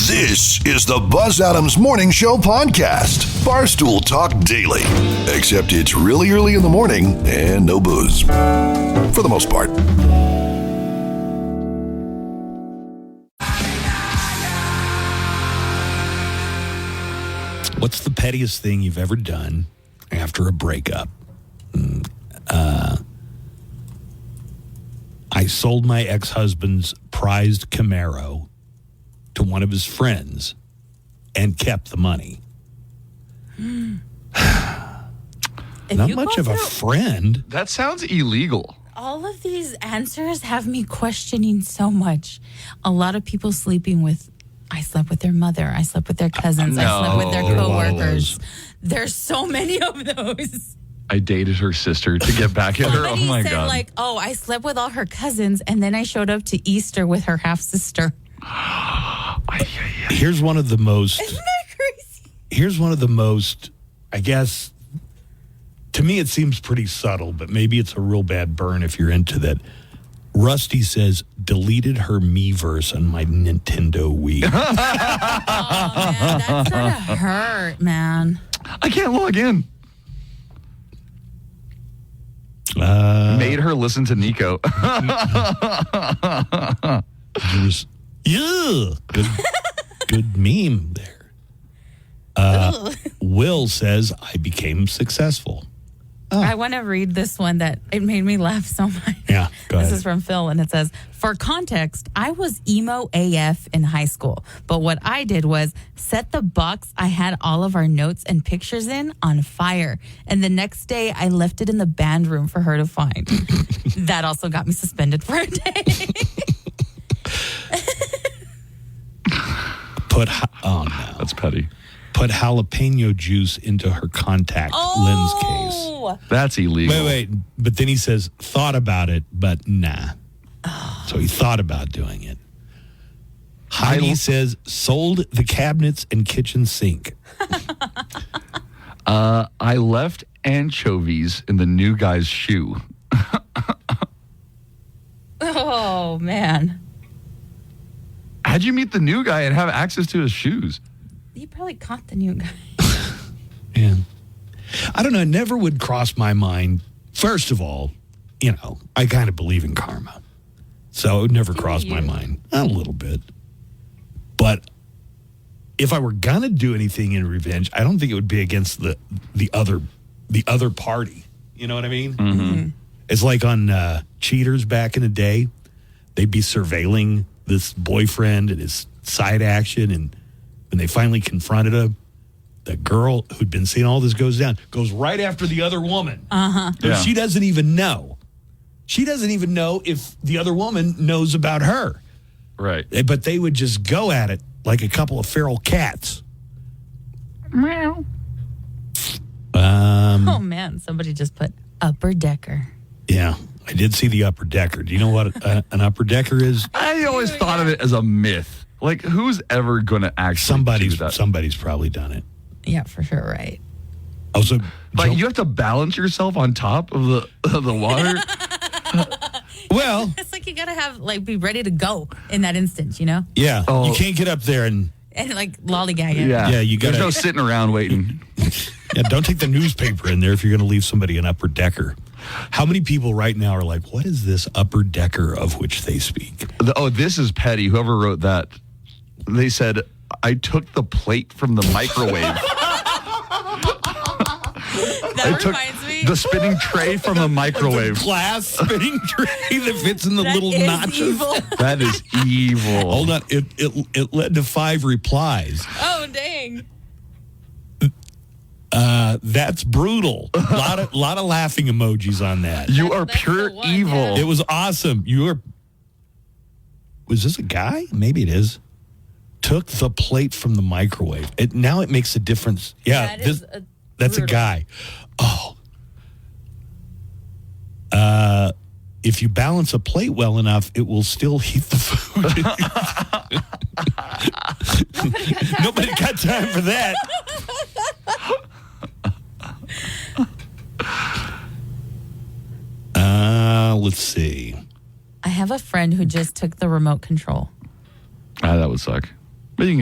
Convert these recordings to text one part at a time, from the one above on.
This is the Buzz Adams Morning Show podcast. Barstool Talk Daily. Except it's really early in the morning and no booze. For the most part. What's the pettiest thing you've ever done after a breakup? I sold my ex-husband's prized Camaro to one of his friends and kept the money. Not much of a friend. That sounds illegal. All of these answers have me questioning so much. A lot of people sleeping with, I slept with their mother, I slept with their cousins, I slept with their coworkers. There's so many of those. I dated her sister to get back at her. Oh my said, God. Like, I slept with all her cousins, and then I showed up to Easter with her half sister. Here's one of the most. Isn't that crazy? Here's one of the most, I guess, to me it seems pretty subtle, but maybe it's a real bad burn if you're into that. Rusty says, deleted her Miiverse on my Nintendo Wii. Oh, man, that's gonna hurt, man. I can't log in. Made her listen to Nico. Yeah, good meme there. Will says, I became successful. Oh. I want to read this one that it made me laugh so much. Yeah, go ahead. This is from Phil, and it says, for context, I was emo AF in high school, but what I did was set the box I had all of our notes and pictures in on fire, and the next day I left it in the band room for her to find. That also got me suspended for a day. Oh, no. That's petty. Put jalapeno juice into her contact lens case. That's illegal. Wait. But then he says, thought about it, but nah. So he thought about doing it. Heidi says, sold the cabinets and kitchen sink. I left anchovies in the new guy's shoe. Oh, man. How'd you meet the new guy and have access to his shoes? You probably caught the new guy. Yeah. I don't know. It never would cross my mind. First of all, I kind of believe in karma. So it would never cross my mind. A little bit. But if I were going to do anything in revenge, I don't think it would be against the other party. You know what I mean? Mm-hmm. It's like on Cheaters back in the day. They'd be surveilling this boyfriend and his side action, and when they finally confronted him, the girl who'd been seeing all this goes right after the other woman. Uh-huh. Yeah. She doesn't even know. She doesn't even know if the other woman knows about her. Right. But they would just go at it like a couple of feral cats. Meow. Oh, man. Somebody just put upper decker. Yeah. I did see the upper decker. Do you know what an upper decker is? I always thought of it as a myth. Like, who's ever going to actually do that? Somebody's probably done it. Yeah, for sure, right. Also, but you have to balance yourself on top of the water. Well, it's like you gotta be ready to go in that instance, Yeah, you can't get up there and lollygag it. Yeah, you gotta. There's no sitting around waiting. Yeah, don't take the newspaper in there if you're going to leave somebody an upper decker. How many people right now are like, what is this upper decker of which they speak? This is petty. Whoever wrote that, they said, I took the plate from the microwave. That reminds me. The spinning tray from the microwave. The glass spinning tray that fits in the little notches. Evil. That is evil. Hold on. It led to 5 replies. Oh, dang. That's brutal. A lot of laughing emojis on that. You are pure evil. Yeah. It was awesome. Was this a guy? Maybe it is. Took the plate from the microwave. Now it makes a difference. Yeah, that's a guy. Oh. If you balance a plate well enough, it will still heat the food. Nobody got time for that. Let's see. I have a friend who just took the remote control. That would suck. But you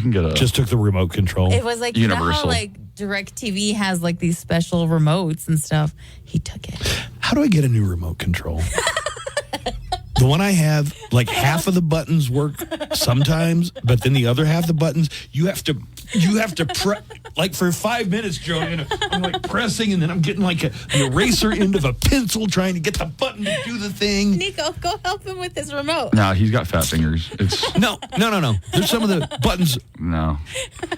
can get a. Just took the remote control. It was like, you know how Universal. like DirecTV has like these special remotes and stuff. He took it. How do I get a new remote control? The one I have, like half of the buttons work sometimes, but then the other half of the buttons, you have to like for 5 minutes, Joanna, I'm like pressing, and then I'm getting like the eraser end of a pencil trying to get the button to do the thing. Nico, go help him with his remote. No, he's got fat fingers. It's No. There's some of the buttons. no.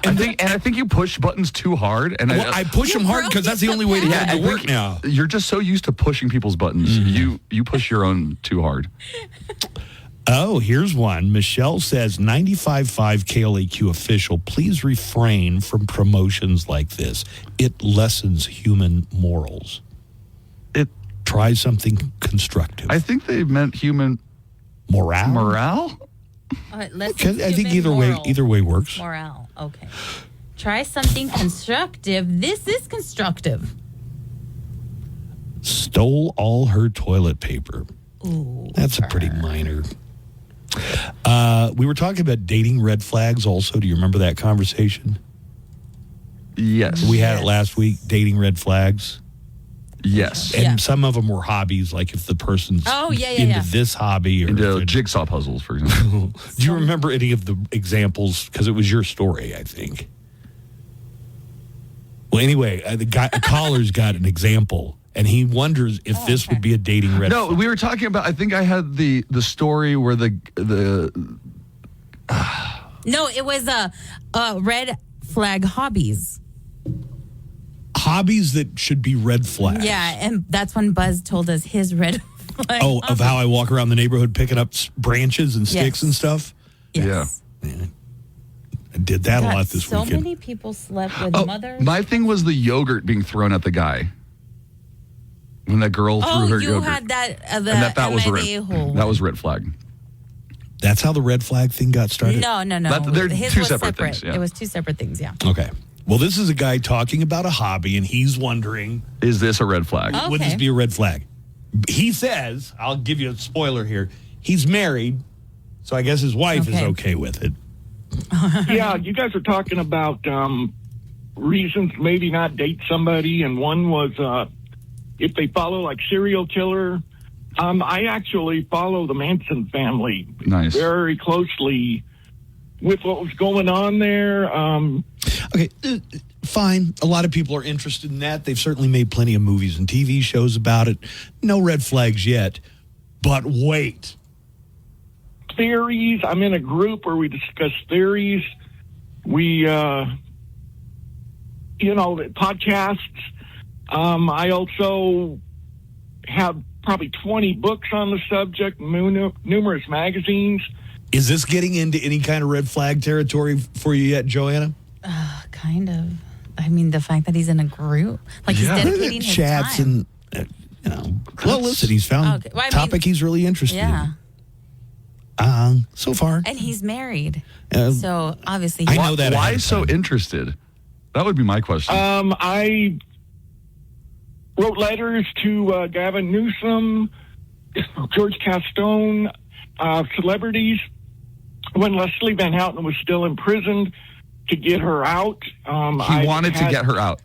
I think you push buttons too hard, and Well, I push them hard because that's the only way to get them to work now. You're just so used to pushing people's buttons. You push your own too hard. Oh, here's one. Michelle says, 95.5 KLAQ official, please refrain from promotions like this. It lessens human morals. Try something constructive. I think they meant human Morale? morale. Okay, I think either way works. Morale. Okay. Try something constructive. This is constructive. Stole all her toilet paper. Ooh, That's a pretty minor. We were talking about dating red flags also. Do you remember that conversation? Yes. We had it last week, dating red flags. Yes. And Yeah. some of them were hobbies, like if the person's into yeah. this hobby. Or Into if jigsaw puzzles, for example. do you remember any of the examples? Because it was your story, I think. Well, anyway, a caller's got an example, and he wonders if this would be a dating red No, flag. we were talking about. I think I had the story where the No, it was a red flag hobbies. Hobbies that should be red flags. Yeah, and that's when Buzz told us his red flag. Oh, of how I walk around the neighborhood picking up branches and sticks Yes. and stuff. Yes. I did that a God, lot this so weekend. many people slept with Oh, mothers. my thing was the yogurt being thrown at the guy when that girl threw her you yogurt. had that. The and that was a M&A hole. that was red flag. That's how the red flag thing got started? No. They're His two was separate things, yeah. It was two separate things. Yeah. Okay. Well, this is a guy talking about a hobby, and he's wondering, Is this a red flag? Oh. would this Okay. be a red flag? He says, I'll give you a spoiler here, he's married, so I guess his wife is Okay. okay with it. Yeah, you guys are talking about reasons maybe not date somebody, and one was if they follow like serial killer. I actually follow the Manson family Nice. very closely with what was going on there. Okay, fine. A lot of people are interested in that. They've certainly made plenty of movies and TV shows about it. No red flags yet. But wait. Theories. I'm in a group where we discuss theories. We, podcasts. I also have probably 20 books on the subject, numerous magazines. Is this getting into any kind of red flag territory for you yet, Joanna? Kind of. I mean, the fact that he's in a group, like he's dedicating his Chats time. and, well, listen, he's found Okay. Well, I mean, topic he's really interested Yeah, in. So far. and he's married, Uh, so obviously, I know that Why ahead of so time. interested? That would be my question. I wrote letters to Gavin Newsom, George Castone, celebrities, when Leslie Van Houten was still imprisoned, to get her out. he wanted to get her out.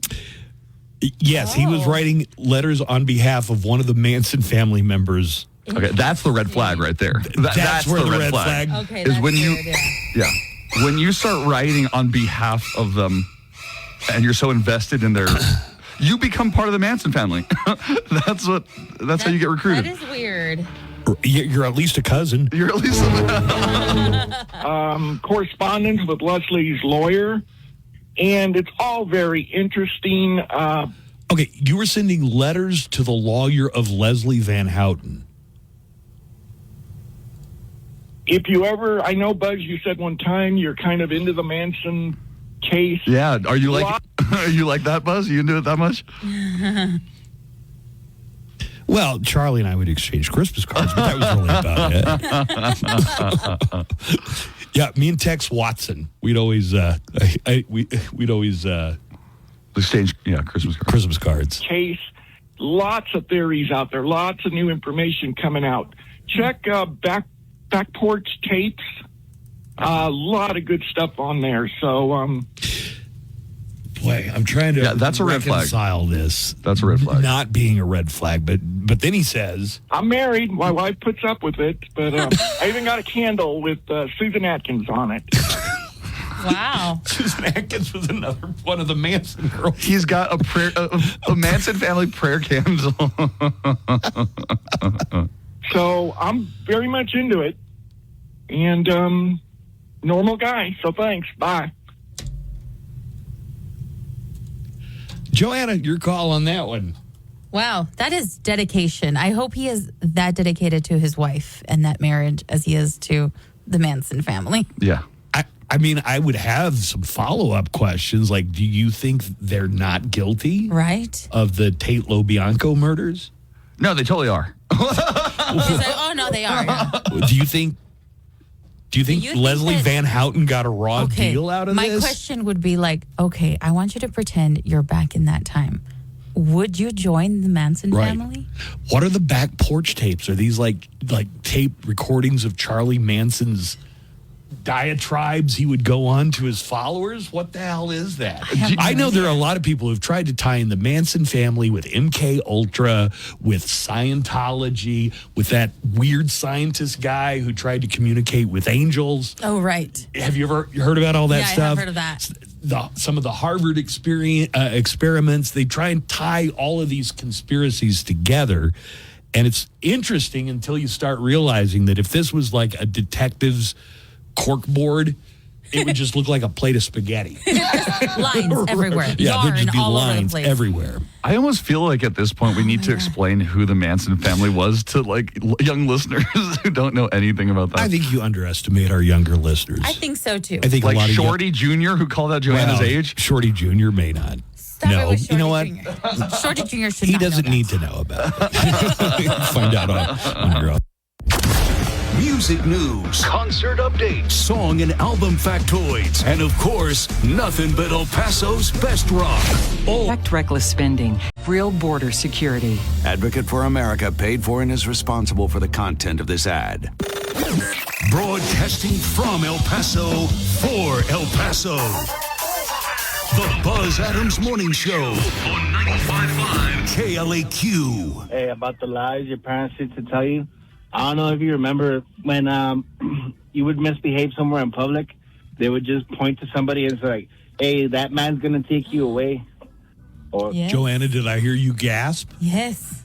Yes, he was writing letters on behalf of one of the Manson family members. Okay, that's the red flag right there. That's where the the red flag. okay, is that's when you, weird, yeah. yeah, when you start writing on behalf of them, and you're so invested in their, you become part of the Manson family. That's how you get recruited. That is weird. You're at least a cousin. You're at least. correspondence with Leslie's lawyer, and it's all very interesting. Okay, you were sending letters to the lawyer of Leslie Van Houten. If you ever, I know, Buzz, you said one time you're kind of into the Manson case. Yeah, are you like that, Buzz? You into it that much? Well, Charlie and I would exchange Christmas cards, but that was really about it. Yeah, me and Tex Watson, we'd always Exchange, Christmas cards. Christmas cards. Case. Lots of theories out there. Lots of new information coming out. Check back porch tapes. A lot of good stuff on there. So, Boy, I'm trying to that's a red flag. reconcile this. That's a red flag. Not being a red flag, but then he says, I'm married. My wife puts up with it, but I even got a candle with Susan Atkins on it. Wow. Susan Atkins was another one of the Manson girls. He's got a Manson family prayer candle. So I'm very much into it. And normal guy. So thanks. Bye. Joanna, your call on that one. Wow, that is dedication. I hope he is that dedicated to his wife and that marriage as he is to the Manson family. Yeah. I mean, I would have some follow-up questions, like, do you think they're not guilty Right? of the Tate LoBianco murders? No, they totally are. He's like, oh, no, they are. Yeah. Do you think you think Leslie that- Van Houten got a raw deal out of My this? question would be like, okay, I want you to pretend you're back in that time. Would you join the Manson Right. family? What are the back porch tapes? Are these like tape recordings of Charlie Manson's diatribes he would go on to his followers? What the hell is that? I know there are a lot of people who've tried to tie in the Manson family with MK Ultra, with Scientology, with that weird scientist guy who tried to communicate with angels. Oh, right. Have you ever heard about all that Yeah, I stuff? have heard of that. Some of the Harvard experiments, they try and tie all of these conspiracies together. And it's interesting until you start realizing that if this was like a detective's corkboard, it would just look like a plate of spaghetti. Lines everywhere. Yeah, there'd Yarn just be all over the lines place. everywhere. I almost feel like at this point we need to explain who the Manson family was to like young listeners who don't know anything about that. I think you underestimate our younger listeners. I think so, too. I think like a lot Shorty Jr., who called out Joanna's age. Shorty Jr. may not. Stop it No, with you know what? Shorty Jr. Shorty Jr. should He not know doesn't that. need to know about it. Find out on your own. Music news, concert updates, song and album factoids, and of course, nothing but El Paso's best rock. Protect reckless spending. Real border security. Advocate for America paid for and is responsible for the content of this ad. Broadcasting from El Paso for El Paso. The Buzz Adams Morning Show on 95.5 KLAQ. Hey, about the lies your parents used to tell you. I don't know if you remember when you would misbehave somewhere in public. They would just point to somebody and say, like, hey, that man's going to take you away. Or Yes. Joanna, did I hear you gasp? Yes.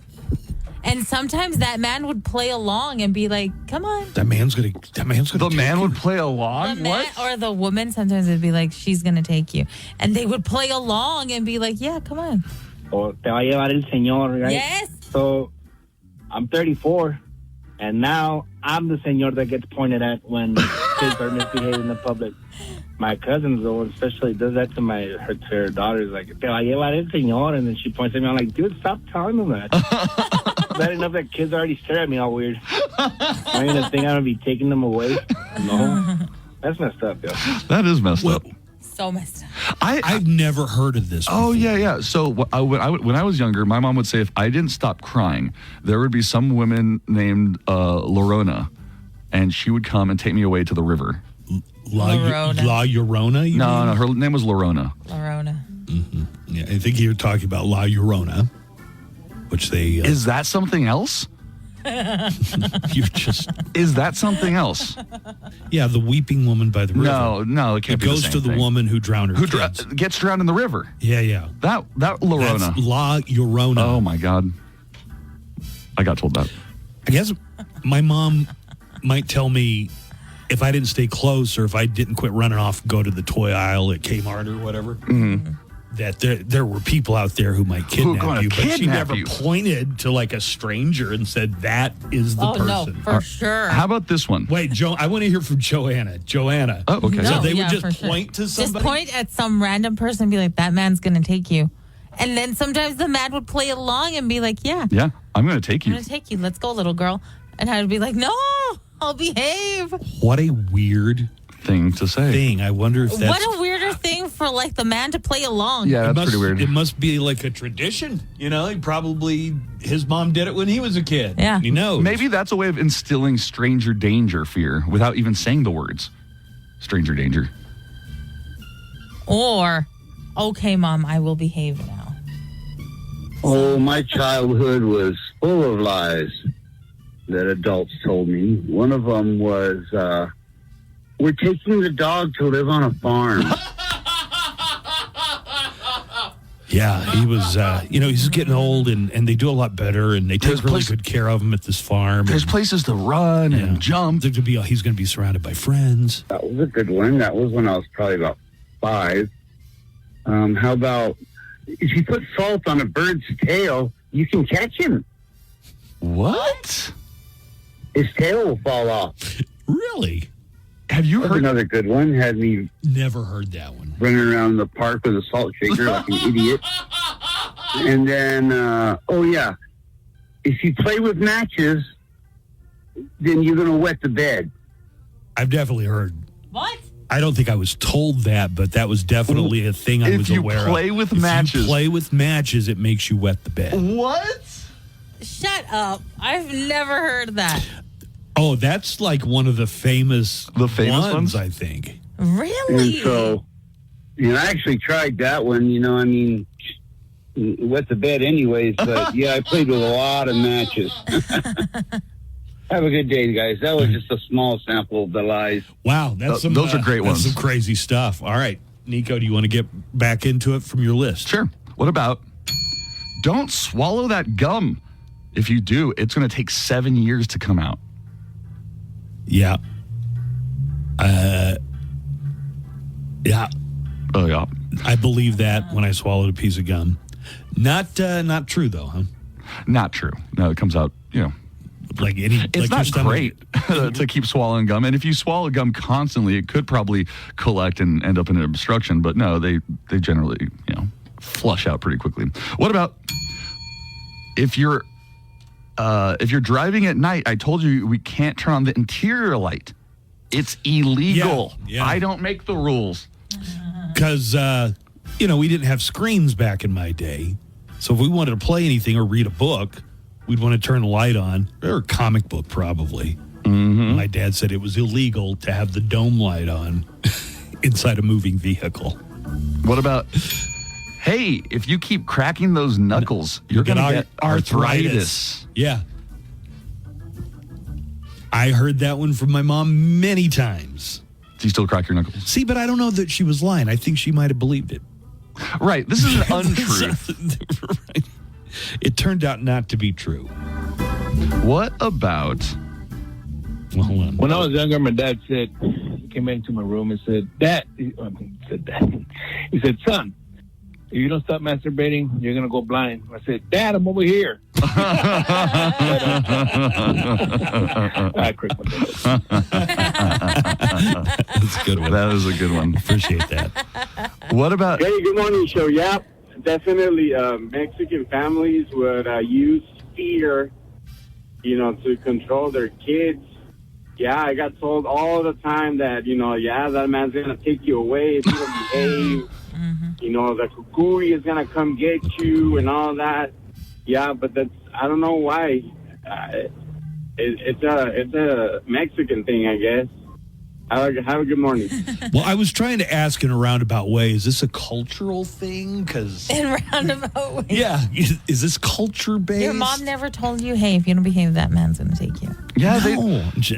And sometimes that man would play along and be like, come on. The man The man would play along? The man or the woman, sometimes it'd be like, she's going to take you. And they would play along and be like, yeah, come on. te va a llevar el señor, right? Yes. So I'm 34, and now I'm the señor that gets pointed at when kids are misbehaving in public. My cousins, though, especially does that to her daughters, like, te va a llevar el señor, and then she points at me. I'm like, dude, stop telling them that. Bad enough that kids already stare at me all weird. I'm going to think I'm going to be taking them away. No. That's messed up, yo. That is messed up. So messed up. I've never heard of this. Oh, yeah. So when I was younger, my mom would say if I didn't stop crying, there would be some woman named Lorona, and she would come and take me away to the river. La Llorona? you No, mean? her name was Lorona. Lorona. Yeah, I think you're talking about La Llorona, which they... Is that something else? you're just... Is that something else? Yeah, the weeping woman by the river. No, it can't It be the goes same to the thing. woman who drowned her Who kids. gets drowned in the river. Yeah. That Lorona. That's La Llorona. Oh, my God. I got told that. I guess my mom might tell me if I didn't stay close or if I didn't quit running off and go to the toy aisle at Kmart or whatever, that there were people out there who might kidnap gonna you. But she kidnap never you? pointed to like a stranger and said, that is the person. No, for sure. How about this one? Wait, Joe, I want to hear from Joanna. Oh, okay. So No, they would yeah, just for sure. point to Just somebody? point at some random person and be like, that man's going to take you. And then sometimes the man would play along and be like, yeah, Yeah, I'm going to take I'm you. going to take you. Let's go, little girl. And I would be like, no, I'll behave. What a weird Thing to say. thing. I wonder if that's... What a weirder thing for like the man to play along. Yeah, that's must, pretty weird. It must be like a tradition. You know, his mom did it when he was a kid. Yeah. He knows. Maybe that's a way of instilling stranger danger fear without even saying the words. stranger danger. Or, okay, Mom, I will behave now. Oh, my childhood was full of lies that adults told me. One of them was, we're taking the dog to live on a farm. Yeah, he was, he's getting old and they do a lot better and they take really good care of him at this farm. There's places to run and jump. He's going to be surrounded by friends. That was a good one. That was when I was probably about 5. How about if you put salt on a bird's tail, you can catch him. What? His tail will fall off. Really? Have you heard another good one? Had me never heard that one. Running around the park with a salt shaker like an idiot. And then, if you play with matches, then you're going to wet the bed. I've definitely heard. What? I don't think I was told that, but that was definitely a thing I was aware of. If you play with matches, it makes you wet the bed. What? Shut up. I've never heard that. Oh, that's like one of the famous ones, I think. Really? And so, I actually tried that one, wet the bed anyways, but I played with a lot of matches. Have a good day, guys. That was just a small sample of the lies. Wow, those are great ones. That's some crazy stuff. All right, Nico, do you want to get back into it from your list? Sure. What about don't swallow that gum? If you do, it's going to take 7 years to come out. Yeah. Yeah. Oh, yeah. I believe that when I swallowed a piece of gum. Not true, though, huh? Not true. No, it comes out, Like it's not great to keep swallowing gum. And if you swallow gum constantly, it could probably collect and end up in an obstruction. But no, they generally, flush out pretty quickly. What about if you're driving at night? I told you we can't turn on the interior light. It's illegal. Yeah. I don't make the rules. Because, we didn't have screens back in my day. So if we wanted to play anything or read a book, we'd want to turn the light on, or a comic book probably. Mm-hmm. My dad said it was illegal to have the dome light on inside a moving vehicle. What about, hey, if you keep cracking those knuckles, you're going to get arthritis. Yeah. I heard that one from my mom many times. Do you still crack your knuckles? See, but I don't know that she was lying. I think she might have believed it. Right. This is an untruth. Right. It turned out not to be true. What about... Well, hold on. When I was younger, my dad said, he came into my room and said, he said, son, if you don't stop masturbating, you're going to go blind. I said, Dad, I'm over here. I cracked my dad. That's a good one. That is a good one. Appreciate that. What about... Hey, good morning, show. Yeah, definitely Mexican families would use fear, to control their kids. Yeah, I got told all the time that, that man's going to take you away if you don't behave. Mm-hmm. The kukui is going to come get you and all that. Yeah, but I don't know why. It's a Mexican thing, I guess. Have a good morning. Well, I was trying to ask in a roundabout way, is this a cultural thing? In roundabout ways. Yeah. Is this culture-based? Your mom never told you, hey, if you don't behave, that man's going to take you. Yeah,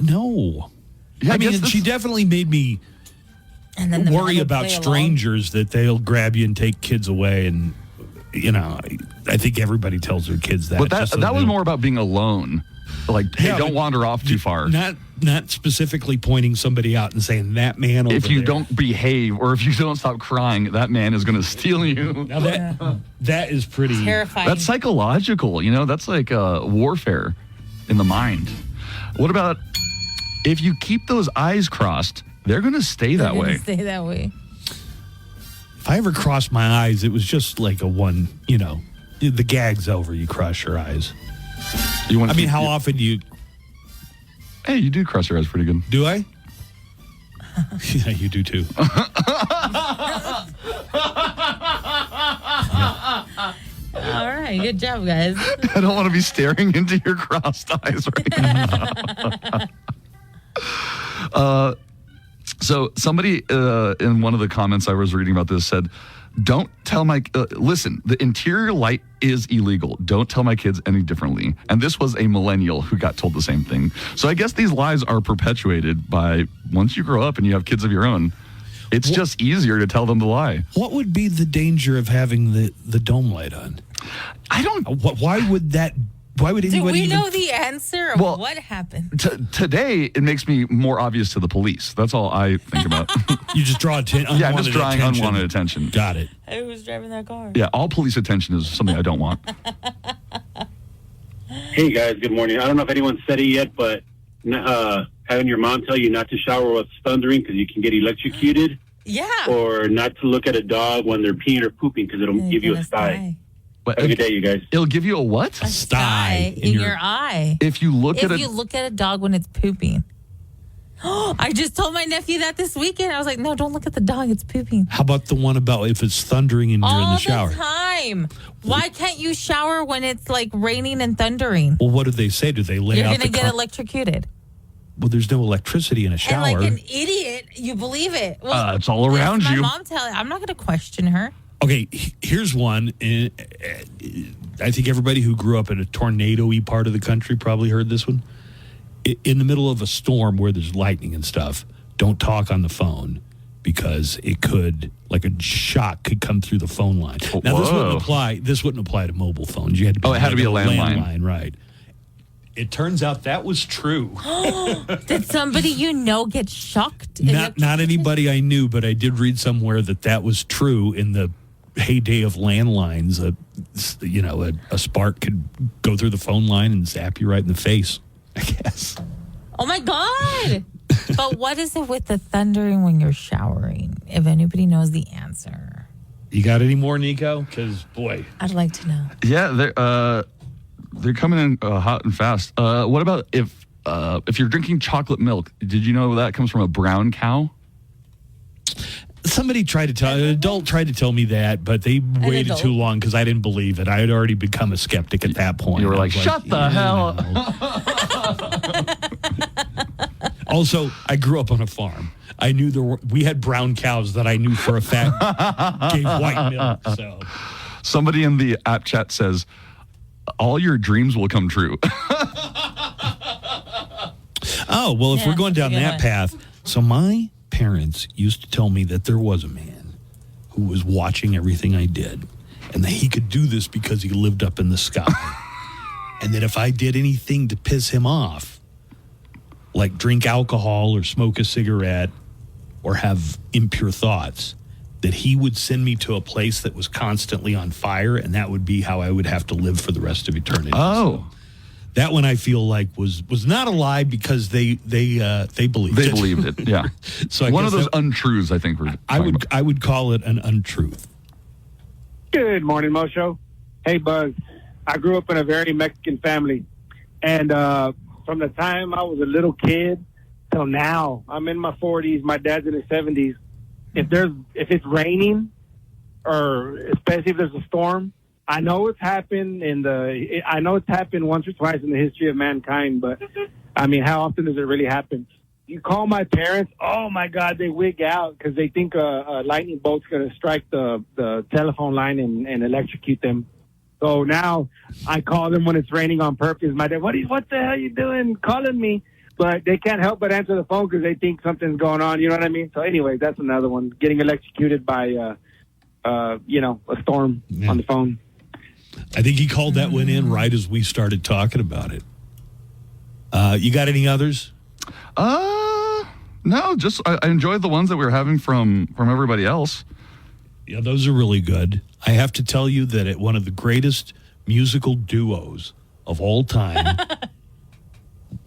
no. Yeah, I mean, she definitely made me worry about strangers that they'll grab you and take kids away. And, I think everybody tells their kids that. But that was more about being alone. Like, hey, don't wander off too far. Not specifically pointing somebody out and saying that man over if you there. Don't behave or if you don't stop crying, that man is going to steal you. Now that is pretty terrifying. That's psychological, that's like warfare in the mind. What about if you keep those eyes crossed, they're going to stay that way. Stay that way. If I ever crossed my eyes, it was just like a one, the gag's over, you cross your eyes. How often do you... Hey, you do cross your eyes pretty good. Do I? Yeah, you do too. All right, good job, guys. I don't want to be staring into your crossed eyes right now. So somebody in one of the comments I was reading about this said, don't tell my, listen, the interior light is illegal. Don't tell my kids any differently. And this was a millennial who got told the same thing. So I guess these lies are perpetuated by once you grow up and you have kids of your own, it's just easier to tell them the lie. What would be the danger of having the dome light on? I don't. Why would that? Why would anybody? Do we know the answer? Well, what happened? Today, it makes me more obvious to the police. That's all I think about. You just draw attention. Yeah, I'm just drawing unwanted attention. Got it. Who was driving that car? Yeah, all police attention is something I don't want. Hey guys, good morning. I don't know if anyone said it yet, but having your mom tell you not to shower while it's thundering because you can get electrocuted. Yeah. Or not to look at a dog when they're peeing or pooping because it'll give you a sty. Have a good day, you guys. It'll give you a what? A sty in your eye. If you look at a dog when it's pooping. I just told my nephew that this weekend. I was like, no, don't look at the dog. It's pooping. How about the one about if it's thundering and you're in the shower? All the time. Why can't you shower when it's like raining and thundering? Well, what do they say? Do they lay out You're going to get electrocuted. Well, there's no electricity in a shower. And like an idiot, you believe it. Well, it's all around you. My mom I'm not going to question her. Okay, here's one. I think everybody who grew up in a tornado-y part of the country probably heard this one. In the middle of a storm where there's lightning and stuff, don't talk on the phone because it could, like a shock could come through the phone line. Now, this wouldn't apply to mobile phones. You had to it had to be a landline. Right. It turns out that was true. Did somebody get shocked? Not anybody I knew, but I did read somewhere that was true in the heyday of landlines. A spark could go through the phone line and zap you right in the face, I guess. Oh, my God. But what is it with the thundering when you're showering? If anybody knows the answer. You got any more, Nico? Because, boy. I'd like to know. Yeah, they're coming in hot and fast. What about if you're drinking chocolate milk? Did you know that comes from a brown cow? Somebody an adult tried to tell me that, but they waited too long because I didn't believe it. I had already become a skeptic at that point. You were like, shut the hell up. Also, I grew up on a farm. I knew we had brown cows that I knew for a fact gave white milk. So, somebody in the app chat says, all your dreams will come true. Oh, well, if we're going down that path. So my parents used to tell me that there was a man who was watching everything I did and that he could do this because he lived up in the sky. And that if I did anything to piss him off, like drink alcohol or smoke a cigarette or have impure thoughts, that he would send me to a place that was constantly on fire, and that would be how I would have to live for the rest of eternity. Oh. So that one I feel like was not a lie because they believed it. They believed it, yeah. So one of those untruths, I think. I would call it an untruth. Good morning, Mo Show. Hey, Buzz. I grew up in a very Mexican family, and from the time I was a little kid till now, I'm in my 40s. My dad's in his 70s. If it's raining, or especially if there's a storm, I know it's happened once or twice in the history of mankind, but I mean, how often does it really happen? You call my parents, oh my God, they wig out because they think a lightning bolt's going to strike the telephone line and electrocute them. So now I call them when it's raining on purpose. My dad, what the hell are you doing calling me? But they can't help but answer the phone because they think something's going on. You know what I mean? So anyway, that's another one. Getting electrocuted by, a storm on the phone. I think he called that one in right as we started talking about it. You got any others? No, just I enjoyed the ones that we were having from everybody else. Yeah, those are really good. I have to tell you that at one of the greatest musical duos of all time.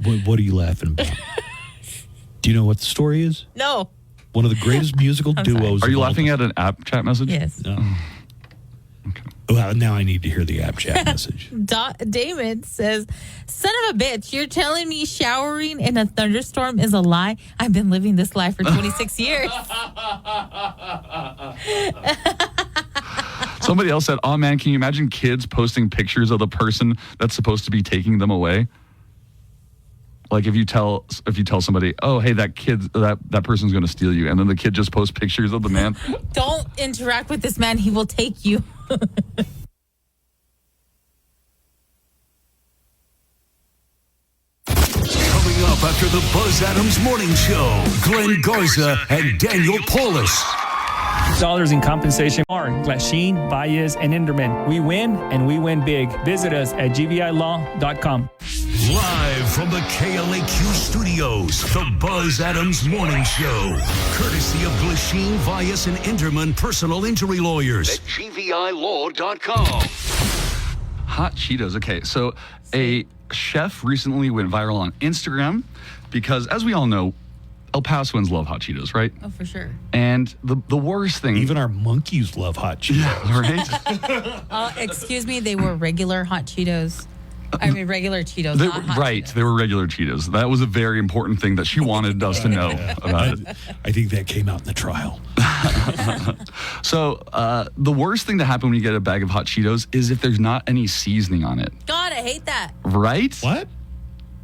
What are you laughing about? Do you know what the story is? No. One of the greatest musical duos. Are you laughing at an app chat message? Yes. No. Okay. Well, now I need to hear the app chat message. Damon says, son of a bitch, you're telling me showering in a thunderstorm is a lie? I've been living this life for 26 years. Somebody else said, oh man, can you imagine kids posting pictures of the person that's supposed to be taking them away? Like if you tell somebody, oh, hey, that person's going to steal you, and then the kid just posts pictures of the man. Don't interact with this man. He will take you. Coming up after the Buzz Adams Morning Show, Glenn Garza and Daniel Paulus. Dollars in compensation are Glasheen, Valles, and Enderman. We win, and we win big. Visit us at gvilaw.com. Live from the KLAQ studios, the Buzz Adams Morning Show. Courtesy of Glasheen, Valles, and Enderman personal injury lawyers. At gvilaw.com. Hot Cheetos. Okay, so a chef recently went viral on Instagram because, as we all know, El Pasoans love hot Cheetos, right? Oh, for sure. And the worst thing... Even our monkeys love hot Cheetos. Yeah, right? Excuse me, they were regular hot Cheetos. I mean, regular Cheetos, not hot right, Cheetos. They were regular Cheetos. That was a very important thing that she wanted us to know about it. I think that came out in the trial. So the worst thing to happen when you get a bag of hot Cheetos is if there's not any seasoning on it. God, I hate that. Right? What?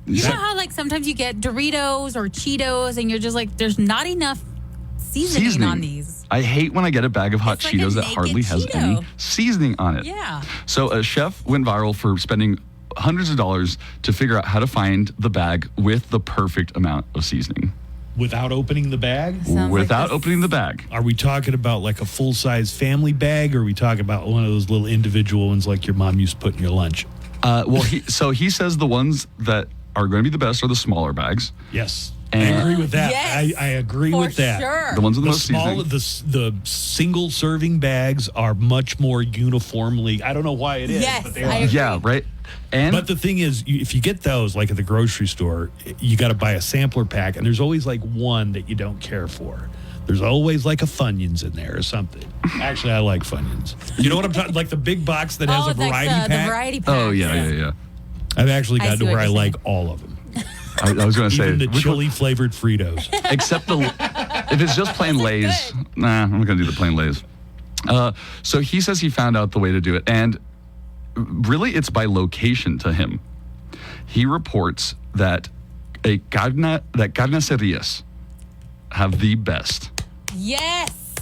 You know how like sometimes you get Doritos or Cheetos and you're just like, there's not enough seasoning on these. I hate when I get a bag of hot It's like Cheetos a that hardly naked has Cheeto. any seasoning on it. Yeah. So a chef went viral for spending hundreds of dollars to figure out how to find the bag with the perfect amount of seasoning. Without opening the bag? Without opening the bag. Are we talking about like a full-size family bag, or are we talking about one of those little individual ones like your mom used to put in your lunch? Well, he says the ones that are going to be the best are the smaller bags. Yes. And I agree with that. Yes, I agree with that. sure. The ones with the most small, the single serving bags are much more uniformly. I don't know why it is, Yes, but they I are. agree. Yeah, right. But the thing is, if you get those like at the grocery store, you got to buy a sampler pack, and there's always like one that you don't care for. There's always like a Funyuns in there or something. Actually, I like Funyuns. You know what I'm talking? Like the big box that has a variety pack. The variety pack. Oh yeah. I've actually I gotten see to what where I you're like all of them. I was going to say Even the chili flavored Fritos. Except if it's just plain Lay's. Nah, I'm not going to do the plain Lay's. So he says he found out the way to do it, and really it's by location to him. He reports that carnicerias have the best Yes.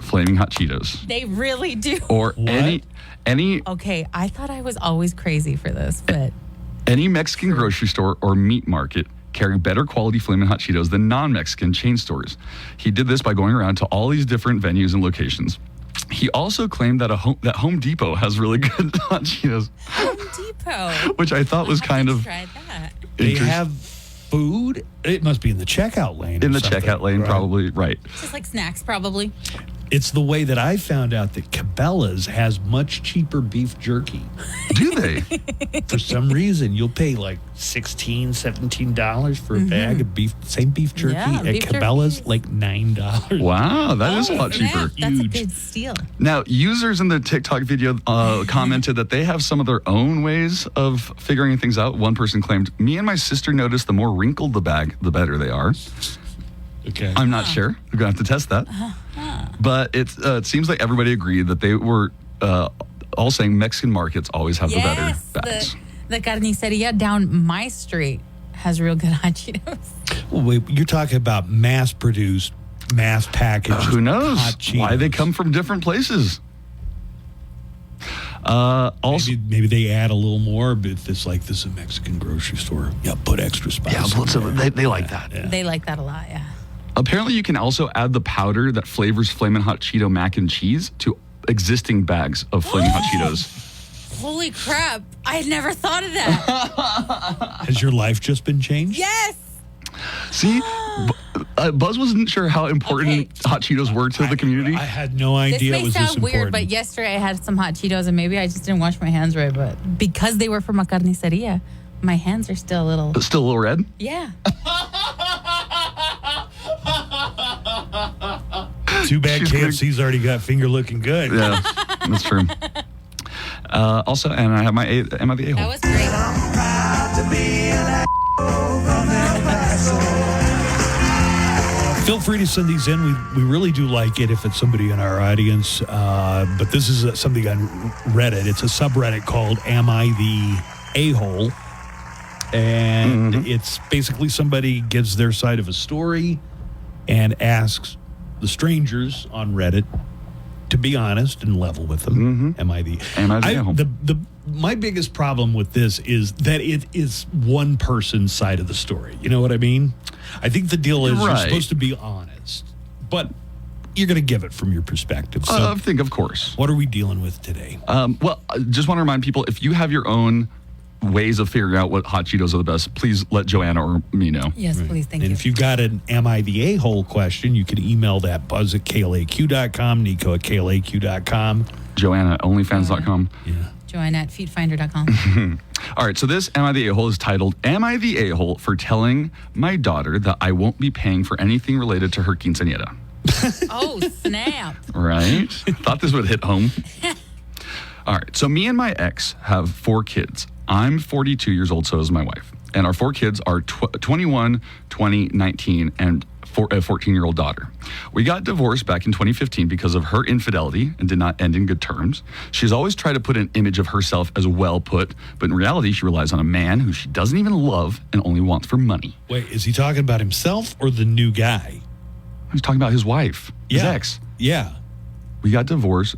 flaming hot Cheetos. They really do. Or any Okay, I thought I was always crazy for this, but any Mexican grocery store or meat market carry better quality flaming hot Cheetos than non-Mexican chain stores. He did this by going around to all these different venues and locations. He also claimed that Home Depot has really good hot Cheetos. Home Depot. Which I thought was kind of Try that. They have food. It must be in the checkout lane. in or the something, checkout lane, right? probably, right. Just like snacks, probably. It's the way that I found out that Cabela's has much cheaper beef jerky. Do they? For some reason, you'll pay like $16, $17 for a bag of beef jerky. Yeah, At beef Cabela's, jerky. like $9. Wow, that is a lot snap. cheaper. That's a good steal. Now, users in the TikTok video commented that they have some of their own ways of figuring things out. One person claimed, "Me and my sister noticed the more wrinkled the bag, the better they are." Okay. I'm not sure. We're going to have to test that. But it seems like everybody agreed that they were all saying Mexican markets always have the better bags. The carniceria down my street has real good hot Cheetos. Well, wait, you're talking about mass-produced, mass-packaged Who knows hot Cheetos. why they come from different places? Also, maybe they add a little more, but it's like this is a Mexican grocery store. Yeah, put extra spice. yeah, they like that. Yeah. They like that a lot, yeah. Apparently, you can also add the powder that flavors Flamin' Hot Cheeto mac and cheese to existing bags of Flamin' Hot Cheetos. Holy crap. I had never thought of that. Has your life just been changed? Yes. See, Buzz wasn't sure how important Hot Cheetos were to the community. I had no This idea it may was this sound weird, important. but yesterday I had some hot Cheetos and maybe I just didn't wash my hands right, but because they were from a carniceria, my hands are still a little... Still a little red? Yeah. Too bad KFC's already got finger looking good. Yeah, that's true. Also, and I have my Am I the A-hole? That was great. Feel free to send these in. We really do like it if it's somebody in our audience. But this is something on Reddit. It's a subreddit called Am I the A-hole? And it's basically somebody gives their side of a story and asks the strangers on Reddit to be honest and level with them. Am I the a-hole? My biggest problem with this is that it is one person's side of the story. You know what I mean? I think the deal is you're supposed to be honest, but you're going to give it from your perspective. So I think, of course. What are we dealing with today? Well, I just want to remind people, if you have your own ways of figuring out what hot Cheetos are the best, please let Joanna or me know. Yes, please. Thank you. And if you've got an Am I the A-hole question, you can email that Buzz at KLAQ.com, Nico at KLAQ.com. Joanna at OnlyFans.com. Yeah. Joanna at feedfinder.com. All right, so this Am I the A-hole is titled, Am I the A-hole for telling my daughter that I won't be paying for anything related to her quinceañera? Oh, snap. Right? Thought this would hit home. All right, so me and my ex have 4 kids. I'm 42 years old, so is my wife. And our 4 kids are 21, 20, 19, and a 14-year-old daughter. We got divorced back in 2015 because of her infidelity and did not end in good terms. She's always tried to put an image of herself as well put, but in reality, she relies on a man who she doesn't even love and only wants for money. Wait, is he talking about himself or the new guy? He's talking about his wife, his Yeah. ex. Yeah. We got divorced.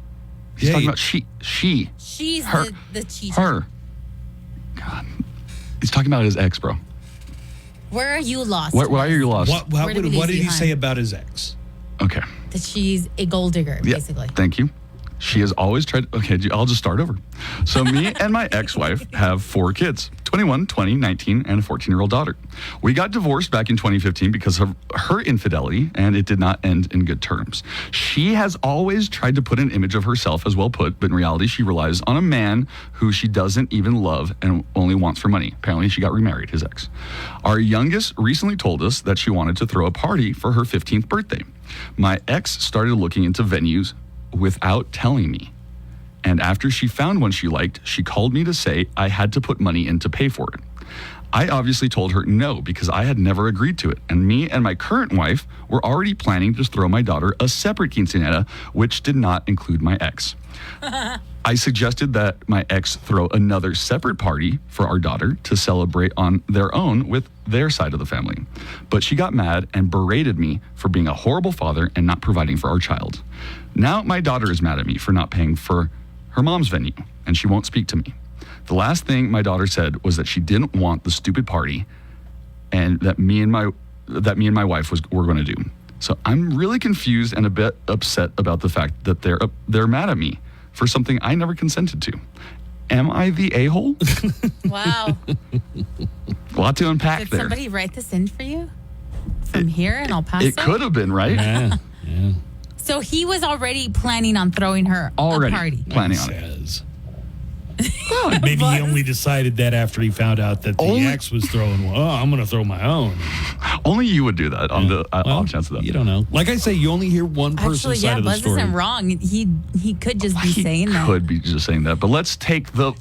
He's Yeah, talking you- about she. She's her, the cheater. her. God. He's talking about his ex, bro. Where are you lost? Why are you lost? Where do we leave What did he behind? say about his ex? Okay. That she's a gold digger, Yeah, basically. thank you. She has always tried. Okay, I'll just start over. So me and my ex-wife have 4 kids, 21, 20, 19, and a 14-year-old daughter. We got divorced back in 2015 because of her infidelity, and it did not end in good terms. She has always tried to put an image of herself as well put, but in reality, she relies on a man who she doesn't even love and only wants for money. Apparently, she got remarried, his ex. Our youngest recently told us that she wanted to throw a party for her 15th birthday. My ex started looking into venues without telling me. And after she found one she liked, she called me to say I had to put money in to pay for it. I obviously told her no because I had never agreed to it. And me and my current wife were already planning to throw my daughter a separate quinceañera, which did not include my ex. I suggested that my ex throw another separate party for our daughter to celebrate on their own with their side of the family. But she got mad and berated me for being a horrible father and not providing for our child. Now my daughter is mad at me for not paying for her mom's venue, and she won't speak to me. The last thing my daughter said was that she didn't want the stupid party and that me and my wife were going to do. So I'm really confused and a bit upset about the fact that they're mad at me for something I never consented to. Am I the a-hole? Wow. A lot to unpack Did there. somebody write this in for you? From here in El Paso? It could have been, right? Yeah. So he was already planning on throwing her a party. Planning on it. Maybe he only decided that after he found out that the ex was throwing one. Oh, I'm going to throw my own. Only you would do that on the off chance of that. You don't know. Like I say, you only hear one person's Actually, yeah, side of the Buzz story. isn't wrong. He could just be saying that. Could be just saying that, but let's take the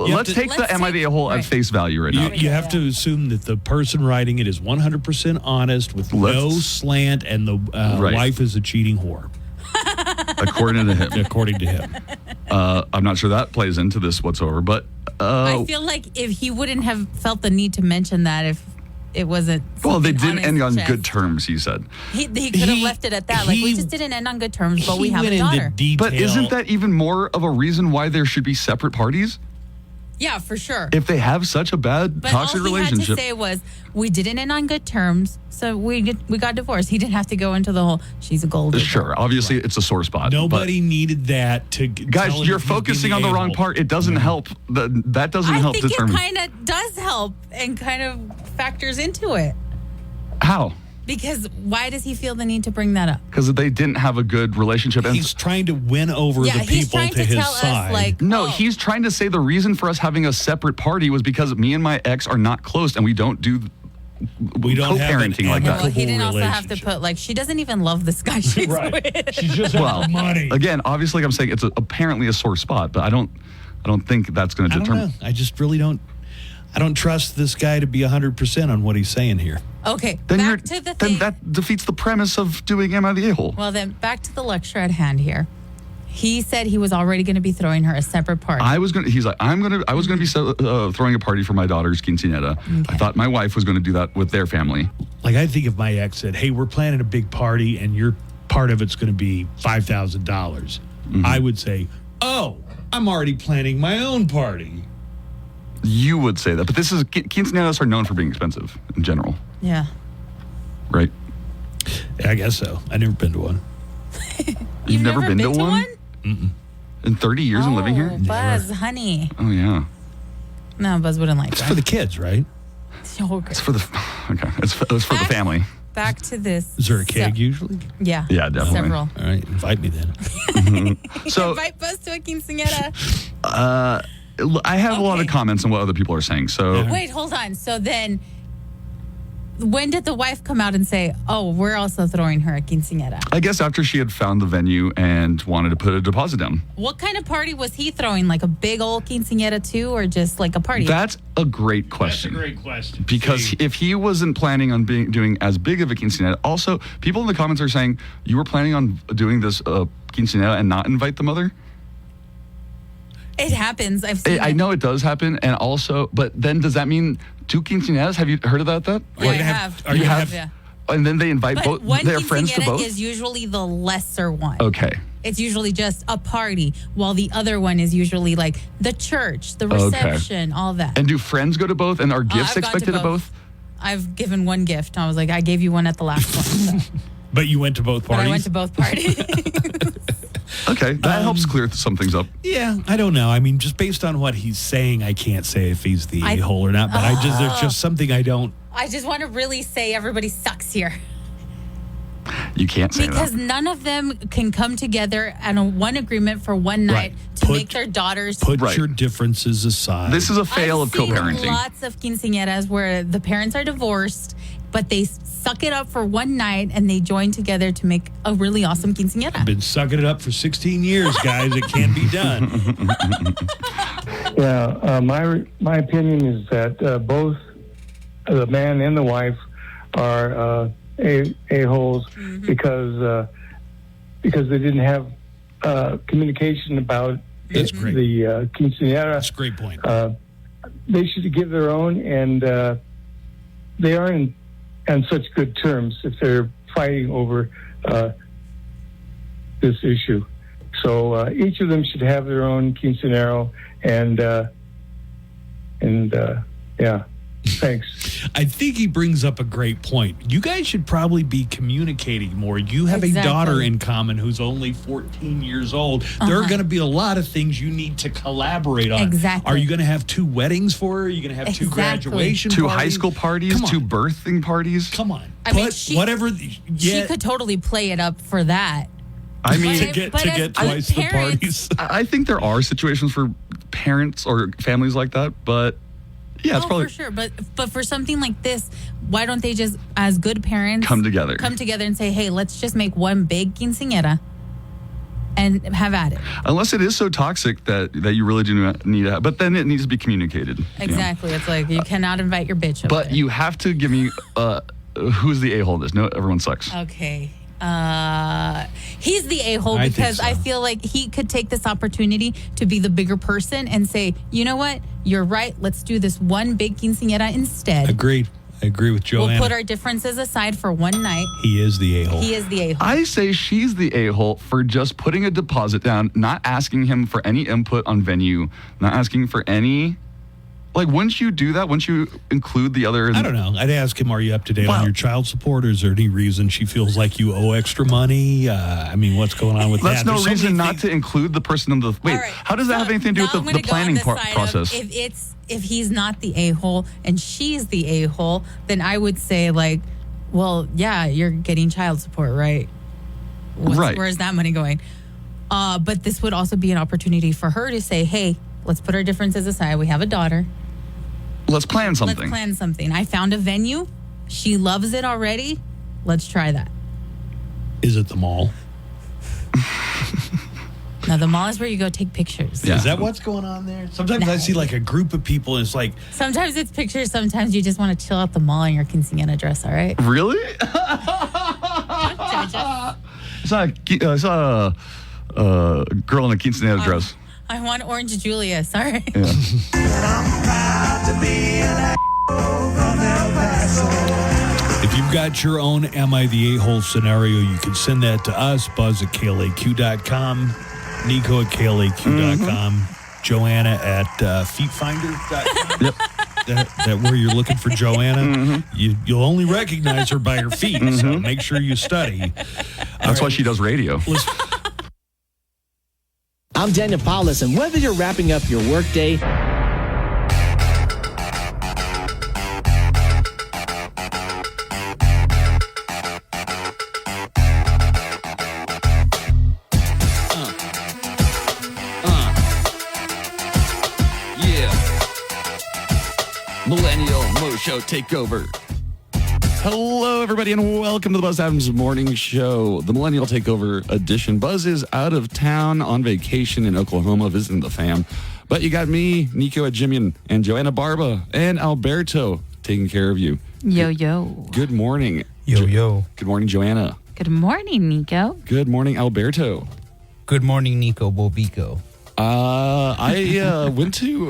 Am I the a-hole at face value right now. You have to assume that the person writing it is 100% honest with no slant, and the wife is a cheating whore. According to him. According to him. I'm not sure that plays into this whatsoever, but I feel like if he wouldn't have felt the need to mention that if it wasn't. Well, they didn't end on chest. good terms, he said. He could have left it at that. Like, we just didn't end on good terms, but we have a daughter. But isn't that even more of a reason why there should be separate parties? Yeah, for sure. If they have such a bad But toxic all he relationship. had to say was, we didn't end on good terms, so we got divorced. He didn't have to go into the whole, she's a gold digger. Sure, obviously it's a sore spot. Nobody needed that to guys, tell him you're that he's focusing being on the the wrong a-hole. part. It doesn't help. That doesn't help I think determine. it kind of does help and kind of factors into it. How? Because why does he feel the need to bring that up? Because they didn't have a good relationship. And He's trying to win over the he's people trying to to his tell us, side. like, no, he's trying to say the reason for us having a separate party was because me and my ex are not close and we don't do co-parenting like that. Well, he didn't also have to put, like, she doesn't even love this guy she's with. She's just after money. Again, obviously, like I'm saying, it's apparently a sore spot, but I don't think that's going to I don't determine. know. I just really don't. I don't trust this guy to be 100% on what he's saying here. Okay, Then back to the thing. that defeats the premise of doing Am I the A-hole? Well, then back to the lecture at hand here. He said he was already going to be throwing her a separate party. He's like, I was going to be throwing a party for my daughter's quinceañera. Okay. I thought my wife was going to do that with their family. Like, I think if my ex said, hey, we're planning a big party and your part of it's going to be $5,000, I would say, oh, I'm already planning my own party. You would say that, but quinceañeras are known for being expensive in general. Yeah. Right? Yeah, I guess so. I've never been to one. You've never been to one? Mm-mm. In 30 years of living here? Buzz, honey. Oh, yeah. No, Buzz wouldn't like that. It's for the kids, right? Okay. It's for the family. Back to this. Is there a keg usually? Yeah. Yeah, definitely. Several. All right, invite me then. So invite Buzz to a quinceañera. I have a lot of comments on what other people are saying. So Wait, hold on. So then, when did the wife come out and say, oh, we're also throwing her a quinceañera? I guess after she had found the venue and wanted to put a deposit down. What kind of party was he throwing? Like a big old quinceañera too, or just like a party? That's a great question. That's a great question. Because if he wasn't planning on doing as big of a quinceañera, also, people in the comments are saying, you were planning on doing this quinceañera and not invite the mother? It happens. I've seen I know it does happen. And also, but then does that mean 2 quinceañeras? Have you heard about that? Yeah, I have. You have? Yeah. And then they invite both their friends to both? One quinceañera is usually the lesser one. Okay. It's usually just a party, while the other one is usually like the church, the reception, all that. And do friends go to both? And are gifts expected to both? I've given one gift. I was like, I gave you one at the last one. So. But you went to both parties? But I went to both parties. Okay, that helps clear some things up. Yeah, I don't know. I mean, just based on what he's saying, I can't say if he's the a-hole or not. But there's just something I don't. I just want to really say everybody sucks here. You can't say because that. none of them can come together on one agreement for one night to make their daughters. Put your differences aside. This is a fail of co-parenting. Lots of quinceañeras where the parents are divorced, but they suck it up for one night and they join together to make a really awesome quinceañera. I've been sucking it up for 16 years, guys. It can't be done. Yeah, my opinion is that both the man and the wife are a-holes because they didn't have communication about the quinceañera. That's a great point. They should give their own, and they aren't on such good terms if they're fighting over this issue. So each of them should have their own quinceañero, and yeah. Thanks. I think he brings up a great point. You guys should probably be communicating more. You have a daughter in common who's only 14 years old. There are going to be a lot of things you need to collaborate on. Exactly. Are you going to have 2 weddings for her? Are you going to have 2 graduation 2 parties? high school parties? 2 birthing parties? Come on. I mean, she could totally play it up for that. I mean, to get twice the parties. I think there are situations for parents or families like that, but yeah, it's probably for sure. But for something like this, why don't they just, as good parents, come together and say, hey, let's just make one big quinceañera and have at it. Unless it is so toxic that you really do need to have, but then it needs to be communicated. Exactly. It's like you cannot invite your bitch over. But you have to give me who's the a-hole in this. No, everyone sucks. Okay. He's the a-hole because I feel like he could take this opportunity to be the bigger person and say, you know what, you're right, let's do this one big quinceañera instead. Agreed. I agree with Joanna. We'll put our differences aside for one night. He is the a-hole. He is the a-hole. I say she's the a-hole for just putting a deposit down, not asking him for any input on venue, not asking for any. Like, wouldn't you do that? Wouldn't you include the other? I don't know. I'd ask him, are you up to date on your child support? Or is there any reason she feels like you owe extra money? I mean, what's going on with that? That's no reason not to include the person in the... Wait, how does that have anything to do with the planning process? If he's not the a-hole and she's the a-hole, then I would say, like, well, yeah, you're getting child support, right? Right. Where is that money going? But this would also be an opportunity for her to say, hey, let's put our differences aside. We have a daughter. Let's plan something. I found a venue. She loves it already. Let's try that. Is it the mall? No, the mall is where you go take pictures. Yeah. Is that what's going on there? Sometimes I see like a group of people and it's like... Sometimes it's pictures. Sometimes you just want to chill at the mall in your quinceañera dress, all right? Really? I saw girl in a quinceanera dress. I want Orange Julia. Sorry. Yeah. If you've got your own Am I the A-hole scenario, you can send that to us, Buzz at KLAQ.com, Nico at KLAQ.com, Joanna at feetfinder.com. Yep. That where you're looking for Joanna. You'll only recognize her by her feet, so make sure you study. That's why she does radio. I'm Daniel Paulus, and whether you're wrapping up your workday, Millennial Mo Show Takeover. Hello, everybody, and welcome to the Buzz Adams Morning Show, the Millennial Takeover edition. Buzz is out of town on vacation in Oklahoma visiting the fam. But you got me, Nico at Jimmy, and Joanna Barba, and Alberto taking care of you. Yo. Good morning. Yo. Good morning, Joanna. Good morning, Nico. Good morning, Alberto. Good morning, Nico Bobico. I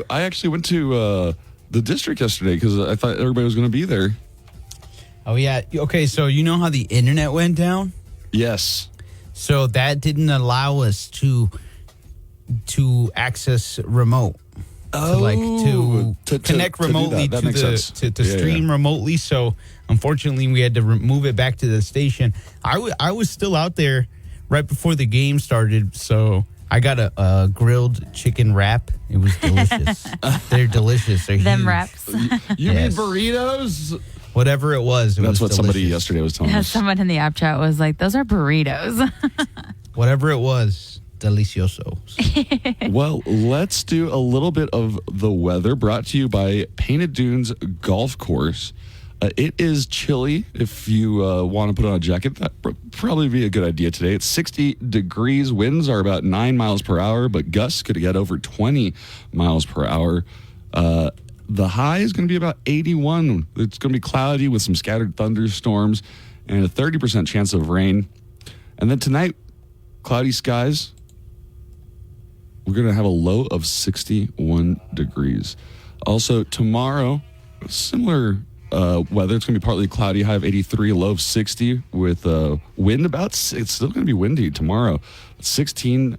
actually went to the district yesterday because I thought everybody was going to be there. Oh, yeah. Okay, so you know how the internet went down? Yes. So that didn't allow us to access remote. To connect remotely to stream remotely. So unfortunately, we had to move it back to the station. I was still out there right before the game started, so I got a grilled chicken wrap. It was delicious. They're delicious. They're Them huge. wraps. You mean burritos? Whatever it was. That's what somebody yesterday was telling us. Someone in the app chat was like, those are burritos. Whatever it was, delicioso. Well, let's do a little bit of the weather brought to you by Painted Dunes Golf Course. It is chilly. If you want to put on a jacket, that would probably be a good idea today. It's 60 degrees. Winds are about 9 miles per hour, but gusts could get over 20 miles per hour. The high is going to be about 81. It's going to be cloudy with some scattered thunderstorms and a 30% chance of rain. And then tonight, cloudy skies. We're going to have a low of 61 degrees. Also, tomorrow, similar weather. It's going to be partly cloudy, high of 83, low of 60 with wind about, it's still going to be windy tomorrow. 16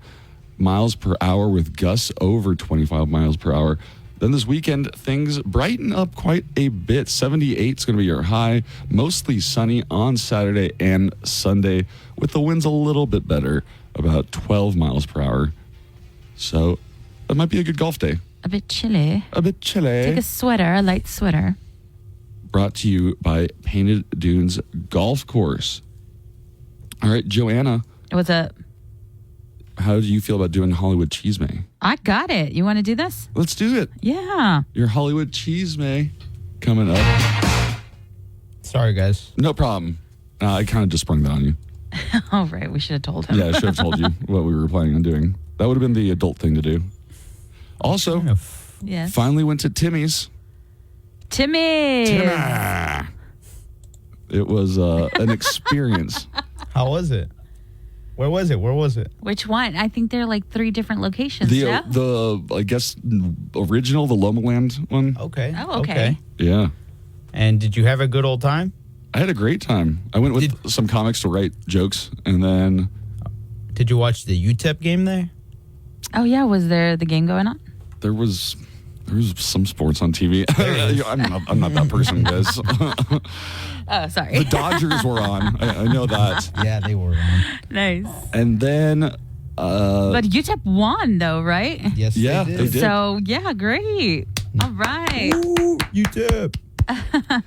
miles per hour with gusts over 25 miles per hour. Then this weekend, things brighten up quite a bit. 78 is going to be your high. Mostly sunny on Saturday and Sunday with the winds a little bit better, about 12 miles per hour. So that might be a good golf day. A bit chilly. Take a sweater, a light sweater. Brought to you by Painted Dunes Golf Course. All right, Joanna. What's up? How do you feel about doing Hollywood Cheesemay? I got it. You want to do this? Let's do it. Yeah. Your Hollywood Cheesemay coming up. Sorry, guys. No problem. I kind of just sprung that on you. All right. We should have told him. Yeah, I should have told you what we were planning on doing. That would have been the adult thing to do. Also, yes. Finally went to Timmy's. Timmy. It was an experience. How was it? Where was it? Which one? I think there are like 3 different locations. The I guess original, the Lomaland one. Okay. Oh, okay. Yeah. And did you have a good old time? I had a great time. I went with some comics to write jokes, and then. Did you watch the UTEP game there? Oh yeah, was there the game going on? There was some sports on TV. I'm not that person, guys. Oh, sorry. The Dodgers were on. I know that. Yeah, they were on. Nice. And then. But UTEP won, though, right? Yes, yeah, they did. So yeah, great. All right. Ooh, UTEP.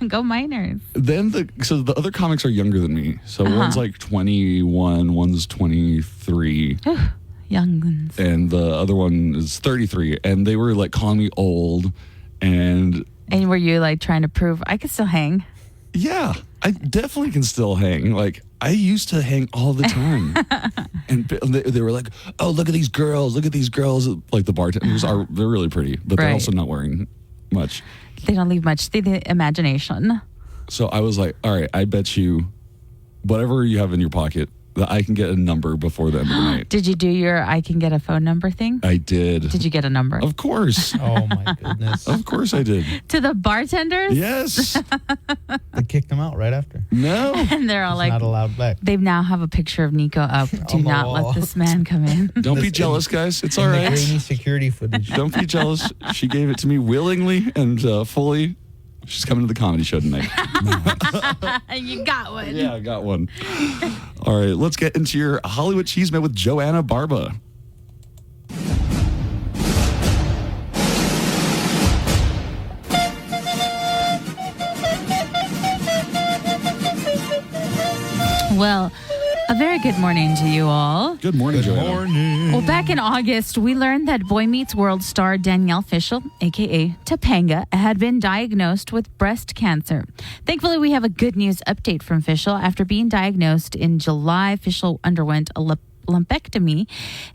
Go Miners. Then the other comics are younger than me. So one's like 21, one's 23. Young ones. And the other one is 33. And they were like calling me old. And were you like trying to prove I could still hang? Yeah, I definitely can still hang. Like, I used to hang all the time. And they were like, oh, look at these girls. Look at these girls. Like, the bartenders they're really pretty, but they're also not wearing much. They don't leave much to the imagination. So I was like, all right, I bet you whatever you have in your pocket, I can get a number before the end of the night. Did you do your I can get a phone number thing? I did. Did you get a number? Of course. Oh, my goodness. Of course I did. To the bartenders? Yes. They kicked him out right after. No. And they're all like, not allowed back. They now have a picture of Nico up. Do On the not wall. let this man come in. Don't be jealous, guys. It's all And the right. grainy security footage. Don't be jealous. She gave it to me willingly and fully. She's coming to the comedy show tonight. You got one. Yeah, I got one. All right, let's get into your Hollywood Cheesemate with Joanna Barba. Well, a very good morning to you all. Good morning, Joanna. Morning. Well, back in August, we learned that Boy Meets World star Danielle Fishel, a.k.a. Topanga, had been diagnosed with breast cancer. Thankfully, we have a good news update from Fishel. After being diagnosed in July, Fishel underwent a lumpectomy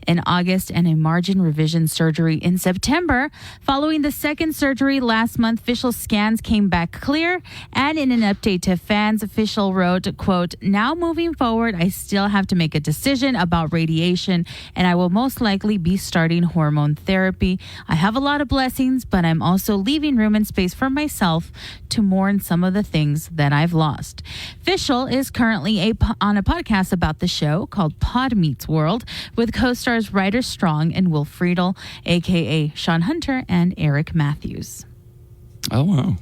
in August and a margin revision surgery in September. Following the second surgery last month, Fishel scans came back clear. And in an update to fans, Fishel wrote, quote, "Now moving forward, I still have to make a decision about radiation, and I will most likely be starting hormone therapy. I have a lot of blessings, but I'm also leaving room and space for myself to mourn some of the things that I've lost." Fishel is currently on a podcast about the show called Pod Meets World with co-stars Ryder Strong and Will Friedle, a.k.a. Sean Hunter and Eric Matthews. Oh, wow.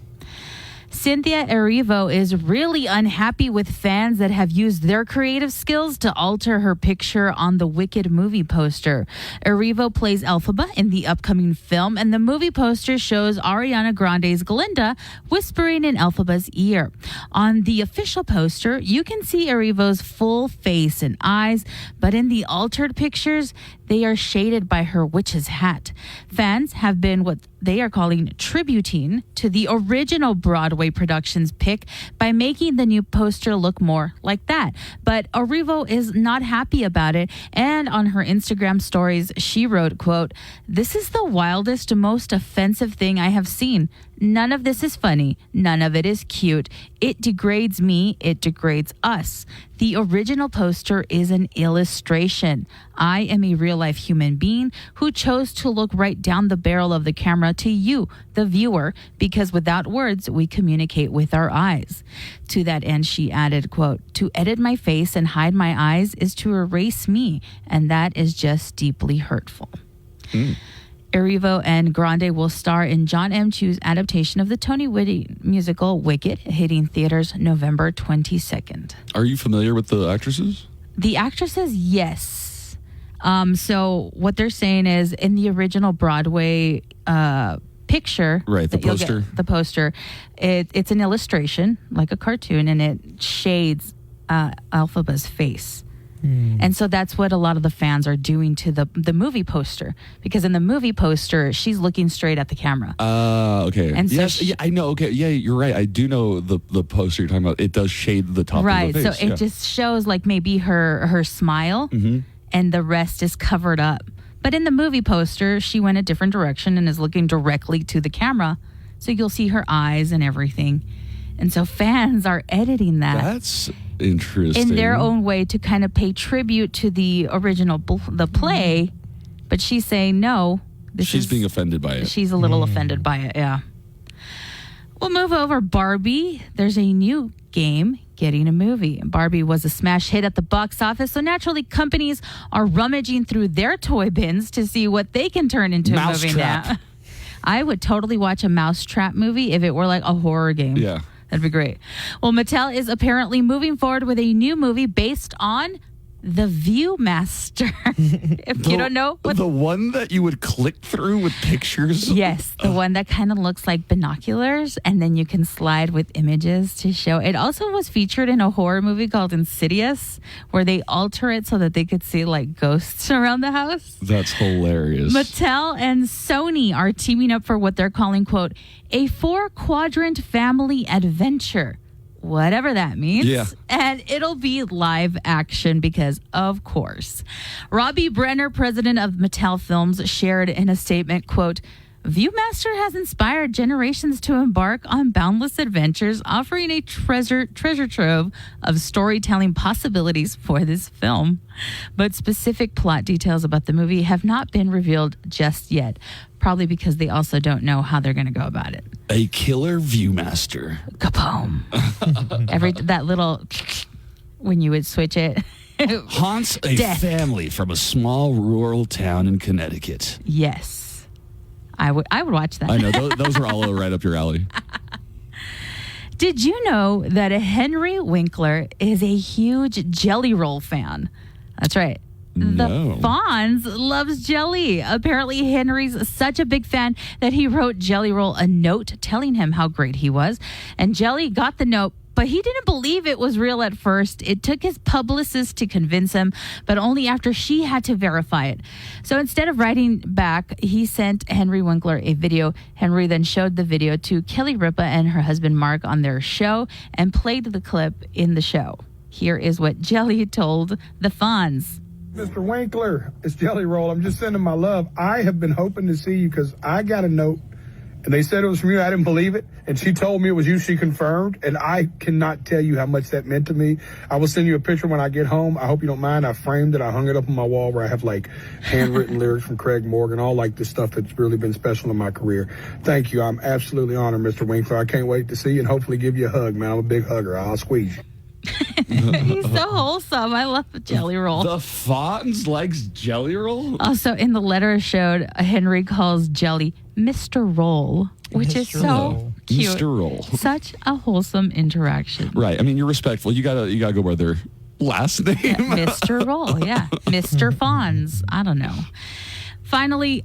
Cynthia Erivo is really unhappy with fans that have used their creative skills to alter her picture on the Wicked movie poster. Erivo plays Elphaba in the upcoming film, and the movie poster shows Ariana Grande's Glinda whispering in Elphaba's ear. On the official poster, you can see Erivo's full face and eyes, but in the altered pictures, they are shaded by her witch's hat. Fans have been what they are calling tributing to the original Broadway production's pick by making the new poster look more like that. But Erivo is not happy about it, and on her Instagram stories, she wrote, quote, "This is the wildest, most offensive thing I have seen. None of this is funny. None of it is cute. It degrades me. It degrades us. The original poster is an illustration. I am a real-life human being who chose to look right down the barrel of the camera to you, the viewer, because without words, we communicate with our eyes." To that end, she added, quote, "To edit my face and hide my eyes is to erase me, and that is just deeply hurtful." Erivo and Grande will star in John M. Chu's adaptation of the Tony Whitty musical Wicked, hitting theaters November 22nd. Are you familiar with the actresses? The actresses, yes. So what they're saying is in the original Broadway picture, Right, the that you'll get- poster. the poster, it's an illustration, like a cartoon, and it shades Elphaba's face. And so that's what a lot of the fans are doing to the movie poster, because in the movie poster, she's looking straight at the camera. Okay. And so yes, yeah, I know. Okay, yeah, you're right. I do know the poster you're talking about. It does shade the top Right. of the face. So it just shows like maybe her smile, and the rest is covered up. But in the movie poster, she went a different direction and is looking directly to the camera. So you'll see her eyes and everything. And so fans are editing that. That's interesting. In their own way to kind of pay tribute to the original, the play. But she's saying, no. She's being offended by it. She's a little offended by it, yeah. We'll move over Barbie. There's a new game getting a movie. Barbie was a smash hit at the box office, so naturally companies are rummaging through their toy bins to see what they can turn into a movie now. I would totally watch a Mousetrap movie if it were like a horror game. Yeah. That'd be great. Well, Mattel is apparently moving forward with a new movie based on The Viewmaster. If you don't know what the one that you would click through with pictures. Yes, the one that kind of looks like binoculars, and then you can slide with images to show. It also was featured in a horror movie called Insidious, where they alter it so that they could see like ghosts around the house. That's hilarious. Mattel and Sony are teaming up for what they're calling, quote, a 4-quadrant family adventure. Whatever that means. Yeah. And it'll be live action because, of course. Robbie Brenner, president of Mattel Films, shared in a statement, quote, Viewmaster has inspired generations to embark on boundless adventures, offering a treasure trove of storytelling possibilities for this film. But specific plot details about the movie have not been revealed just yet, probably because they also don't know how they're going to go about it. A killer Viewmaster. Kaboom. That little when you would switch it. Haunts a family from a small rural town in Connecticut. Yes. I would watch that. I know. Those are all right up your alley. Did you know that Henry Winkler is a huge Jelly Roll fan? That's right. No. The Fonz loves jelly. Apparently, Henry's such a big fan that he wrote Jelly Roll a note telling him how great he was. And Jelly got the note, but he didn't believe it was real at first. It took his publicist to convince him, but only after she had to verify it. So instead of writing back, he sent Henry Winkler a video. Henry then showed the video to Kelly Ripa and her husband Mark on their show and played the clip in the show. Here is what Jelly told the Fonz. Mr. Winkler, it's Jelly Roll. I'm just sending my love. I have been hoping to see you because I got a note and they said it was from you. I didn't believe it. And she told me it was you. She confirmed. And I cannot tell you how much that meant to me. I will send you a picture when I get home. I hope you don't mind. I framed it. I hung it up on my wall where I have like handwritten lyrics from Craig Morgan, all like the stuff that's really been special in my career. Thank you. I'm absolutely honored, Mr. Winkler. I can't wait to see you and hopefully give you a hug, man. I'm a big hugger. I'll squeeze you. He's so wholesome. I love the Jelly Roll. The Fonz likes Jelly Roll? Also, in the letter showed, Henry calls Jelly Mr. Roll, which is so cute. Mr. Roll. Such a wholesome interaction. Right. I mean, you're respectful. You gotta go by their last name. Yeah, Mr. Roll, yeah. Mr. Fonz. I don't know. Finally,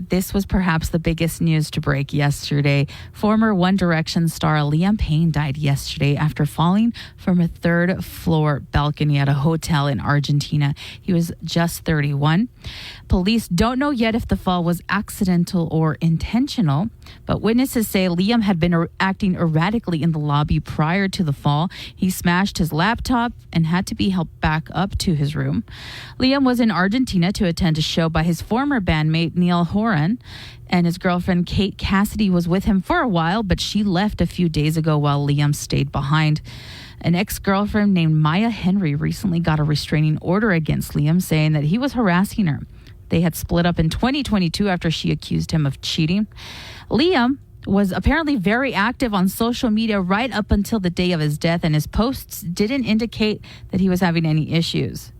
this was perhaps the biggest news to break yesterday. Former One Direction star Liam Payne died yesterday after falling from a third-floor balcony at a hotel in Argentina. He was just 31. Police don't know yet if the fall was accidental or intentional, but witnesses say Liam had been acting erratically in the lobby prior to the fall. He smashed his laptop and had to be helped back up to his room. Liam was in Argentina to attend a show by his former bandmate Neil Horan, and his girlfriend Kate Cassidy was with him for a while, but she left a few days ago while Liam stayed behind. An ex-girlfriend named Maya Henry recently got a restraining order against Liam, saying that he was harassing her. They had split up in 2022 after she accused him of cheating. Liam was apparently very active on social media right up until the day of his death, and his posts didn't indicate that he was having any issues.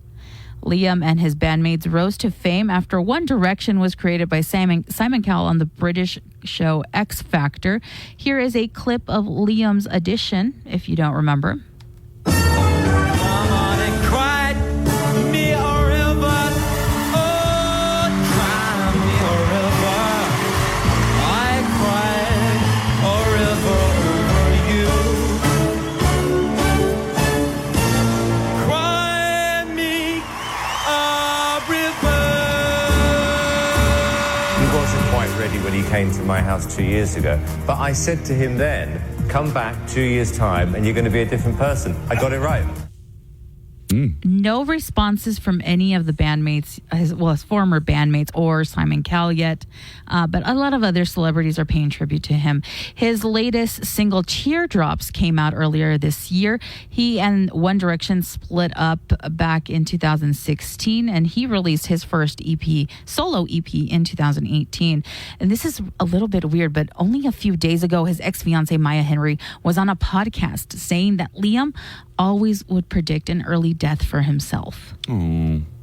Liam and his bandmates rose to fame after One Direction was created by Simon Cowell on the British show X Factor. Here is a clip of Liam's audition, if you don't remember. When he came to my house 2 years ago. But I said to him then, come back 2 years' time and you're going to be a different person. I got it right. No responses from any of the bandmates, his former bandmates or Simon Cowell yet, but a lot of other celebrities are paying tribute to him. His latest single, Teardrops, came out earlier this year. He and One Direction split up back in 2016, and he released his first solo EP in 2018. And this is a little bit weird, but only a few days ago, his ex-fiancée Maya Henry was on a podcast saying that Liam always would predict an early death for himself.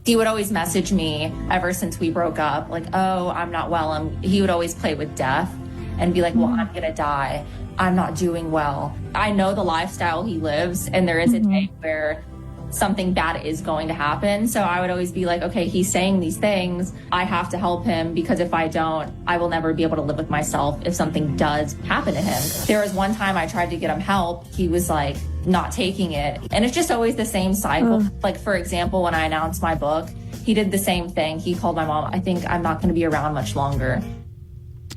He would always message me ever since we broke up, like, oh, I'm not well. He would always play with death and be like, well, I'm going to die. I'm not doing well. I know the lifestyle he lives, and there is a day where something bad is going to happen. So I would always be like, okay, he's saying these things. I have to help him, because if I don't, I will never be able to live with myself if something does happen to him. There was one time I tried to get him help. He was like not taking it. And it's just always the same cycle. Like, for example, when I announced my book, he did the same thing. He called my mom, I think I'm not going to be around much longer.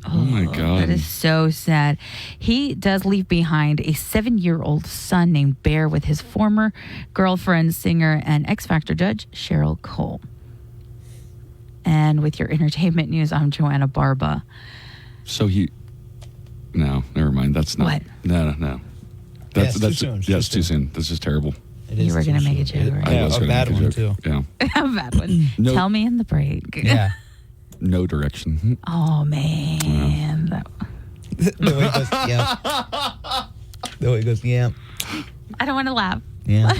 Oh my God. That is so sad. He does leave behind a 7-year-old son named Bear with his former girlfriend, singer, and X Factor judge, Cheryl Cole. And with your entertainment news, I'm Joanna Barba. So no, never mind. That's not. What? No. That's too soon. Yeah, it's too soon. This is terrible. You were going to make a joke, right? I was a gonna bad make one, joke. too. Yeah. A bad one. No. Tell me in the break. Yeah. No direction. Oh, man. The way it goes, yeah. The way it goes, yeah. I don't want to laugh. Yeah.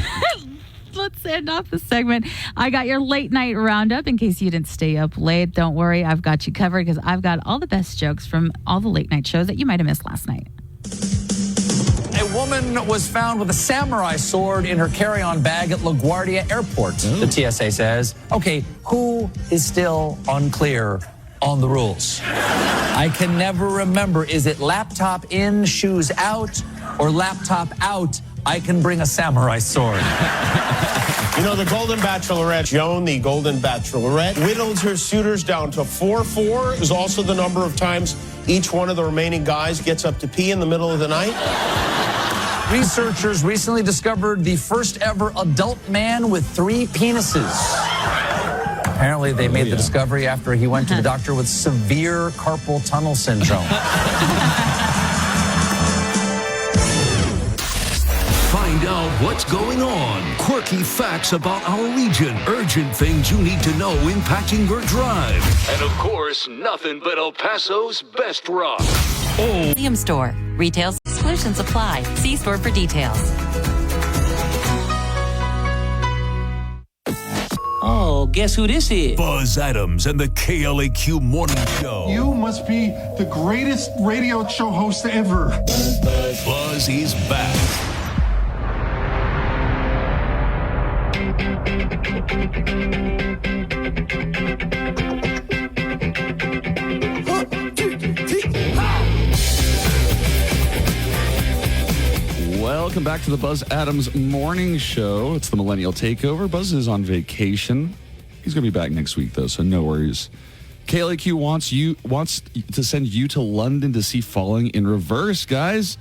Let's end off the segment. I got your late night roundup in case you didn't stay up late. Don't worry, I've got you covered because I've got all the best jokes from all the late night shows that you might have missed last night. A woman was found with a samurai sword in her carry-on bag at LaGuardia Airport. The TSA says, okay, who is still unclear on the rules? I can never remember. Is it laptop in, shoes out, or laptop out? I can bring a samurai sword. You know, the Golden Bachelorette, Joan, the Golden Bachelorette, whittled her suitors down to 4. Is also the number of times each one of the remaining guys gets up to pee in the middle of the night. Researchers recently discovered the first ever adult man with 3 penises. Apparently, they made the discovery after he went to the doctor with severe carpal tunnel syndrome. Find out what's going on. Quirky facts about our region. Urgent things you need to know impacting your drive. And of course, nothing but El Paso's best rock. Williams Store. Retail solutions apply. See store for details. Oh, guess who this is? Buzz Adams and the KLAQ Morning Show. You must be the greatest radio show host ever. Buzz is back. Welcome back to the Buzz Adams Morning Show. It's the Millennial Takeover. Buzz is on vacation. He's going to be back next week, though, so no worries. KLAQ wants to send you to London to see Falling in Reverse, guys.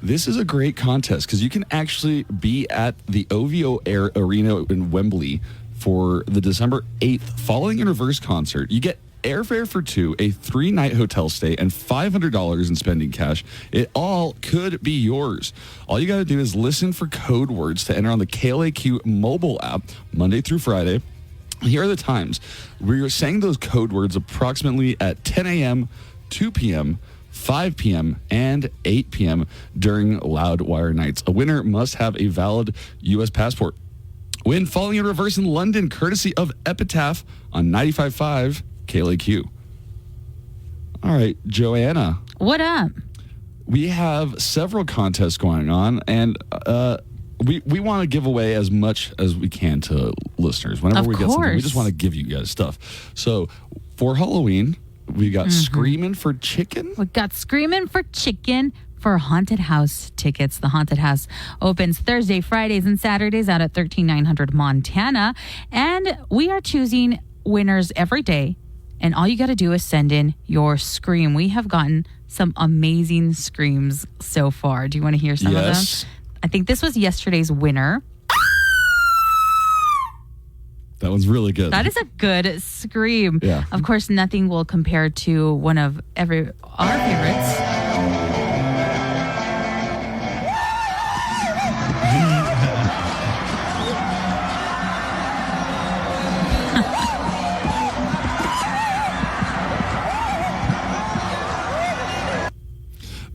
This is a great contest because you can actually be at the OVO Air Arena in Wembley for the December 8th Falling in Reverse concert. You get airfare for 2, a 3-night hotel stay, and $500 in spending cash. It all could be yours. All you got to do is listen for code words to enter on the KLAQ mobile app Monday through Friday. Here are the times. We're saying those code words approximately at 10 a.m., 2 p.m., 5 p.m., and 8 p.m. during Loudwire nights. A winner must have a valid U.S. passport. Win Falling in Reverse in London, courtesy of Epitaph on 95.5 KLAQ. All right, Joanna. What up? We have several contests going on, and we want to give away as much as we can to listeners. Whenever we get something, we just want to give you guys stuff. So for Halloween, we got Screamin' for Chicken. We got Screamin' for Chicken for Haunted House tickets. The Haunted House opens Thursday, Fridays, and Saturdays out at 13900 Montana. And we are choosing winners every day. And all you got to do is send in your scream. We have gotten some amazing screams so far. Do you want to hear some of them? I think this was yesterday's winner. That was really good. That is a good scream. Yeah. Of course, nothing will compare to one of our favorites.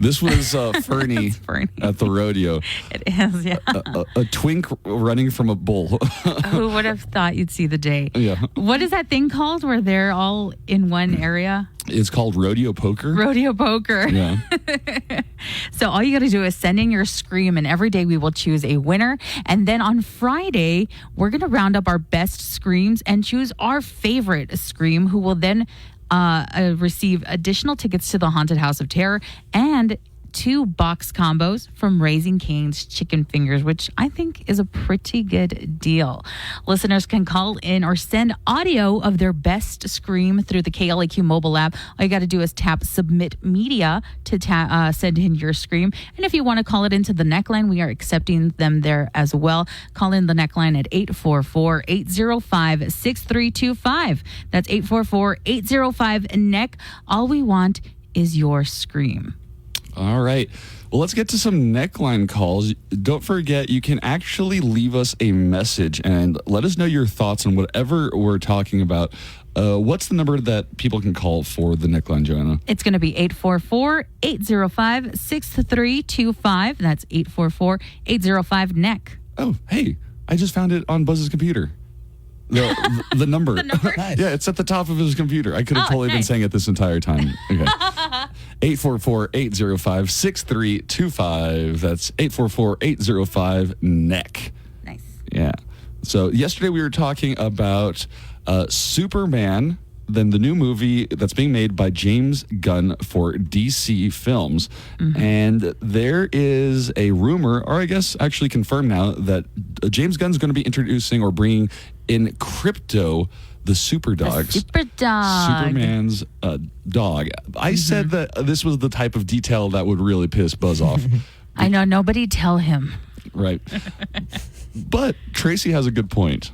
This was Fernie at the rodeo. It is, yeah. A twink running from a bull. Who would have thought you'd see the day? Yeah. What is that thing called where they're all in one area? It's called rodeo poker. Rodeo poker. Yeah. So all you got to do is send in your scream, and every day we will choose a winner. And then on Friday, we're going to round up our best screams and choose our favorite scream, who will then receive additional tickets to the Haunted House of Terror and 2 box combos from Raising Cane's Chicken Fingers, which I think is a pretty good deal. Listeners can call in or send audio of their best scream through the KLAQ mobile app. All you got to do is tap Submit Media to send in your scream. And if you want to call it into the neckline, we are accepting them there as well. Call in the neckline at 844-805-6325. That's 844-805-NECK. All we want is your scream. All right. Well, let's get to some neckline calls. Don't forget, you can actually leave us a message and let us know your thoughts on whatever we're talking about. What's the number that people can call for the neckline, Joanna? It's going to be 844-805-6325. That's 844-805-NECK. Oh, hey, I just found it on Buzz's computer. The number. The number? Nice. Yeah, it's at the top of his computer. I could have totally been saying it this entire time. Okay. 844-805-6325. That's 844-805-NECK. Nice. Yeah. So yesterday we were talking about Superman, then the new movie that's being made by James Gunn for DC Films. Mm-hmm. And there is a rumor, or I guess actually confirmed now, that James Gunn's going to be introducing or bringing in Crypto, the super dog. Super dog. Superman's dog. I said that this was the type of detail that would really piss Buzz off. I know, nobody tell him. Right. But Tracy has a good point.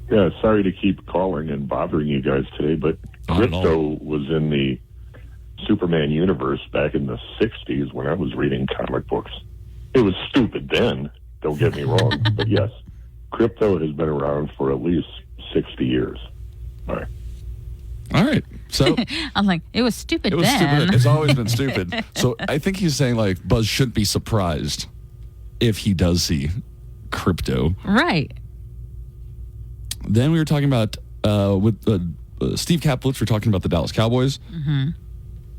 Yeah, sorry to keep calling and bothering you guys today, but Crypto was in the Superman universe back in the 60s when I was reading comic books. It was stupid then, don't get me wrong, but yes, Crypto has been around for at least 60 years. All right. So I'm like, it was stupid it was then. Stupid. It's always been stupid. So I think he's saying, like, Buzz shouldn't be surprised if he does see Crypto. Right. Then we were talking about, with Steve Kaplowitz, we're talking about the Dallas Cowboys. Mm-hmm.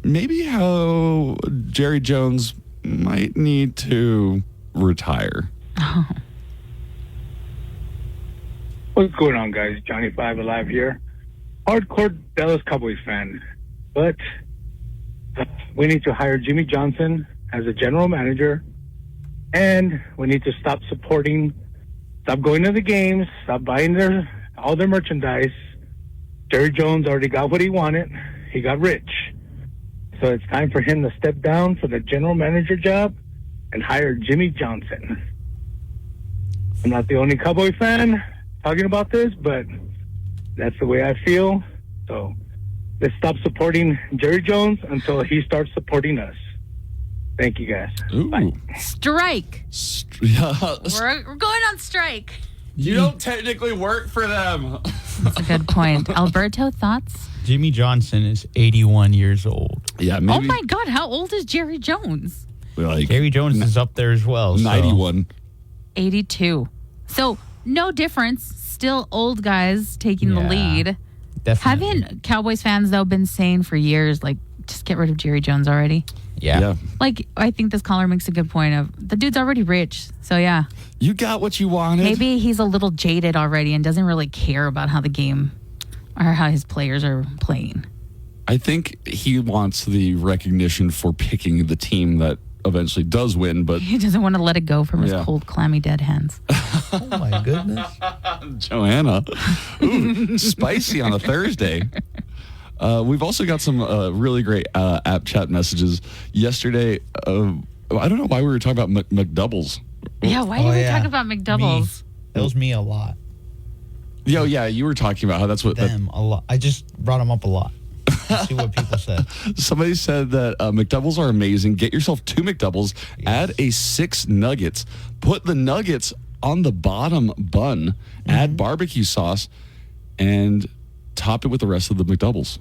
Maybe how Jerry Jones might need to retire. Oh. What's going on, guys? Johnny Five Alive here. Hardcore Dallas Cowboys fan. But we need to hire Jimmy Johnson as a general manager. And we need to stop going to the games, stop buying all their merchandise. Jerry Jones already got what he wanted. He got rich. So it's time for him to step down from the general manager job and hire Jimmy Johnson. I'm not the only Cowboy fan talking about this, but that's the way I feel. So let's stop supporting Jerry Jones until he starts supporting us. Thank you, guys. Bye. Strike. We're going on strike. You don't technically work for them. That's a good point. Alberto, thoughts? Jimmy Johnson is 81 years old. Yeah, maybe. Oh my God, how old is Jerry Jones? Like Jerry Jones is up there as well. 91. 82. So no difference. Still old guys taking the lead. Definitely. Haven't Cowboys fans, though, been saying for years, like, just get rid of Jerry Jones already? Yeah. Like, I think this caller makes a good point of, the dude's already rich. So, yeah. You got what you wanted. Maybe he's a little jaded already and doesn't really care about how the game or how his players are playing. I think he wants the recognition for picking the team that eventually does win, but he doesn't want to let it go from his cold, clammy, dead hands. Oh, my goodness. Joanna. Ooh, spicy on a Thursday. We've also got some really great app chat messages. Yesterday, I don't know why we were talking about McDoubles. Yeah, why did we talk about McDoubles? That was me a lot. Yo, yeah, you were talking about how that's what... Them a lot. I just brought them up a lot. Let's see what people said. Somebody said that McDoubles are amazing. Get yourself 2 McDoubles, add a 6 nuggets, put the nuggets on the bottom bun, add barbecue sauce, and top it with the rest of the McDoubles.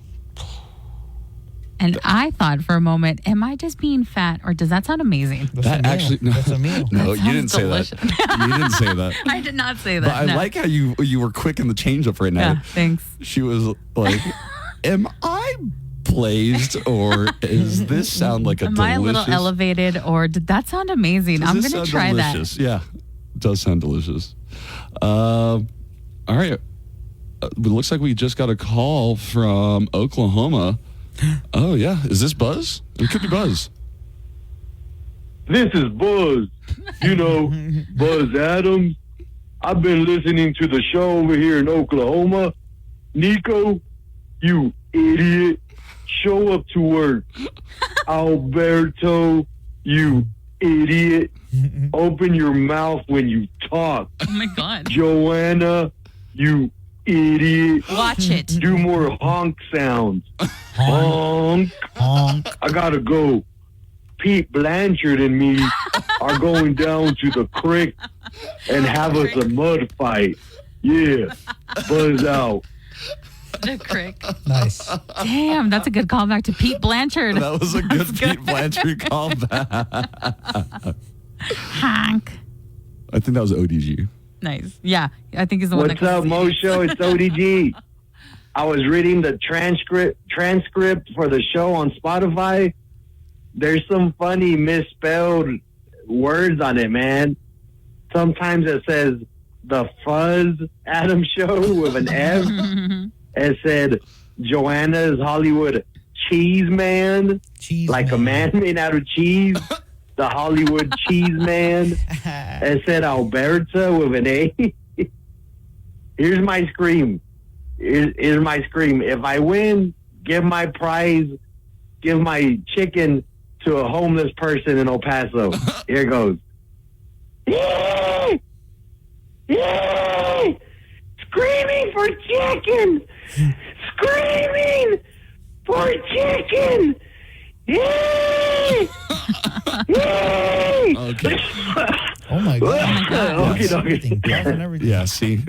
And I thought for a moment, am I just being fat, or does that sound amazing? That actually, no, that's a meal. No, That you didn't say sounds that. You didn't say that. I did not say that. But I no. like how you were quick in the change up right now. Yeah, thanks. She was like, am I blazed, or is this sound like a Am delicious... I a little elevated, or did that sound amazing? I'm going to try delicious? Yeah, it does sound delicious. All right. It looks like we just got a call from Oklahoma. Oh, yeah. Is this Buzz? It could be Buzz. This is Buzz. You know, Buzz Adams. I've been listening to the show over here in Oklahoma. Nico, you idiot. Show up to work. Alberto, you idiot. Open your mouth when you talk. Oh, my God. Joanna, you idiot. Watch it. Do more honk sounds. Honk. Honk. I gotta go. Pete Blanchard and me are going down to the creek and have us a mud fight. Yeah. Buzz out. The crick. Nice. Damn, that's a good callback to Pete Blanchard. That was a good Pete Blanchard callback. Honk. I think that was ODG. Nice. Yeah, I think he's the one What's up, Mosho? It's ODG. I was reading the transcript for the show on Spotify. There's some funny misspelled words on it, man. Sometimes it says the Fuzz Adam Show with an F. It said Joanna's Hollywood Cheese Man, like a man made out of cheese. The Hollywood Cheese Man. It said Alberta with an A. Here's my scream. Here's my scream. If I win, give my prize, give my chicken to a homeless person in El Paso. Here goes. Yay! Yay! Screaming for chicken! Screaming for chicken! Yay! Yay! Okay. Oh my God. Okay. Yeah, see,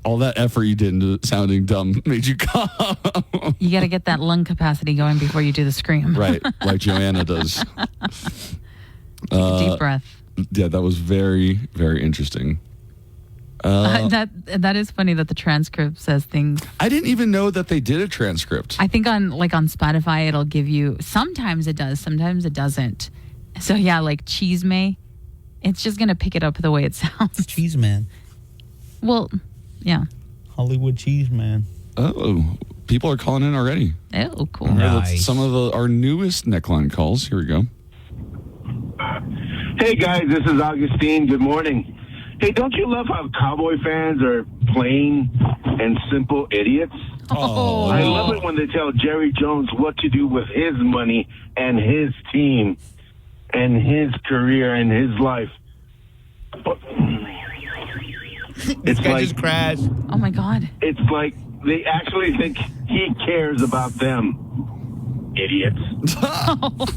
all that effort you did into sounding dumb made you calm. You got to get that lung capacity going before you do the scream. Right, like Joanna does. Deep breath. Yeah, that was very, very interesting. That is funny that the transcript says things. I didn't even know that they did a transcript. I think on Spotify it'll give you. Sometimes it does, sometimes it doesn't. So yeah, like Cheese May, it's just gonna pick it up the way it sounds. Cheese Man. Well, yeah. Hollywood Cheese Man. Oh, people are calling in already. Oh, cool. Nice. Some of our newest neckline calls. Here we go. Hey guys, this is Augustine. Good morning. Hey, don't you love how Cowboy fans are plain and simple idiots? Oh. I love it when they tell Jerry Jones what to do with his money and his team and his career and his life. This guy just crashed. Oh my God. It's like they actually think he cares about them. Idiots.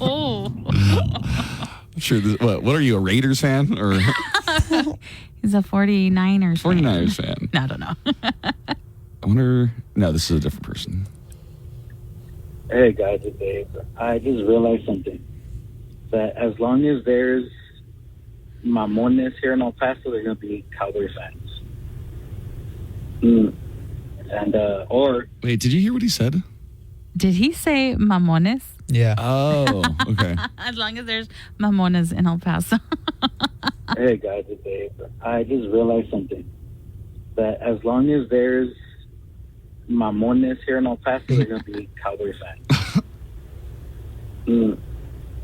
Oh. Sure. What are you, a Raiders fan or? He's a 49ers fan. 49ers fan. I don't know. I wonder. No, this is a different person. Hey guys, it's Dave. I just realized something. That as long as there's Mamones here in El Paso, there's going to be Cowboy fans. And, or... Wait, did you hear what he said? Did he say Mamones? Yeah. Oh, okay. As long as there's Mamones in El Paso. Hey guys, it's Dave. I just realized something. That as long as there's Mamones here in El Paso, there's going to be Cowboy fans.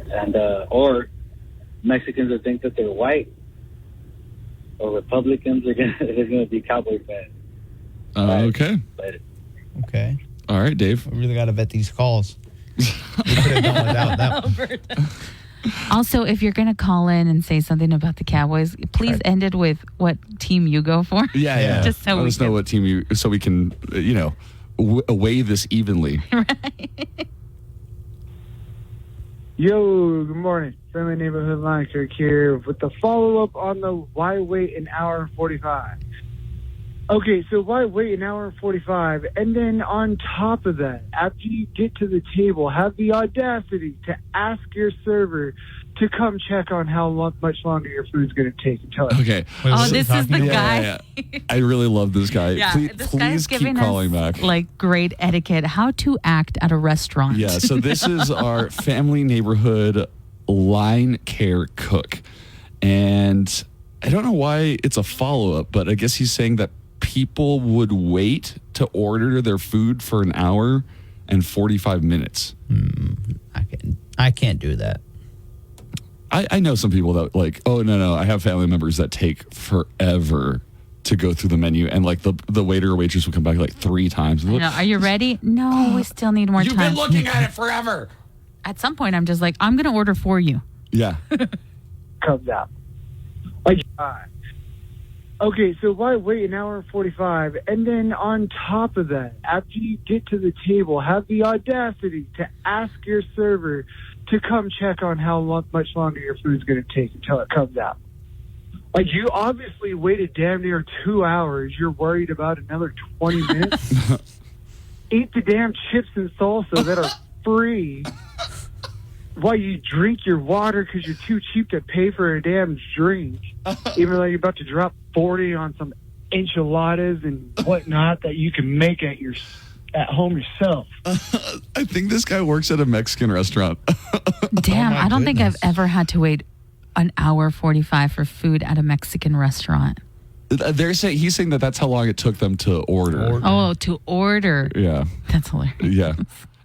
And, or Mexicans that think that they're white, or Republicans are going to be Cowboy fans. Okay. Later. Okay. All right, Dave. We really got to vet these calls. We could have done without that. Also, if you're going to call in and say something about the Cowboys, please end it with what team you go for. Yeah. Just so Let we us know what team so we can, weigh this evenly. Yo, good morning. Friendly Neighborhood Line Kirk here with the follow-up on the why wait an hour and 45. Okay, so why wait an hour and 45? And then on top of that, after you get to the table, have the audacity to ask your server to come check on how much longer your food's going to take until it's Okay. this is the guy. Yeah. I really love this guy. Yeah, this guy's please keep giving calling us, back. like, great etiquette, how to act at a restaurant. Yeah, so this is our family neighborhood line care cook. And I don't know why it's a follow-up, but I guess he's saying that people would wait to order their food for an hour and 45 minutes. I can't do that. I know some people that like, oh, no, I have family members that take forever to go through the menu, and like the waiter or waitress will come back like 3 times. I know. Are you ready? No, we still need more time. You've been looking at it forever. At some point, I'm just like, I'm going to order for you. Yeah. Comes out. Okay, so why wait an hour and 45? And then on top of that, after you get to the table, have the audacity to ask your server to come check on how much longer your food's going to take until it comes out. Like, you obviously waited damn near 2 hours. You're worried about another 20 minutes? Eat the damn chips and salsa that are free while you drink your water because you're too cheap to pay for a damn drink, even though you're about to drop 40 on some enchiladas and whatnot that you can make at home yourself. I think this guy works at a Mexican restaurant. Damn, I don't think I've ever had to wait an hour 45 for food at a Mexican restaurant. He's saying that's how long it took them to order. Oh, to order. Yeah. That's hilarious. Yeah.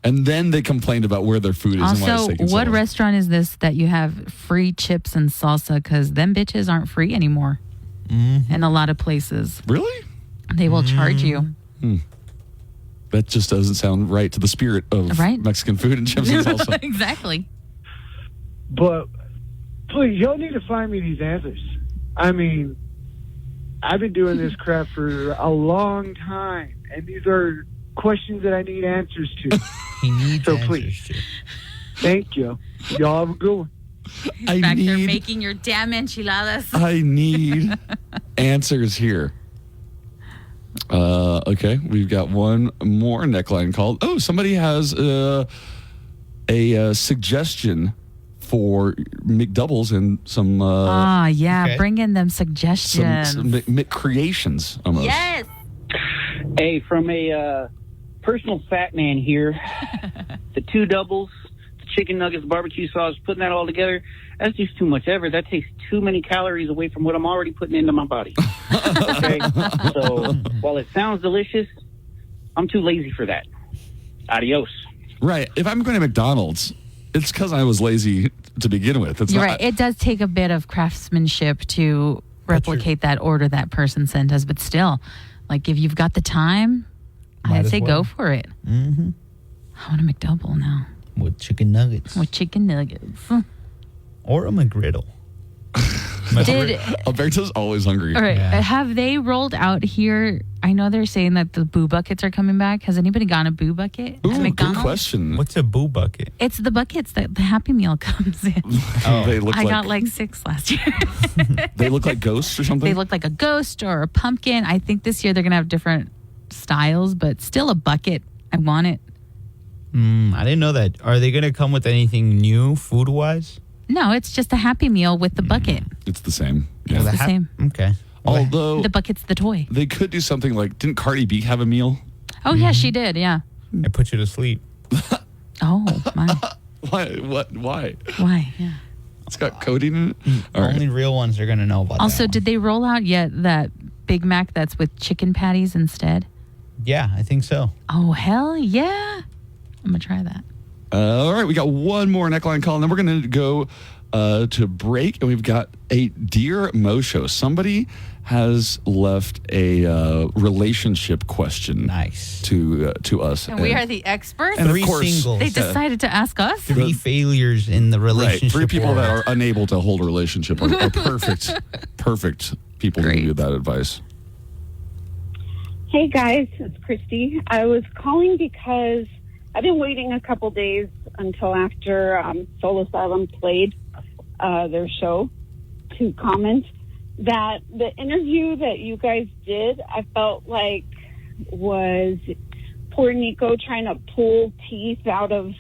And then they complained about where their food is and why it's Also, taking so what long. restaurant is this that you have free chips and salsa? Because them bitches aren't free anymore in a lot of places. Really? They will charge you. That just doesn't sound right to the spirit of Mexican food and chips and salsa. Exactly. But please, y'all need to find me these answers. I mean, I've been doing this crap for a long time, and these are questions that I need answers to. He needs so answers please, to. thank you. Y'all have a good one. Back there making your damn enchiladas. I need answers here. Okay, we've got one more neckline called. Oh, somebody has a suggestion for McDoubles and some. Bring in them suggestions. Some McCreations almost. Yes. Hey, from a personal fat man here, the 2 doubles, the chicken nuggets, barbecue sauce, putting that all together, that's just too much ever. That takes too many calories away from what I'm already putting into my body. Okay? So while it sounds delicious, I'm too lazy for that. Adios. Right. If I'm going to McDonald's, it's because I was lazy to begin with. You're right. It does take a bit of craftsmanship to replicate that order that person sent us, but still, like, if you've got the time, I'd say go for it. Mm-hmm. I want a McDouble now. With chicken nuggets. Or a McGriddle. Alberto's always hungry. All right. Have they rolled out here? I know they're saying that the Boo Buckets are coming back. Has anybody gotten a Boo Bucket at McDonald's? Good question. What's a Boo Bucket? It's the buckets that the Happy Meal comes in. They look I got like 6 last year. They look like ghosts or something? They look like a ghost or a pumpkin. I think this year they're going to have different styles, but still a bucket. I want it. I didn't know that. Are they going to come with anything new food-wise? No, it's just a Happy Meal with the bucket. It's the same. It's the same. Okay. Although the bucket's the toy. They could do something like, didn't Cardi B have a meal? Oh, yeah, she did. Yeah. I put you to sleep. Oh, my. Why? What? Why? Why? Yeah. It's got codeine in it? Only real ones are going to know about Also, that. did they roll out yet that Big Mac that's with chicken patties instead? Yeah, I think so. Oh, hell yeah. I'm going to try that. All right, we got one more neckline call, and then we're going to go to break, and we've got a Dear Mosho. Somebody has left a relationship question to us. And we are the experts? And of 3 course, singles. They decided to ask us? 3 failures in the relationship. Right, 3 people world. that are unable to hold a relationship are perfect people to give you that advice. Hey guys, it's Christy. I was calling because I've been waiting a couple days until after Soul Asylum played their show to comment that the interview that you guys did, I felt like was poor Nico trying to pull teeth out of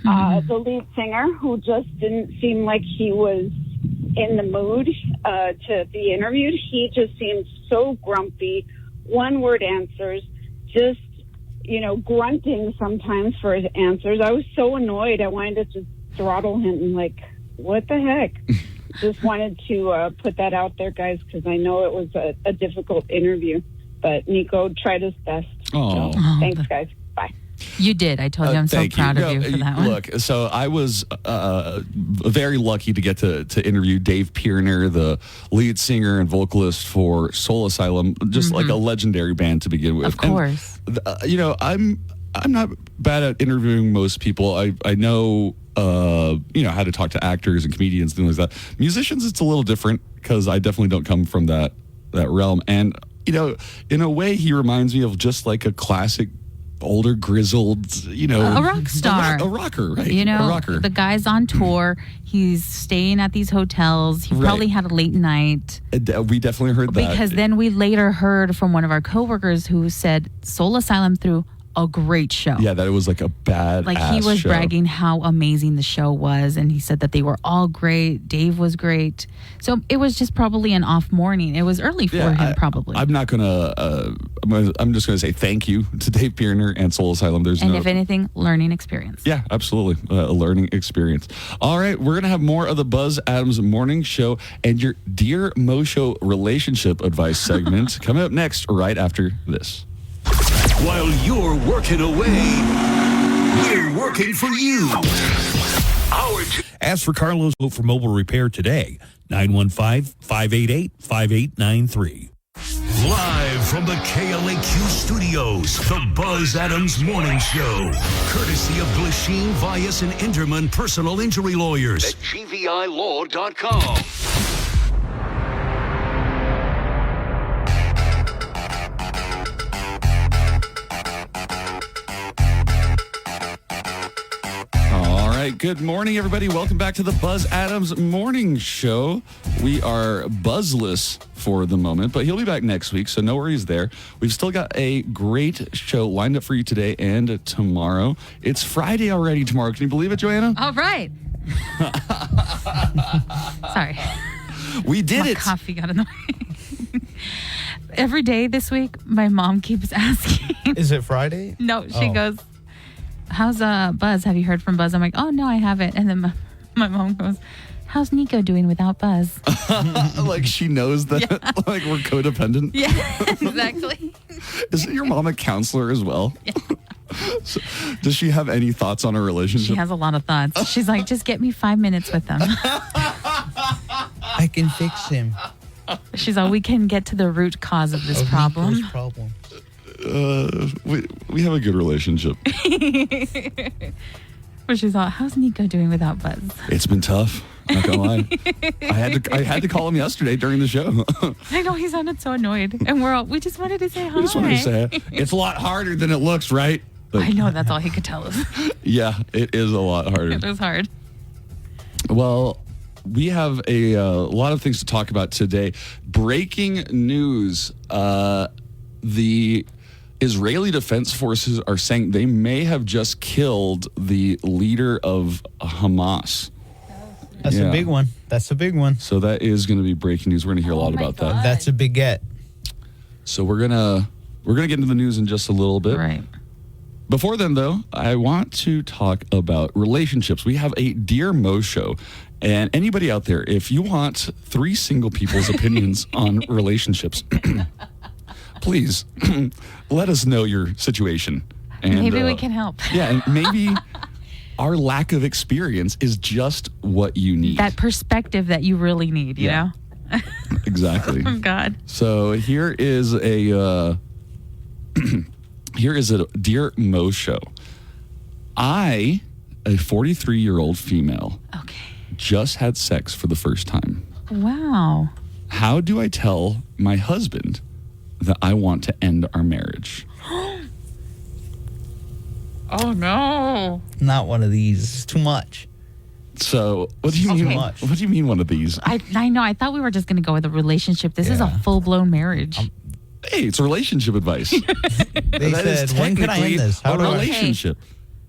the lead singer, who just didn't seem like he was in the mood to be interviewed. He just seemed so grumpy, one-word answers, just, grunting sometimes for his answers. I was so annoyed. I wanted to just throttle him and what the heck? Just wanted to put that out there, guys, because I know it was a difficult interview. But Nico tried his best. Oh. So, thanks, guys. Bye. You did. I told you I'm so proud of you for that one. Look, so I was very lucky to get to interview Dave Pierner, the lead singer and vocalist for Soul Asylum, just like a legendary band to begin with. Of course. And, I'm not bad at interviewing most people. I know how to talk to actors and comedians, things like that. Musicians, it's a little different because I definitely don't come from that realm. And in a way, he reminds me of just like a classic, older, grizzled, a rock star, a rocker, right? A rocker. The guy's on tour. He's staying at these hotels. He probably had a late night. We definitely heard that because then we later heard from one of our coworkers who said Soul Asylum threw a great show. Yeah, that it was like a bad he was show. bragging how amazing the show was, and he said that they were all great. Dave was great. So it was just probably an off morning. It was early for him, probably. I'm not gonna I'm just gonna say thank you to Dave Pierner and Soul Asylum. If anything, learning experience. Yeah, absolutely. A learning experience. All right, we're gonna have more of the Buzz Adams Morning Show and your Dear Mo Show relationship advice segment coming up next, right after this. While you're working away, we're working for you. Ask for Carlos for mobile repair today. 915-588-5893. Live from the KLAQ studios, the Buzz Adams Morning Show. Courtesy of Glasheen, Vyas, and Inderman Personal Injury Lawyers at GVILaw.com. Good morning, everybody. Welcome back to the Buzz Adams Morning Show. We are buzzless for the moment, but he'll be back next week, so no worries there. We've still got a great show lined up for you today and tomorrow. It's Friday already tomorrow. Can you believe it, Joanna? All right. Sorry. We did it. My coffee got in the way. Every day this week, my mom keeps asking. Is it Friday? No, she goes, how's Buzz? Have you heard from Buzz? I'm like, oh, no, I haven't. And then my mom goes, how's Nico doing without Buzz? Like she knows that like we're codependent. Yeah, exactly. Isn't your mom a counselor as well? Yeah. So, does she have any thoughts on our relationship? She has a lot of thoughts. She's like, just get me 5 minutes with them. I can fix him. She's like, we can get to the root cause of this problem. We have a good relationship. But she's like, how's Nico doing without Buzz? It's been tough. Not gonna lie. I had to call him yesterday during the show. I know, he sounded so annoyed, and we just wanted to say hi. We just wanted to say it's a lot harder than it looks, right? I know, that's all he could tell us. Yeah, it is a lot harder. It was hard. Well, we have a lot of things to talk about today. Breaking news: the Israeli Defense Forces are saying they may have just killed the leader of Hamas. That's a big one. That's a big one. So that is going to be breaking news. We're going to hear a lot about that. That's a big get. So we're gonna get into the news in just a little bit. Right. Before then, though, I want to talk about relationships. We have a Dear Mo show. And anybody out there, if you want 3 single people's opinions on relationships, please let us know your situation. And, maybe we can help. Yeah, and maybe our lack of experience is just what you need. That perspective that you really need, you know? Exactly. Oh, God. So here is a Dear Mo show. I, a 43-year-old female, just had sex for the first time. Wow. How do I tell my husband that I want to end our marriage? Oh, no. Not one of these. It's too much. So, what do you mean? What do you mean one of these? I know. I thought we were just going to go with a relationship. This is a full-blown marriage. Hey, it's relationship advice. They said, when can I end this? How a relationship.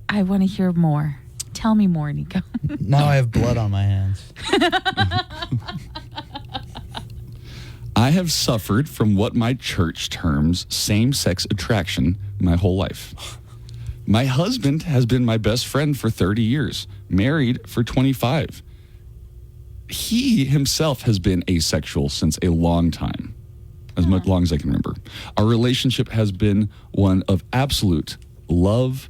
I want to hear more. Tell me more, Nico. Now I have blood on my hands. I have suffered from what my church terms same-sex attraction my whole life. My husband has been my best friend for 30 years, married for 25. He himself has been asexual since a long time, as long as I can remember. Our relationship has been one of absolute love,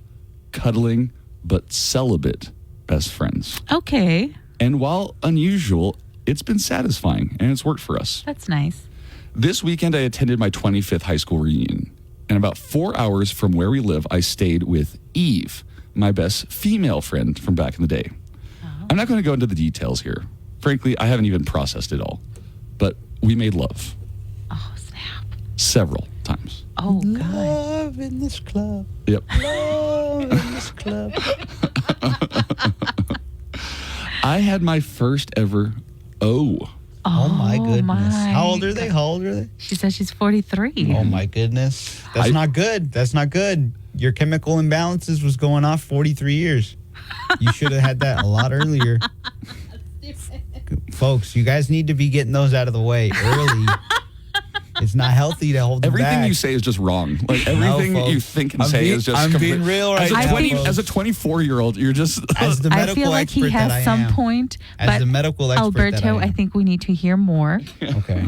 cuddling but celibate best friends. Okay. And while unusual, it's been satisfying and it's worked for us. That's nice. This weekend, I attended my 25th high school reunion. And about 4 hours from where we live, I stayed with Eve, my best female friend from back in the day. I'm not going to go into the details here. Frankly, I haven't even processed it all. But we made love. Oh, snap. Several times. Oh, God. Love in this club. Yep. Love in this club. I had my first ever O. Oh, my goodness. my How old are they? How old are they? She says she's 43. Oh, my goodness. That's not good. That's not good. Your chemical imbalances was going off 43 years. You should have had that a lot earlier. Folks, you guys need to be getting those out of the way early. It's not healthy to hold them Everything back. you say is just wrong. Like everything No, you folks. think and I'm say being- is just I'm complete- being real right now, folks. As a 24-year-old, you're just As the I medical feel like he expert that has I some am. point, As but the medical expert that Alberto, I I am. think we need to hear more. Okay.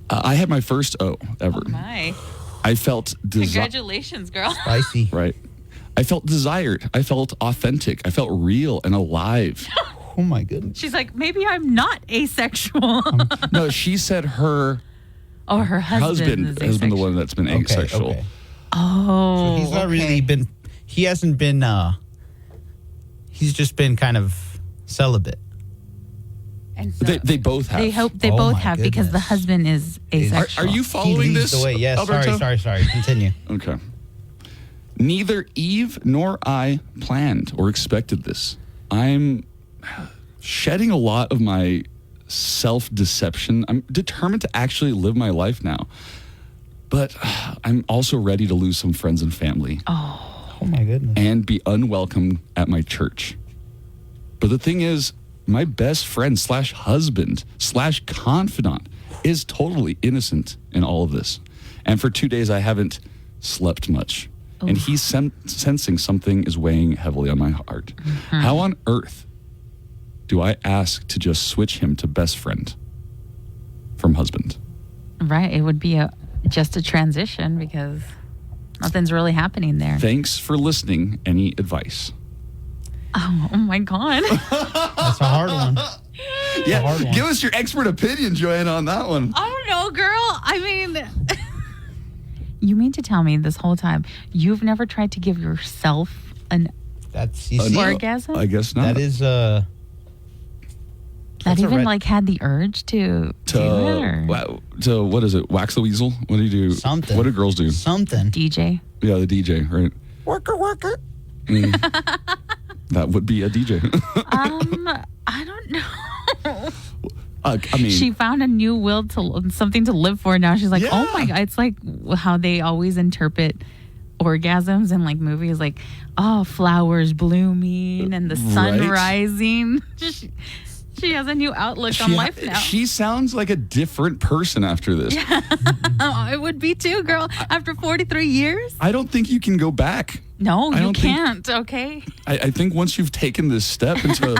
I had my first O ever. My. I felt Congratulations, girl. Spicy. Right. I felt desired. I felt authentic. I felt real and alive. Oh, my goodness. She's like, maybe I'm not asexual. No, she said her Oh, her husband is has been the asexual. one that's been Okay, asexual. okay. Oh, So he's not really been, he hasn't been, he's just been kind of celibate. And so They both have. they hope they Oh both my have because the goodness. husband is asexual. Are you He following leads this? the way. Yes, Alberto? sorry. Continue. Okay. Neither Eve nor I planned or expected this. I'm shedding a lot of my self-deception. I'm determined to actually live my life now. But I'm also ready to lose some friends and family. Oh, my goodness. And be unwelcome at my church. But the thing is, my best friend / husband / confidant is totally innocent in all of this. And for 2 days, I haven't slept much. And he's sensing something is weighing heavily on my heart. How on earth do I ask to just switch him to best friend from husband? Right. It would be just a transition because nothing's really happening there. Thanks for listening. Any advice? Oh my God. That's a hard one. Yeah, hard one. give us your expert opinion, Joanna, on that one. I don't know, girl. I mean, you mean to tell me this whole time you've never tried to give yourself an That's orgasm? I guess not. That is That that's a even red- like had the urge to do it? Or? To what is it? Wax the weasel? What do you do? Something. What do girls do? something. DJ. Yeah, the DJ, right? Worker. That would be a DJ. I don't know. I mean, She found a new will to something to live for. Now she's like, oh my God. It's like how they always interpret orgasms in like movies, like, oh, flowers blooming and the sun Right. rising. She has a new outlook on life now. She sounds like a different person after this. It would be too, girl. After 43 years? I don't think you can go back. No, I you don't think- can't. Okay. I think once you've taken this step into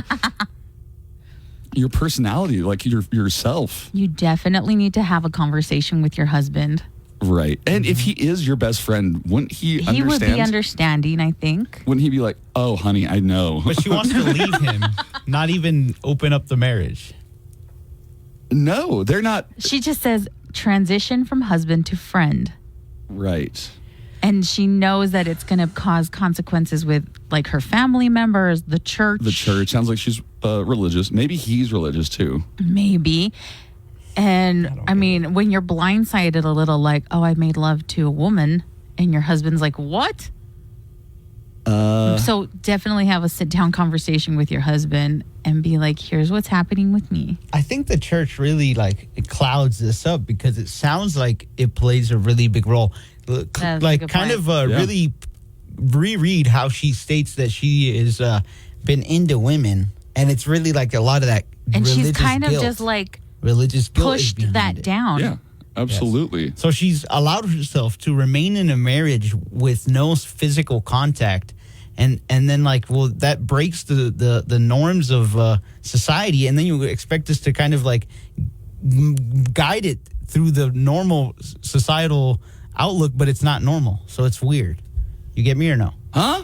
your personality, like yourself, You definitely need to have a conversation with your husband. right? And if he is your best friend, wouldn't he He understand? would be understanding, I think. Wouldn't he be like, "Oh, honey, I know," But she wants to leave him, not even open up the marriage. No, they're not. She just says transition from husband to friend. Right. And she knows that it's going to cause consequences with like her family members, the church. The church sounds like she's religious. Maybe he's religious too. Maybe. And I mean, when you're blindsided a little, like, oh, I made love to a woman, and your husband's like, what? So definitely have a sit down conversation with your husband and be like, here's what's happening with me. I think the church really it clouds this up because it sounds like it plays a really big role. That's a Like good kind point. of really reread how she states that she is been into women, and it's really like a lot of that. And she's religious kind of guilt. just like religious guilt is pushed behind that it. down. Yeah, absolutely. So she's allowed herself to remain in a marriage with no physical contact. And then that breaks the norms of society. And then you expect us to kind of like guide it through the normal societal outlook, but it's not normal. So it's weird. You get me or no? Huh?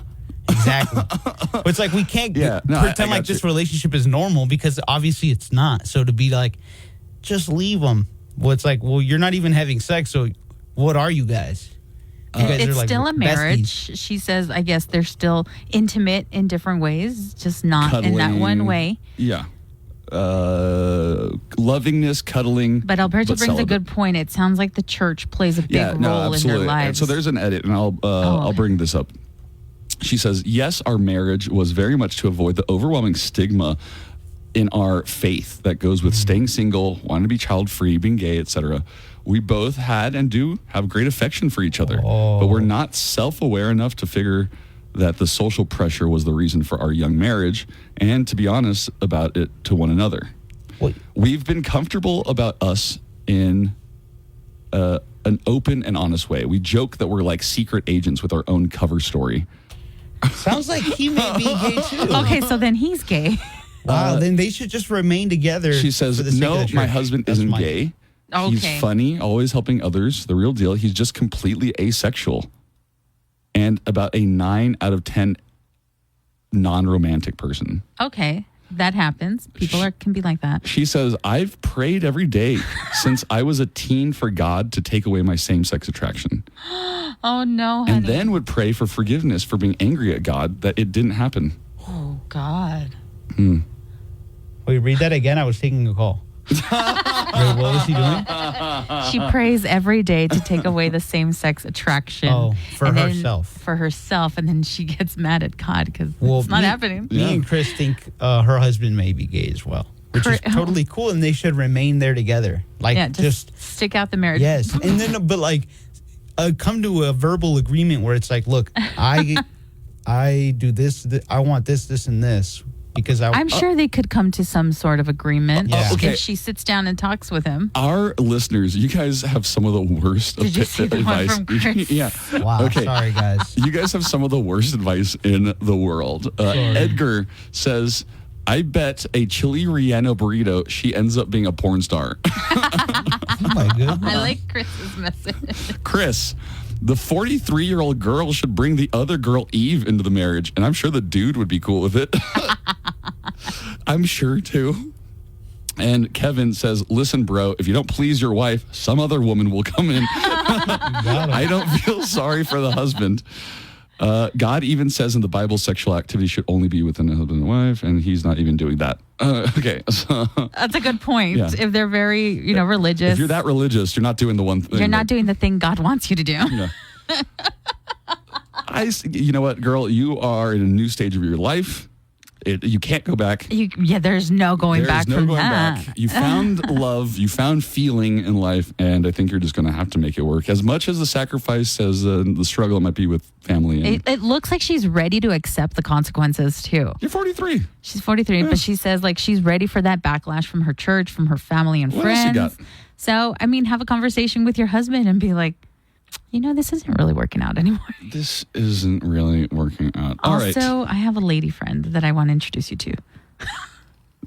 Exactly. But it's like we can't pretend like this relationship is normal because obviously it's not. So to be like, just leave them. Well, it's like, well, you're not even having sex. So what are you guys? It's like still a marriage. besties. She says, I guess they're still intimate in different ways, just not in that one way. Yeah. Lovingness, cuddling. But Alberto brings celibate. a good point. It sounds like the church plays a big role in their lives. And so there's an edit, and I'll bring this up. She says, yes, our marriage was very much to avoid the overwhelming stigma in our faith that goes with staying single, wanting to be child-free, being gay, etc. We both had and do have great affection for each other, but we're not self-aware enough to figure that the social pressure was the reason for our young marriage, and to be honest about it to one another. We've been comfortable about us in an open and honest way. We joke that we're like secret agents with our own cover story. Sounds like he may be gay too. Okay, so then he's gay. Wow, then they should just remain together. She says, no, my husband isn't gay. Okay. He's funny, always helping others. The real deal. He's just completely asexual. And about a 9 out of 10 non-romantic person. Okay, that happens. People can be like that. She says, I've prayed every day since I was a teen for God to take away my same-sex attraction. Oh, no, honey. And then would pray for forgiveness for being angry at God that it didn't happen. Oh, God. Wait, read that again? I was taking a call. Wait, what was he doing? She prays every day to take away the same-sex attraction. Oh, for and then herself. For herself, and then she gets mad at God because it's not happening. Me and Chris think her husband may be gay as well, which is totally cool, and they should remain there together. Like, just stick out the marriage. Yes, and then, but like, come to a verbal agreement where it's like, look, I do this, I want this, and this. Because I'm sure they could come to some sort of agreement Okay. if she sits down and talks with him. Our listeners, you guys have some of the worst Did you see the one advice. from Chris? Yeah. Wow, Okay. sorry, guys. You guys have some of the worst advice in the world. Edgar says, I bet a chili relleno burrito, she ends up being a porn star. Oh, my goodness. I like Chris's message. Chris, the 43-year-old girl should bring the other girl, Eve, into the marriage, and I'm sure the dude would be cool with it. I'm sure, too. And Kevin says, listen, bro, if you don't please your wife, some other woman will come in. I don't feel sorry for the husband. God even says in the Bible sexual activity should only be within a husband and wife, and he's not even doing that. Okay. So, that's a good point. Yeah. If they're very, religious. If you're that religious, you're not doing the one thing. You're not doing the thing God wants you to do. Yeah. You know what, girl? You are in a new stage of your life. You can't go back. There's no going back from that. You found love, you found feeling in life, and I think you're just going to have to make it work. As much as the sacrifice, as the struggle might be with family. And It looks like she's ready to accept the consequences, too. You're 43. She's 43, but she says, like, she's ready for that backlash from her church, from her family and What friends. else you got? So, I mean, have a conversation with your husband and be like, this isn't really working out anymore. This isn't really working out. All right. Also, I have a lady friend that I want to introduce you to.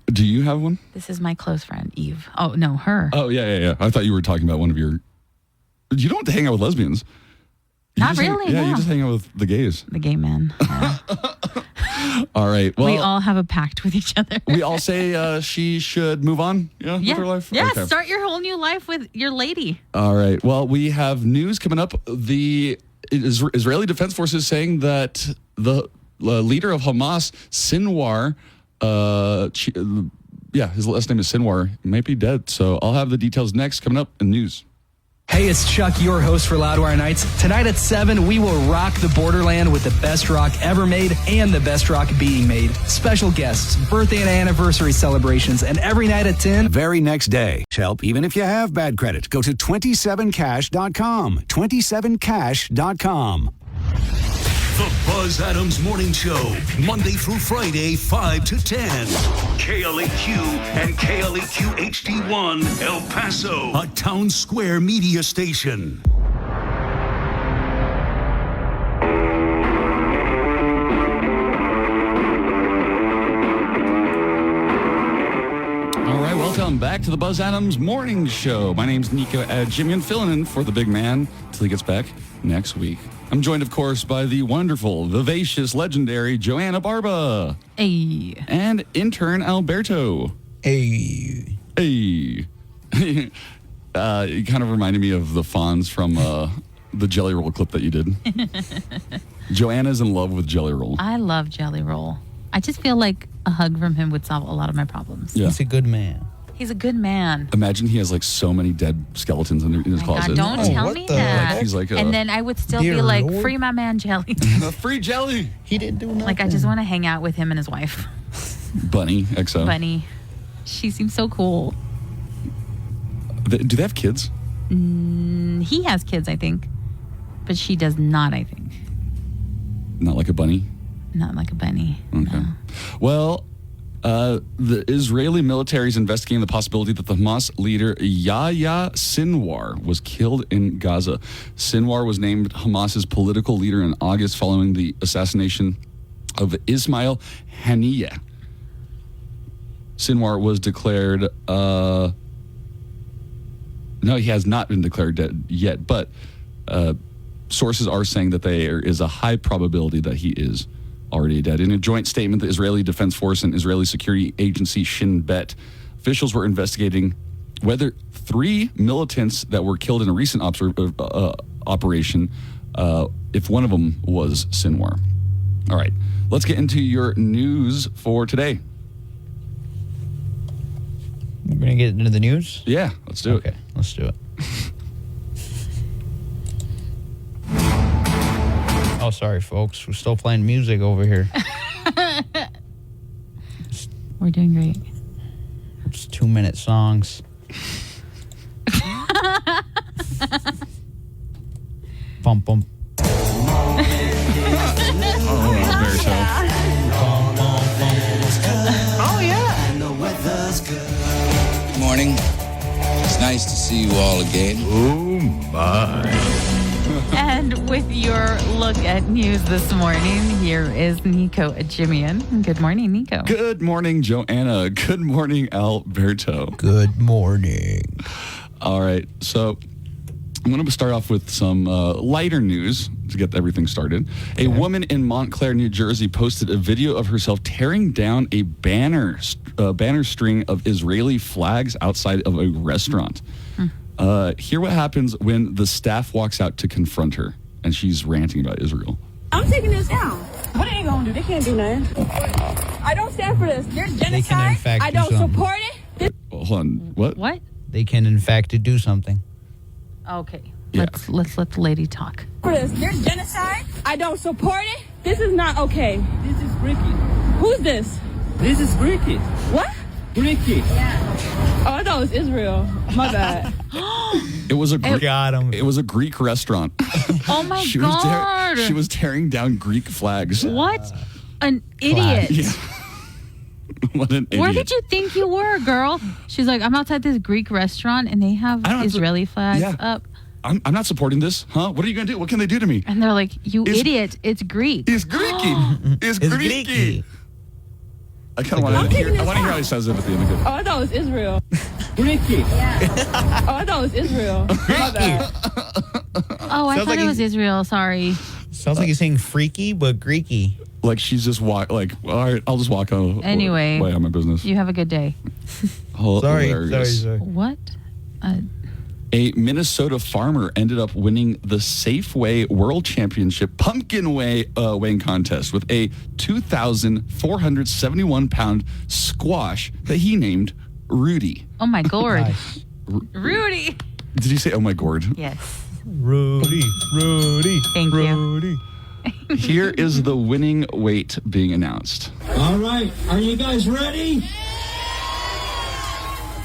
Do you have one? This is my close friend, Eve. Oh, no, her. Oh, yeah. I thought you were talking about one of your... You don't hang out with lesbians. You Not just hang- really, Yeah, no. you just hang out with the gays. The gay men. Yeah. All right. Well, we all have a pact with each other. we all say she should move on with her life? Yeah, Okay. start your whole new life with your lady. All right. Well, we have news coming up. The Israeli Defense Forces saying that the leader of Hamas, Sinwar, his last name is Sinwar, might be dead. So I'll have the details next coming up in news. Hey, it's Chuck, your host for Loudwire Nights. Tonight at 7, we will rock the borderland with the best rock ever made and the best rock being made. Special guests, birthday and anniversary celebrations, and every night at 10. Very next day. Help even if you have bad credit. Go to 27cash.com. 27cash.com. The Buzz Adams Morning Show, Monday through Friday, 5 to 10. KLAQ and KLAQ HD1, El Paso, a Town Square media station. All right, welcome back to the Buzz Adams Morning Show. My name's Nico Adjimian, filling in for the big man to until he gets back next week. I'm joined, of course, by the wonderful, vivacious, legendary Joanna Barba. Hey. And intern Alberto. Hey. Hey. It kind of reminded me of the Fonz from the Jelly Roll clip that you did. Joanna's in love with Jelly Roll. I love Jelly Roll. I just feel like a hug from him would solve a lot of my problems. Yeah. He's a good man. He's a good man. Imagine he has like so many dead skeletons in his closet. God, don't tell me that. Like, he's like and then I would still be like, free my man Jelly. Free Jelly. He didn't do nothing. Like, I just want to hang out with him and his wife. Bunny, XO. Bunny. She seems so cool. Do they have kids? He has kids, I think. But she does not, I think. Not like a bunny? Not like a bunny. Okay. No. Well, the Israeli military is investigating the possibility that the Hamas leader Yahya Sinwar was killed in Gaza. Sinwar was named Hamas's political leader in August following the assassination of Ismail Haniyeh. Sinwar was declared... no, he has not been declared dead yet, but sources are saying that there is a high probability that he is already dead. In a joint statement, the Israeli Defense Force and Israeli security agency Shin Bet officials were investigating whether 3 militants that were killed in a recent operation, if one of them was Sinwar. All right, let's get into your news for today. We're going to get into the news? Yeah, let's do it. Okay, let's do it. Oh, sorry, folks. We're still playing music over here. We're doing great. It's 2-minute songs. Bum, bum. Oh, yeah. Good morning. It's nice to see you all again. Oh, my. And with your look at news this morning, here is Nico Ajimian. Good morning, Nico. Good morning, Joanna. Good morning, Alberto. Good morning. All right, so I'm going to start off with some lighter news to get everything started. A woman in Montclair, New Jersey, posted a video of herself tearing down a banner string of Israeli flags outside of a restaurant. Hear what happens when the staff walks out to confront her, and she's ranting about Israel. I'm taking this down. What are they going to do? They can't do nothing. I don't stand for this. There's genocide. I don't support it. Hold on. What? What? They can, in fact, do something. Okay. Yeah. Let's let the lady talk. For this. There's genocide. I don't support it. This is not okay. This is Ricky. Who's this? This is Ricky. What? Ricky. Yeah. Oh, I thought it was Israel. My bad. It was a Greek. Got him. It was a Greek restaurant. Oh my God! She was tearing down Greek flags. What an idiot! Yeah. What an idiot! Where did you think you were, girl? She's like, I'm outside this Greek restaurant and they have Israeli flags up. I'm not supporting this, huh? What are you gonna do? What can they do to me? And they're like, idiot! It's Greek. It's Greeky. It's Greeky. I kind of want to hear how he says it at the end of it. Oh, I thought it was Israel. Ricky. Yeah. Oh, I thought it was Israel. My bad. Oh, I thought it was Israel. Sorry. Sounds like he's saying freaky, but Greeky. Like she's just all right, I'll just walk on. Anyway, way on my business. You have a good day. Sorry. What? A Minnesota farmer ended up winning the Safeway World Championship pumpkin weighing contest with a 2,471-pound squash that he named Rudy. Oh, my gourd. Nice. Rudy. Did you say, oh, my gourd? Yes. Rudy. Thank you. Here is the winning weight being announced. All right. Are you guys ready?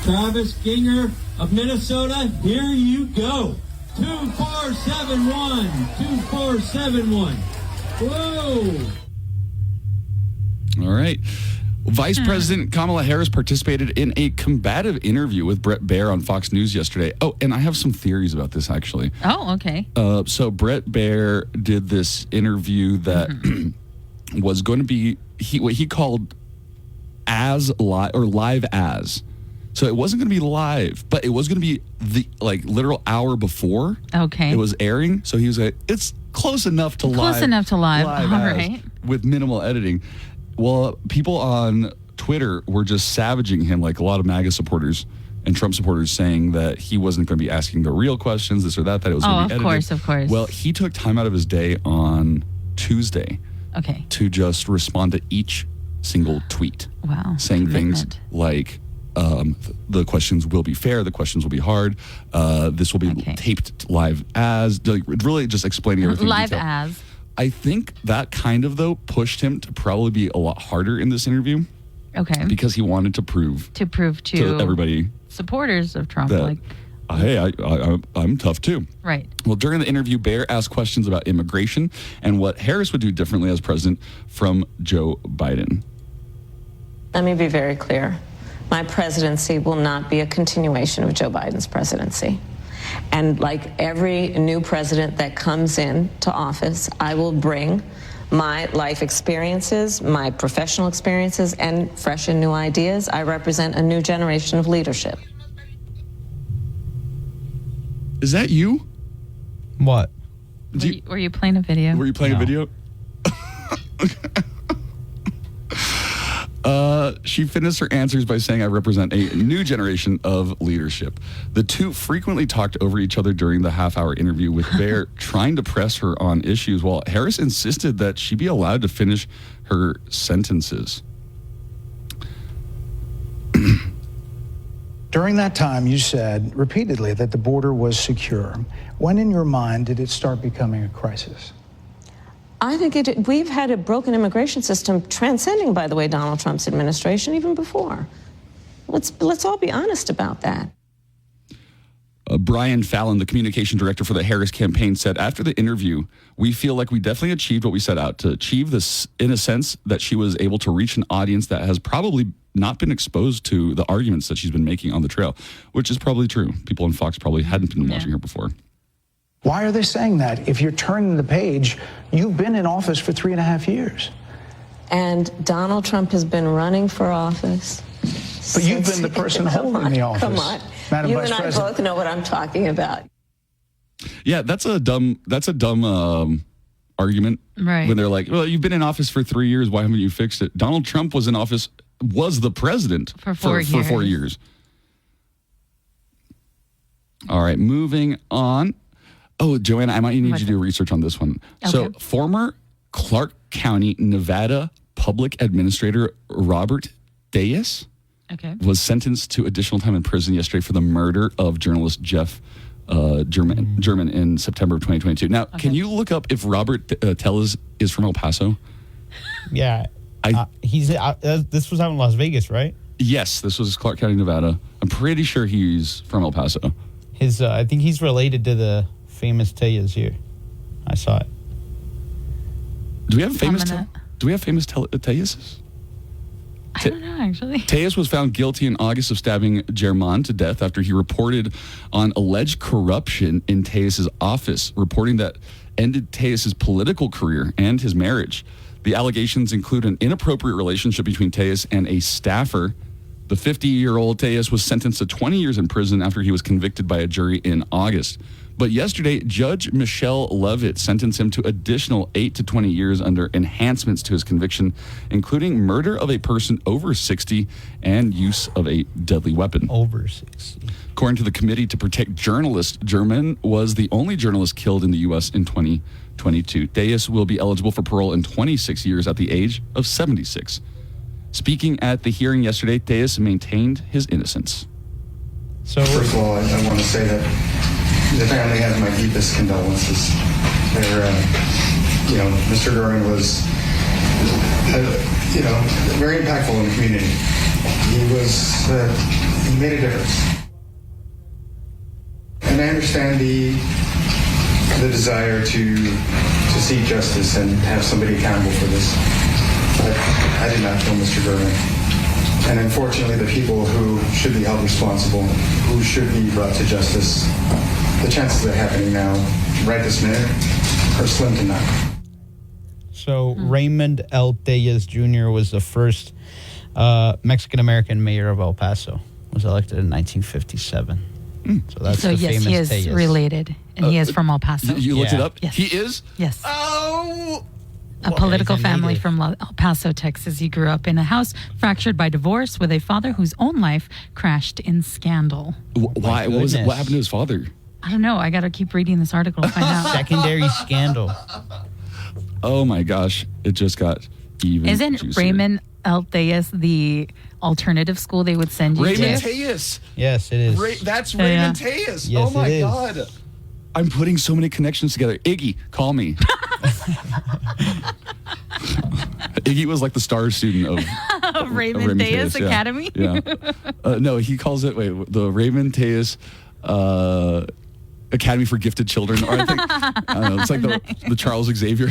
Travis Ginger of Minnesota, here you go. 2471. 2471. Whoa. All right. Vice President Kamala Harris participated in a combative interview with Brett Baier on Fox News yesterday. Oh, and I have some theories about this, actually. Oh, okay. So Brett Baier did this interview that was going to be what he called live as. So it wasn't going to be live, but it was going to be the literal hour before it was airing. So he was like, it's close enough to live. Close enough to live. All right. With minimal editing. Well, people on Twitter were just savaging him, like a lot of MAGA supporters and Trump supporters, saying that he wasn't going to be asking the real questions, this or that it was going to be edited. Of course. Well, he took time out of his day on Tuesday to just respond to each single tweet. Wow. Saying things like, the questions will be fair, the questions will be hard, this will be taped live as, really just explaining everything. Live as. I think that kind of, though, pushed him to probably be a lot harder in this interview. Okay. Because he wanted to prove to everybody, supporters of Trump, that, hey, I'm tough too. Right. Well, during the interview, Baer asked questions about immigration and what Harris would do differently as president from Joe Biden. Let me be very clear. My presidency will not be a continuation of Joe Biden's presidency. And like every new president that comes into office, I will bring my life experiences, my professional experiences, and fresh and new ideas. I represent a new generation of leadership. Is that you? What? Were you playing a video? Were you playing a video? She finished her answers by saying, I represent a new generation of leadership. The two frequently talked over each other during the half-hour interview, with Baer trying to press her on issues, while Harris insisted that she be allowed to finish her sentences. During that time, you said repeatedly that the border was secure. When in your mind did it start becoming a crisis? I think we've had a broken immigration system transcending, by the way, Donald Trump's administration, even before. Let's all be honest about that. Brian Fallon, the communication director for the Harris campaign, said after the interview, we feel like we definitely achieved what we set out to achieve, this in a sense that she was able to reach an audience that has probably not been exposed to the arguments that she's been making on the trail, which is probably true. People on Fox probably hadn't been watching her before. Why are they saying that? If you're turning the page, you've been in office for 3.5 years. And Donald Trump has been running for office. But you've been the person holding the office. Come on. Madam You Vice and I President. both know what I'm talking about. Yeah, that's a dumb argument. Right. When they're like, well, you've been in office for 3 years, why haven't you fixed it? Donald Trump was in office, was the president for 4 years. All right, moving on. Oh, Joanna, I might need you to do research on this one. Okay. So, former Clark County, Nevada public administrator Robert Diaz was sentenced to additional time in prison yesterday for the murder of journalist Jeff German in September of 2022. Now, can you look up if Robert Tellez is from El Paso? Yeah. This was out in Las Vegas, right? Yes, this was Clark County, Nevada. I'm pretty sure he's from El Paso. I think he's related to the famous Tellez here. I saw it. Do we have famous Tellez's? I don't know, actually. Tellez was found guilty in August of stabbing German to death after he reported on alleged corruption in Tellez's office, reporting that ended Tellez's political career and his marriage. The allegations include an inappropriate relationship between Tellez and a staffer. The 50-year-old Tellez was sentenced to 20 years in prison after he was convicted by a jury in August. But yesterday, Judge Michelle Levitt sentenced him to additional 8 to 20 years under enhancements to his conviction, including murder of a person over 60 and use of a deadly weapon. Over 60. According to the Committee to Protect Journalists, German was the only journalist killed in the U.S. in 2022. Tellez will be eligible for parole in 26 years at the age of 76. Speaking at the hearing yesterday, Tellez maintained his innocence. So, first of all, I want to say that the family has my deepest condolences. Mr. Goring was, very impactful in the community. He made a difference. And I understand the desire to seek justice and have somebody accountable for this. But I did not kill Mr. Goring. And unfortunately, the people who should be held responsible, who should be brought to justice, the chances of that happening now, right this minute, are slim to none. So Raymond L. Tellez Jr. was the first Mexican-American mayor of El Paso, was elected in 1957. So that's So the yes, famous he is Tellez. related, and he is from El Paso. You looked it up? Yes. He is? Yes. Oh! A political he's a family native. from El Paso, Texas. He grew up in a house fractured by divorce with a father whose own life crashed in scandal. Why? What goodness. happened to his father? I don't know. I got to keep reading this article to find out. Secondary scandal. Oh my gosh. It just got even Isn't juicier. Raymond Altayas the alternative school they would send you Raymond to? Tellez. Yes, it is. That's Yeah. Raymond Tellez. Yes, Oh my it is. God. I'm putting so many connections together. Iggy, call me. Iggy was like the star student of Raymond Tellez Tellez, yeah. Academy? Yeah. No, he calls it, the Raymond Tellez Academy for Gifted Children. Or I think, I don't know, it's like the Charles Xavier.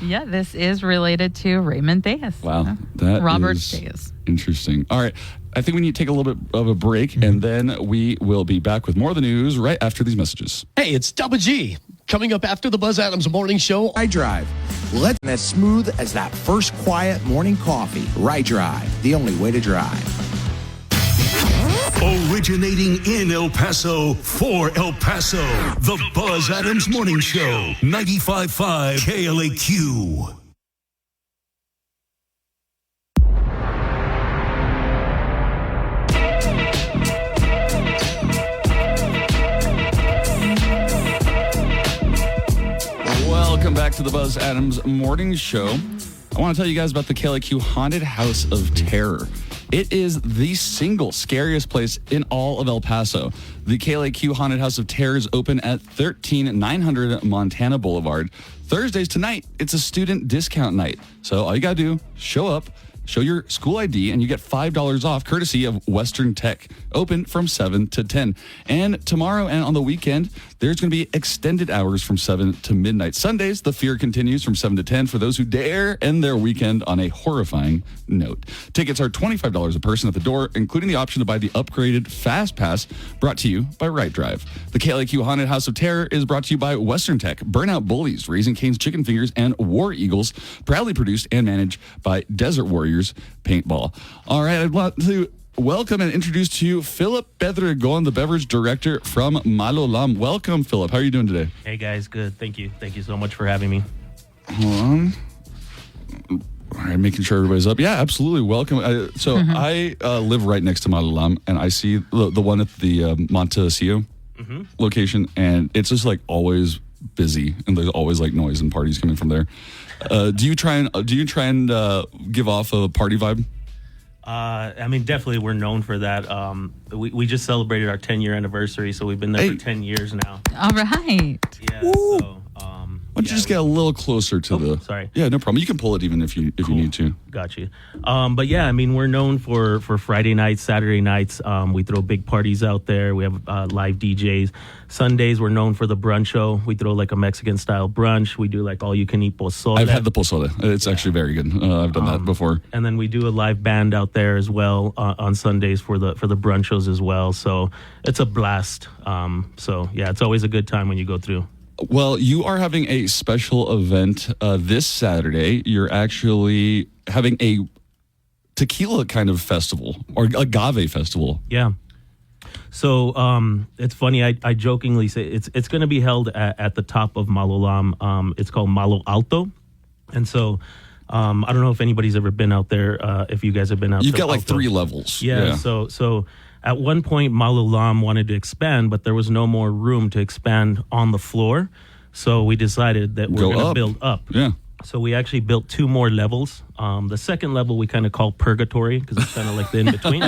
Yeah, this is related to Raymond Tellez. Wow. That Robert is Tellez. interesting. All right. I think we need to take a little bit of a break, and then we will be back with more of the news right after these messages. Hey, it's Double G. Coming up after the Buzz Adams Morning Show. Right Drive. Let as smooth as that first quiet morning coffee. Right Drive, the only way to drive. Originating in El Paso, for El Paso, the Buzz Adams Morning Show, 95.5 KLAQ. Welcome back to the Buzz Adams Morning Show. I want to tell you guys about the KLAQ Haunted House of Terror. It is the single scariest place in all of El Paso. The KLAQ Haunted House of Terror is open at 13900 Montana Boulevard. Thursdays tonight, it's a student discount night. So all you got to do, show up, show your school ID, and you get $5 off courtesy of Western Tech. Open from 7 to 10. And tomorrow and on the weekend, there's going to be extended hours from 7 to midnight. Sundays, the fear continues from 7 to 10 for those who dare end their weekend on a horrifying note. Tickets are $25 a person at the door, including the option to buy the upgraded Fast Pass, brought to you by Right Drive. The KLAQ Haunted House of Terror is brought to you by Western Tech, Burnout Bullies, Raising Cane's Chicken Fingers, and War Eagles, proudly produced and managed by Desert Warriors Paintball. All right, I'd like to welcome and introduce to you Philip Pedregon, the beverage director from Malolam. Welcome, Philip. How are you doing today? Hey, guys. Good. Thank you. Thank you so much for having me. Hold on. All right, making sure everybody's up. Yeah, absolutely. Welcome. I live right next to Malolam, and I see the one at the Montecillo location, and it's just like always busy, and there's always like noise and parties coming from there. Do you try and give off a party vibe? I mean, definitely we're known for that. We just celebrated our 10-year anniversary, so we've been there for 10 years now. All right. Yeah. So, Why don't you just get a little closer to the... Sorry. Yeah, no problem. You can pull it even if you need to. Got you. But yeah, I mean, we're known for Friday nights, Saturday nights. We throw big parties out there. We have live DJs. Sundays, we're known for the brunch show. We throw like a Mexican-style brunch. We do like all-you-can-eat pozole. I've had the pozole. It's actually very good. I've done that before. And then we do a live band out there as well on Sundays for the brunch shows as well. So it's a blast. So yeah, it's always a good time when you go through. Well, you are having a special event this Saturday. You're actually having a tequila kind of festival, or agave festival. Yeah. So it's funny. I jokingly say it's going to be held at the top of Malolam. It's called Malo Alto, and so I don't know if anybody's ever been out there. If you guys have been out, You've to got like Alto. 3 levels. Yeah. So at one point, Malolam wanted to expand, but there was no more room to expand on the floor. So we decided that we're going to build up. Yeah. So we actually built 2 more levels. The second level we kind of call purgatory because it's kind of like the in-between.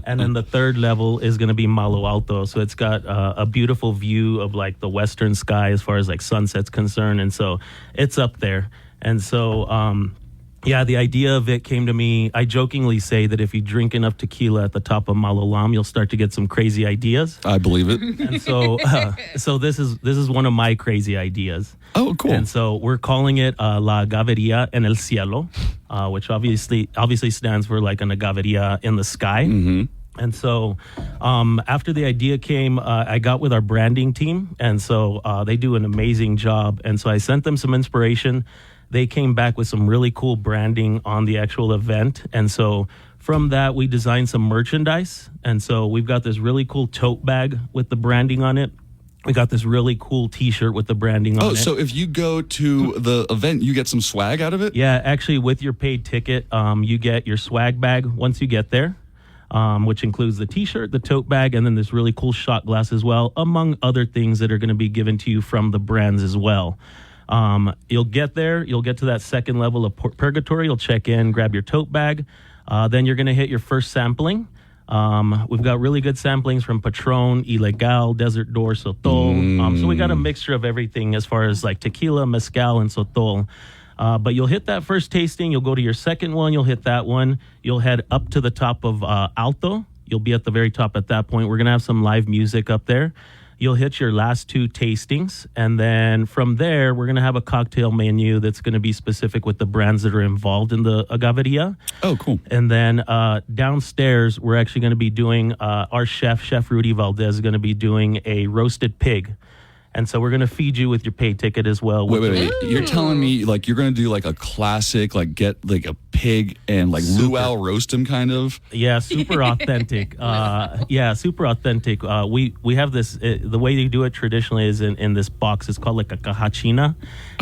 And then the third level is going to be Malo Alto. So it's got a beautiful view of like the western sky as far as like sunset's concerned. And so it's up there. And so, yeah, the idea of it came to me. I jokingly say that if you drink enough tequila at the top of Malolam, you'll start to get some crazy ideas. I believe it. And so, so this is one of my crazy ideas. Oh, cool. And so we're calling it La Agaveria en el Cielo, which obviously stands for like an agaveria in the sky. Mm-hmm. And so after the idea came, I got with our branding team. And so they do an amazing job. And so I sent them some inspiration. They came back with some really cool branding on the actual event. And so From that, we designed some merchandise. And so we've got this really cool tote bag with the branding on it. We got this really cool T-shirt with the branding on it. Oh, so if you go to the event, you get some swag out of it? Yeah, actually, with your paid ticket, you get your swag bag once you get there, which includes the T-shirt, the tote bag, and then this really cool shot glass as well, among other things that are going to be given to you from the brands as well. You'll get there. You'll get to that second level of purgatory. You'll check in, grab your tote bag. Then you're going to hit your first sampling. We've got really good samplings from Patron, Ilegal, Desert Door, Sotol. So we got a mixture of everything as far as like tequila, mezcal, and Sotol. But you'll hit that first tasting. You'll go to your second one. You'll hit that one. You'll head up to the top of Alto. You'll be at the very top at that point. We're going to have some live music up there. You'll hit your last two tastings. And then from there, we're going to have a cocktail menu that's going to be specific with the brands that are involved in the agaveria. Oh, cool. And then downstairs, we're actually going to be doing, our Chef Rudy Valdez, is going to be doing a roasted pig. And so we're going to feed you with your paid ticket as well. Wait. You're telling me like you're going to do like a classic, like get like a pig and like luau roast him kind of? Yeah, super authentic. Super authentic. We have this, the way they do it traditionally is in this box. It's called like a cajachina.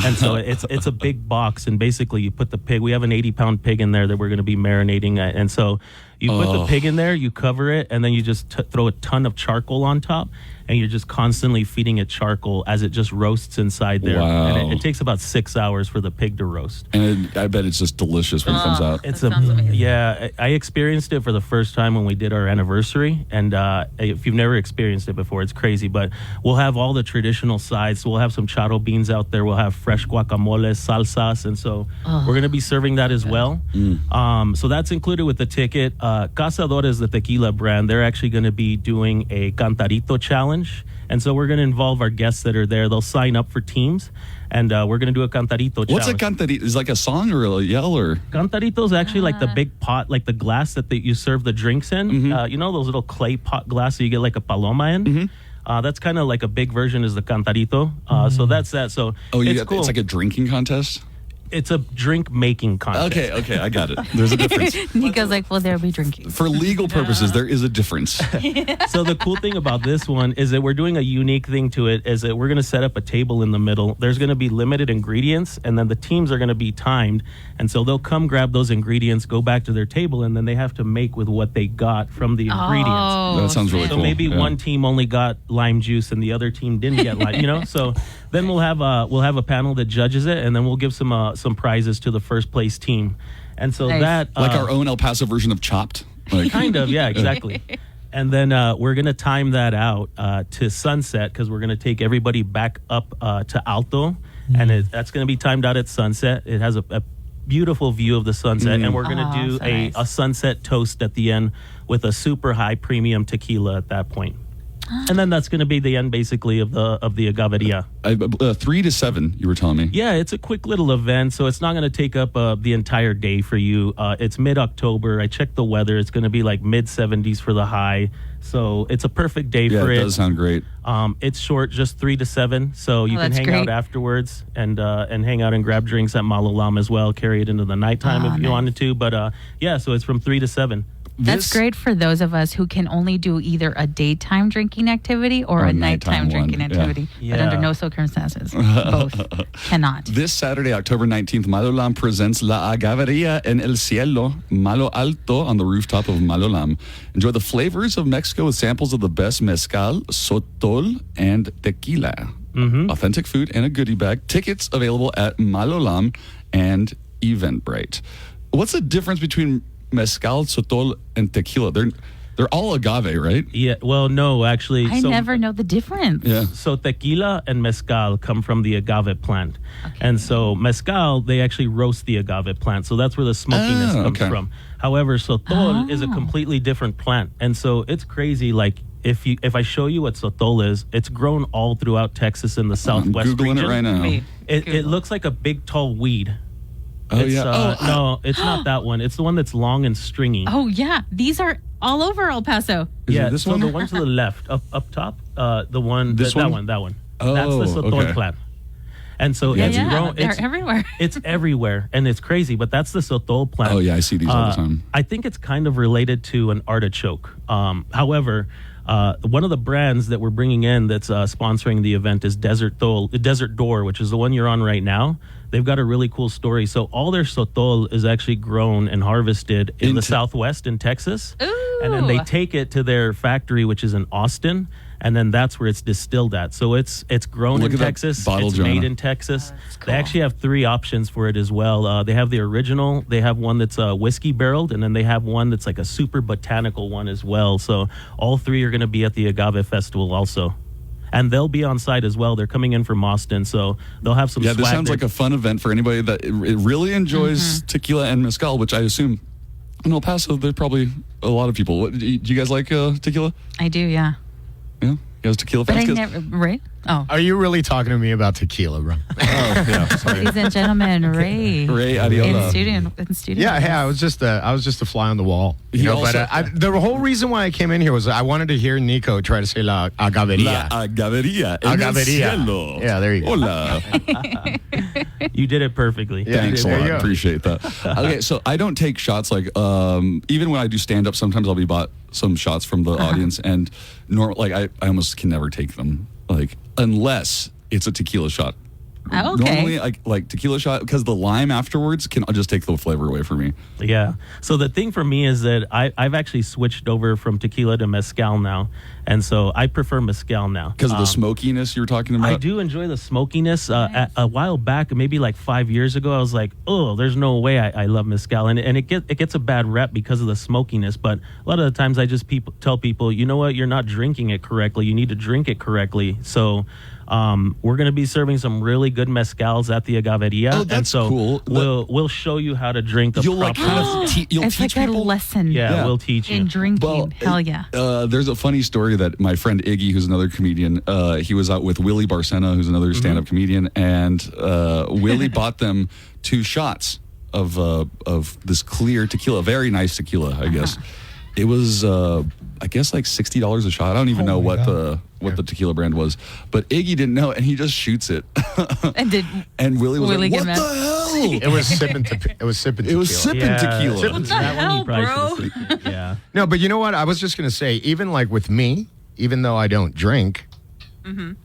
And so it's a big box. And basically you put the pig, we have an 80-pound pig in there that we're going to be marinating. And so you put the pig in there, you cover it, and then you just throw a ton of charcoal on top. And you're just constantly feeding it charcoal as it just roasts inside there. Wow. And it takes about 6 hours for the pig to roast. And I bet it's just delicious when it comes out. Sounds amazing. Yeah, I experienced it for the first time when we did our anniversary. And if you've never experienced it before, it's crazy. But we'll have all the traditional sides. We'll have some charo beans out there. We'll have fresh guacamole, salsas. And so we're going to be serving that as well. So that's included with the ticket. Cazadores, the tequila brand, they're actually going to be doing a cantarito challenge. And so we're going to involve our guests that are there. They'll sign up for teams, and we're going to do a cantarito challenge. What's a cantarito? Is it like a song or a yell? Or cantarito is actually like the big pot, like the glass that you serve the drinks in. You know those little clay pot glasses you get like a paloma in? That's kind of like a big version is the cantarito. So that's that. So it's cool. It's like a drinking contest? It's a drink making contest. Okay, I got it. There's a difference. Nico's like, well, there'll be drinking. For legal purposes, there is a difference. So the cool thing about this one is that we're doing a unique thing to it, is that we're going to set up a table in the middle. There's going to be limited ingredients, and then the teams are going to be timed. And so they'll come grab those ingredients, go back to their table, and then they have to make with what they got from the ingredients. That sounds really cool. So maybe one team only got lime juice and the other team didn't get lime, So then we'll have a panel that judges it, and then we'll give some prizes to the first place team. And so that like our own El Paso version of Chopped. Kind of, yeah, exactly. And then we're going to time that out to sunset, because we're going to take everybody back up to Alto, and that's going to be timed out at sunset. It has a beautiful view of the sunset, and we're going to do a sunset toast at the end with a super high premium tequila at that point. And then that's going to be the end, basically, of the agaveria. 3 to 7, you were telling me. Yeah, it's a quick little event, so it's not going to take up the entire day for you. It's mid-October. I checked the weather. It's going to be like mid-70s for the high. So it's a perfect day for it. Yeah, it does sound great. It's short, just 3 to 7, so you can hang out afterwards and hang out and grab drinks at Malolam as well. Carry it into the nighttime if you wanted to. But so it's from 3 to 7. That's great for those of us who can only do either a daytime drinking activity or a nighttime drinking activity. But under no circumstances, both cannot. This Saturday, October 19th, Malolam presents La Agaveria en el Cielo, Malo Alto, on the rooftop of Malolam. Enjoy the flavors of Mexico with samples of the best mezcal, sotol, and tequila. Authentic food and a goodie bag. Tickets available at Malolam and Eventbrite. What's the difference between mezcal, sotol, and tequila? They're all agave, right? Yeah. Well, no, actually. I never know the difference. Yeah. So tequila and mezcal come from the agave plant. And so mezcal, they actually roast the agave plant. So that's where the smokiness comes from. However, sotol is a completely different plant. And so it's crazy. Like, if I show you what sotol is, it's grown all throughout Texas in the southwest Googling region. it right now. It looks like a big, tall weed. Oh, No, it's not that one. It's the one that's long and stringy. Oh, yeah. These are all over El Paso. This so one? the one to the left, up top, the one, This that one? one. Oh, that's the sotol okay. plant. And so it's grown. They're everywhere. It's everywhere, and it's crazy. But that's the sotol plant. Oh, yeah, I see these all the time. I think it's kind of related to an artichoke. However, one of the brands that we're bringing in that's sponsoring the event is Desert Door, which is the one you're on right now. They've got a really cool story. So all their sotol is actually grown and harvested in the Southwest in Texas. Ooh. And then they take it to their factory, which is in Austin. And then that's where it's distilled at. So it's grown in Texas. It's made in Texas. Cool. They actually have 3 options for it as well. They have the original. They have one that's whiskey barreled. And then they have one that's like a super botanical one as well. So all 3 are going to be at the Agave Festival also. And they'll be on site as well. They're coming in from Austin, so they'll have some swag. This sounds like a fun event for anybody that really enjoys tequila and mezcal, which I assume in El Paso, there's probably a lot of people. Do you guys like tequila? I do, yeah. Yeah? You guys tequila But fans? I never, right? Oh. Are you really talking to me about tequila, bro? Oh, yeah. Sorry. Ladies and gentlemen, Ray Adiola. in studio. Yeah, I was just a fly on the wall. You know, also, but the whole reason why I came in here was I wanted to hear Nico try to say La Agaveria. La Agaveria. En el cielo. Yeah, there you go. Hola. You did it perfectly. Yeah, Thanks a lot. Appreciate that. Okay, so I don't take shots like even when I do stand up, sometimes I'll be bought some shots from the audience, and I almost can never take them, like unless it's a tequila shot. Oh, okay. Normally, like tequila shot, because the lime afterwards can just take the flavor away from me. Yeah. So the thing for me is that I've actually switched over from tequila to mezcal now. And so I prefer mezcal now. Because of the smokiness you were talking about? I do enjoy the smokiness. A while back, maybe like 5 years ago, I was like, oh, there's no way I love mezcal. And it gets a bad rep because of the smokiness. But a lot of the times I just tell people, you know what, you're not drinking it correctly. You need to drink it correctly. So we're going to be serving some really good mezcals at the Agaveria. Oh, that's cool. We'll show you how to drink the proper It's like a lesson. Yeah, we'll teach you. In drinking. Hell yeah. There's a funny story that my friend Iggy, who's another comedian, he was out with Willie Barcena, who's another stand-up comedian, and Willie bought them 2 shots of this clear tequila, very nice tequila, I guess. It was, I guess, like $60 a shot. I don't even know what the tequila brand was, but Iggy didn't know, and he just shoots it. And Willie was like, "What the hell?" It was sipping tequila. It was sipping tequila. What the hell, bro? Yeah. No, but you know what? I was just going to say, even like with me, even though I don't drink,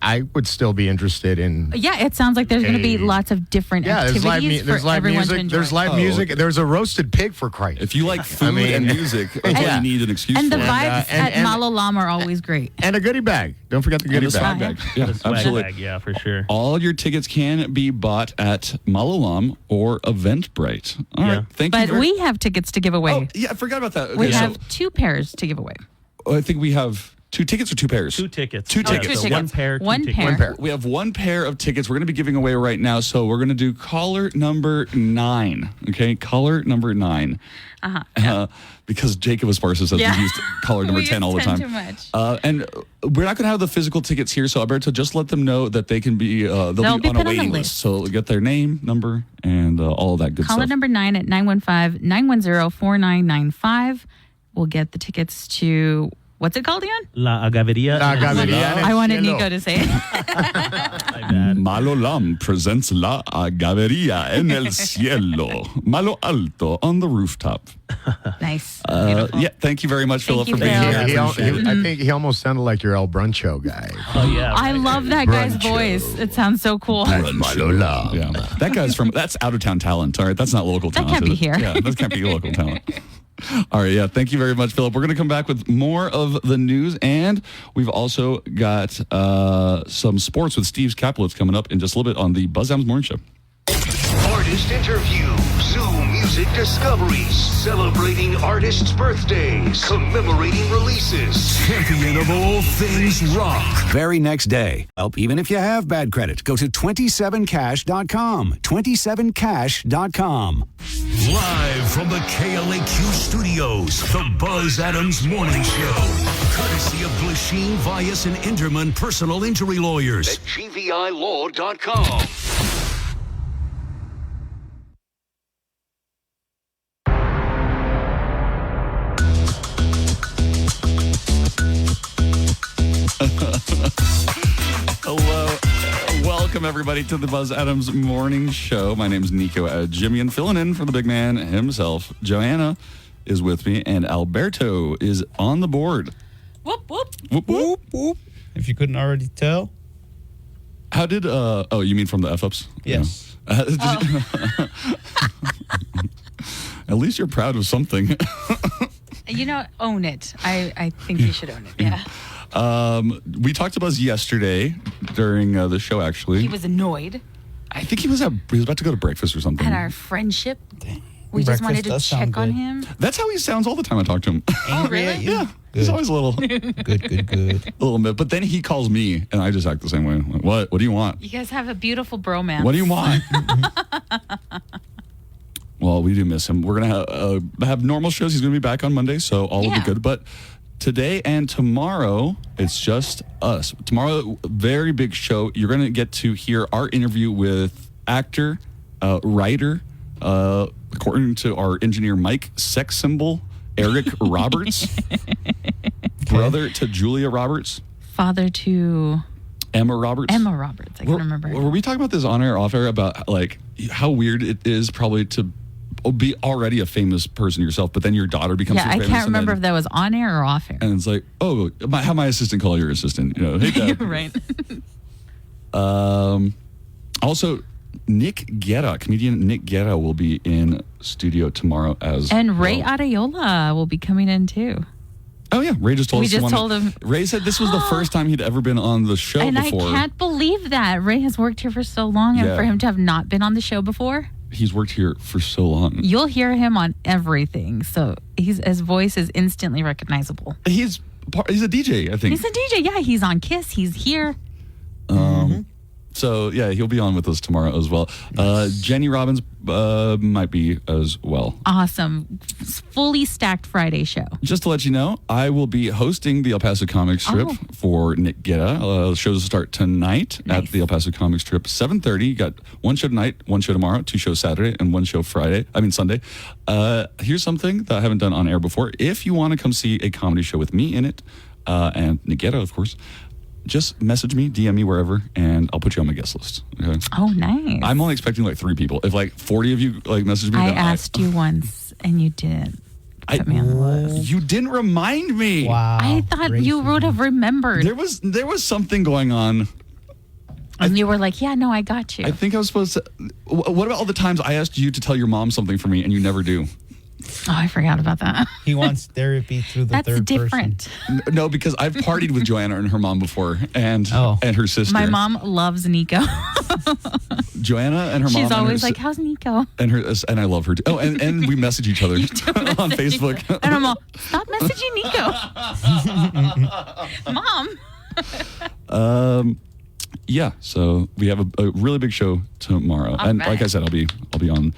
I would still be interested in. Yeah, it sounds like there's going to be lots of different activities there's for live everyone music. to enjoy. There's live music. There's a roasted pig for Christ. If you like food and music, that's all you need an excuse and for. The vibes at Malalam are always great. And a goodie bag. Don't forget the goodie bag. Yeah, the swag absolutely. bag, yeah, for sure. All your tickets can be bought at Malalam or Eventbrite. All right, thank you. But we have tickets to give away. Oh, yeah, I forgot about that. Okay, we have 2 pairs to give away. I think we have 2 tickets or 2 pairs? 2 tickets. 2 tickets. So 1 pair. One pair. We have 1 pair of tickets we're going to be giving away right now. So we're going to do caller number 9. Okay, caller number 9. Because Jacob Esparza says we used caller number 10 all the time. Too much. And we're not going to have the physical tickets here, so Alberto, just let them know that they can be they'll be on a waiting list. So get their name, number, and all of that good Caller stuff. number 9 at 915-910-4995. We'll get the tickets to. What's it called again? La Agaveria. La Agaveria. I wanted Nico to say it. Malalam presents La Agaveria en el cielo. Malo alto on the rooftop. Nice. Yeah, thank you very much, Philip, for being here. I think he almost sounded like your El Bruncho guy. Oh, yeah. I love that guy's voice. It sounds so cool. Yeah. That guy's that's out-of-town talent, all right? That's not local talent. That can't be is it? here. Yeah, that can't be local talent. All right, yeah, thank you very much, Philip. We're going to come back with more of the news, and we've also got some sports with Steve Kaplowitz coming up in just a little bit on the Buzz Adams Morning Show. Artist interview, Zoo Music Discoveries, celebrating artists' birthdays, commemorating releases, champion of all things rock. Very next day. Help even if you have bad credit. Go to 27cash.com. 27cash.com. Live from the KLAQ studios, the Buzz Adams Morning Show. Courtesy of Glasheen, Vyas, and Inderman Personal Injury Lawyers at GVILaw.com. Hello. Welcome, everybody, to the Buzz Adams Morning Show. My name's Nico Jimmy, and filling in for the big man himself. Joanna is with me, and Alberto is on the board. Whoop, whoop. Whoop, whoop, whoop. If you couldn't already tell. How did, oh, you mean from the F-ups? Yes. At least you're proud of something. Own it. I think you should own it. Yeah. We talked to Buzz yesterday during the show, actually. He was annoyed I think he was about to go to breakfast or something. at our friendship. We just wanted to check on him. That's how he sounds all the time I talk to him. Oh, really? Yeah. He's always a little. Good. A little bit. But then he calls me, and I just act the same way. Like, what? What do you want? You guys have a beautiful bromance. What do you want? Well, we do miss him. We're going to have normal shows. He's going to be back on Monday, so all will be good. But today and tomorrow, it's just us. Tomorrow, very big show. You're going to get to hear our interview with actor, writer, according to our engineer Mike, sex symbol Eric Roberts, brother to Julia Roberts, Father to Emma Roberts. Emma Roberts. I can remember. Were we talking about this on air or off air about like how weird it is probably to be already a famous person yourself, but then your daughter becomes so I famous? can't remember if that was on air or off air. And it's like, oh, have my assistant call your assistant. Hey, Dad. Right. Also, comedian Nick Guerra will be in studio tomorrow and Ray Adeola will be coming in too. Oh yeah, Ray just told us. We just told him. Ray said this was the first time he'd ever been on the show and before. I can't believe that Ray has worked here for so long, and for him to have not been on the show before. He's worked here for so long. You'll hear him on everything, so his voice is instantly recognizable. He's a DJ, I think. He's a DJ. Yeah, he's on Kiss. He's here. So, yeah, he'll be on with us tomorrow as well. Nice. Jenny Robbins might be as well. Awesome. Fully stacked Friday show. Just to let you know, I will be hosting the El Paso Comic Strip for Nick Guerra. Shows start tonight at the El Paso Comic Strip, 7:30. You got one show tonight, one show tomorrow, 2 shows Saturday, and 1 show Sunday. Here's something that I haven't done on air before. If you want to come see a comedy show with me in it, and Nick Guerra, of course, just message me, DM me wherever, and I'll put you on my guest list. Okay? Oh, nice. I'm only expecting like 3 people. If like 40 of you like message me, I asked you once and you didn't put me on the list. You didn't remind me. Wow. I thought you would have remembered. There was something going on. And you were like, yeah, no, I got you. I think I was supposed to. What about all the times I asked you to tell your mom something for me and you never do? Oh, I forgot about that. He wants therapy through the third person. That's different. No, because I've partied with Joanna and her mom before, and her sister. My mom loves Nico. Joanna and her mom. She's always like, "How's Nico?" And I love her too. Oh, and we message each other on Facebook. And I'm all, stop messaging Nico, Mom. Yeah. So we have a really big show tomorrow, and like I said, I'll be on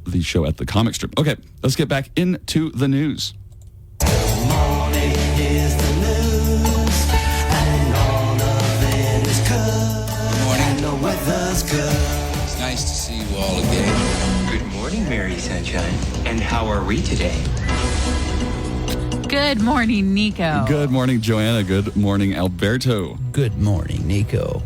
the show at the comic strip. Okay, let's get back into the news. Morning is the news, and all of it is good. Good morning. And the weather's good. It's nice to see you all again. Good morning, Mary Sunshine. And how are we today? Good morning, Nico. Good morning, Joanna. Good morning, Alberto. Good morning, Nico.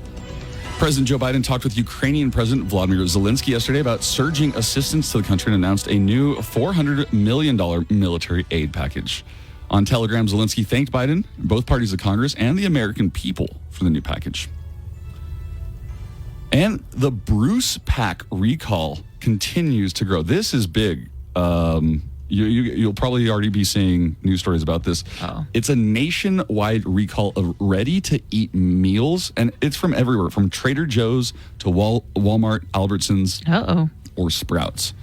President Joe Biden talked with Ukrainian President Vladimir Zelensky yesterday about surging assistance to the country and announced a new $400 million military aid package. On Telegram, Zelensky thanked Biden, both parties of Congress, and the American people for the new package. And the Bruce Pack recall continues to grow. This is big. You'll probably already be seeing news stories about this. It's a nationwide recall of ready-to-eat meals, and it's from everywhere, from Trader Joe's to Walmart, Albertsons, or Sprouts.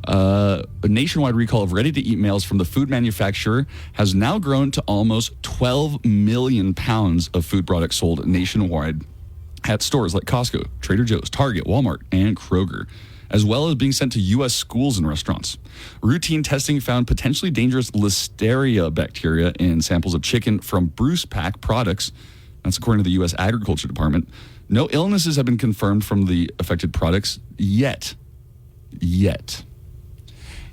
A nationwide recall of ready-to-eat meals from the food manufacturer has now grown to almost 12 million pounds of food products sold nationwide at stores like Costco, Trader Joe's, Target, Walmart, and Kroger, as well as being sent to U.S. schools and restaurants. Routine testing found potentially dangerous Listeria bacteria in samples of chicken from Bruce Pack products. That's according to the U.S. Agriculture Department. No illnesses have been confirmed from the affected products yet.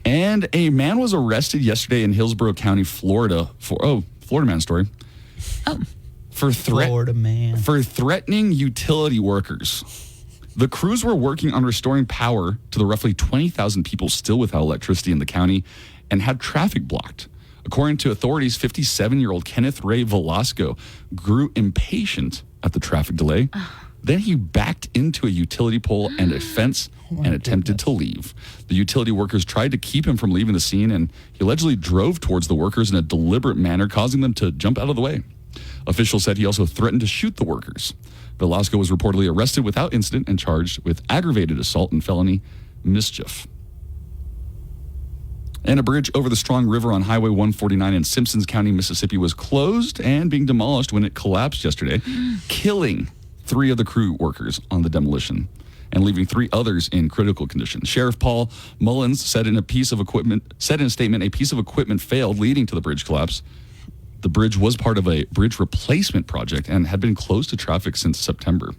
And a man was arrested yesterday in Hillsborough County, Florida for, Florida man story. Florida man. For threatening utility workers. The crews were working on restoring power to the roughly 20,000 people still without electricity in the county and had traffic blocked. According to authorities, 57-year-old Kenneth Ray Velasco grew impatient at the traffic delay. Then he backed into a utility pole and a fence and attempted to leave. The utility workers tried to keep him from leaving the scene, and he allegedly drove towards the workers in a deliberate manner, causing them to jump out of the way. Officials said he also threatened to shoot the workers. Velasco was reportedly arrested without incident and charged with aggravated assault and felony mischief. And a bridge over the Strong River on Highway 149 in Simpsons County, Mississippi was closed and being demolished when it collapsed yesterday, killing 3 of the crew workers on the demolition and leaving 3 others in critical condition. Sheriff Paul Mullins said in a statement, a piece of equipment failed, leading to the bridge collapse. The bridge was part of a bridge replacement project and had been closed to traffic since September.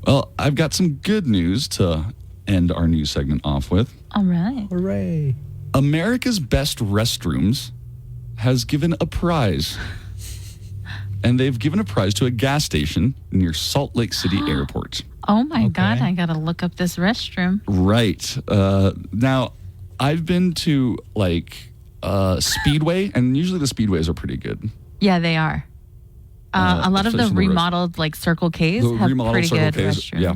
Well, I've got some good news to end our news segment off with. All right. Hooray. America's Best Restrooms has given a prize. And they've given a prize to a gas station near Salt Lake City Airport. Oh, my God. I got to look up this restroom. Right. Now, I've been to, Speedway, and usually the Speedways are pretty good. Yeah, they are. A lot of the remodeled, Circle K's have pretty good restrooms. Yeah.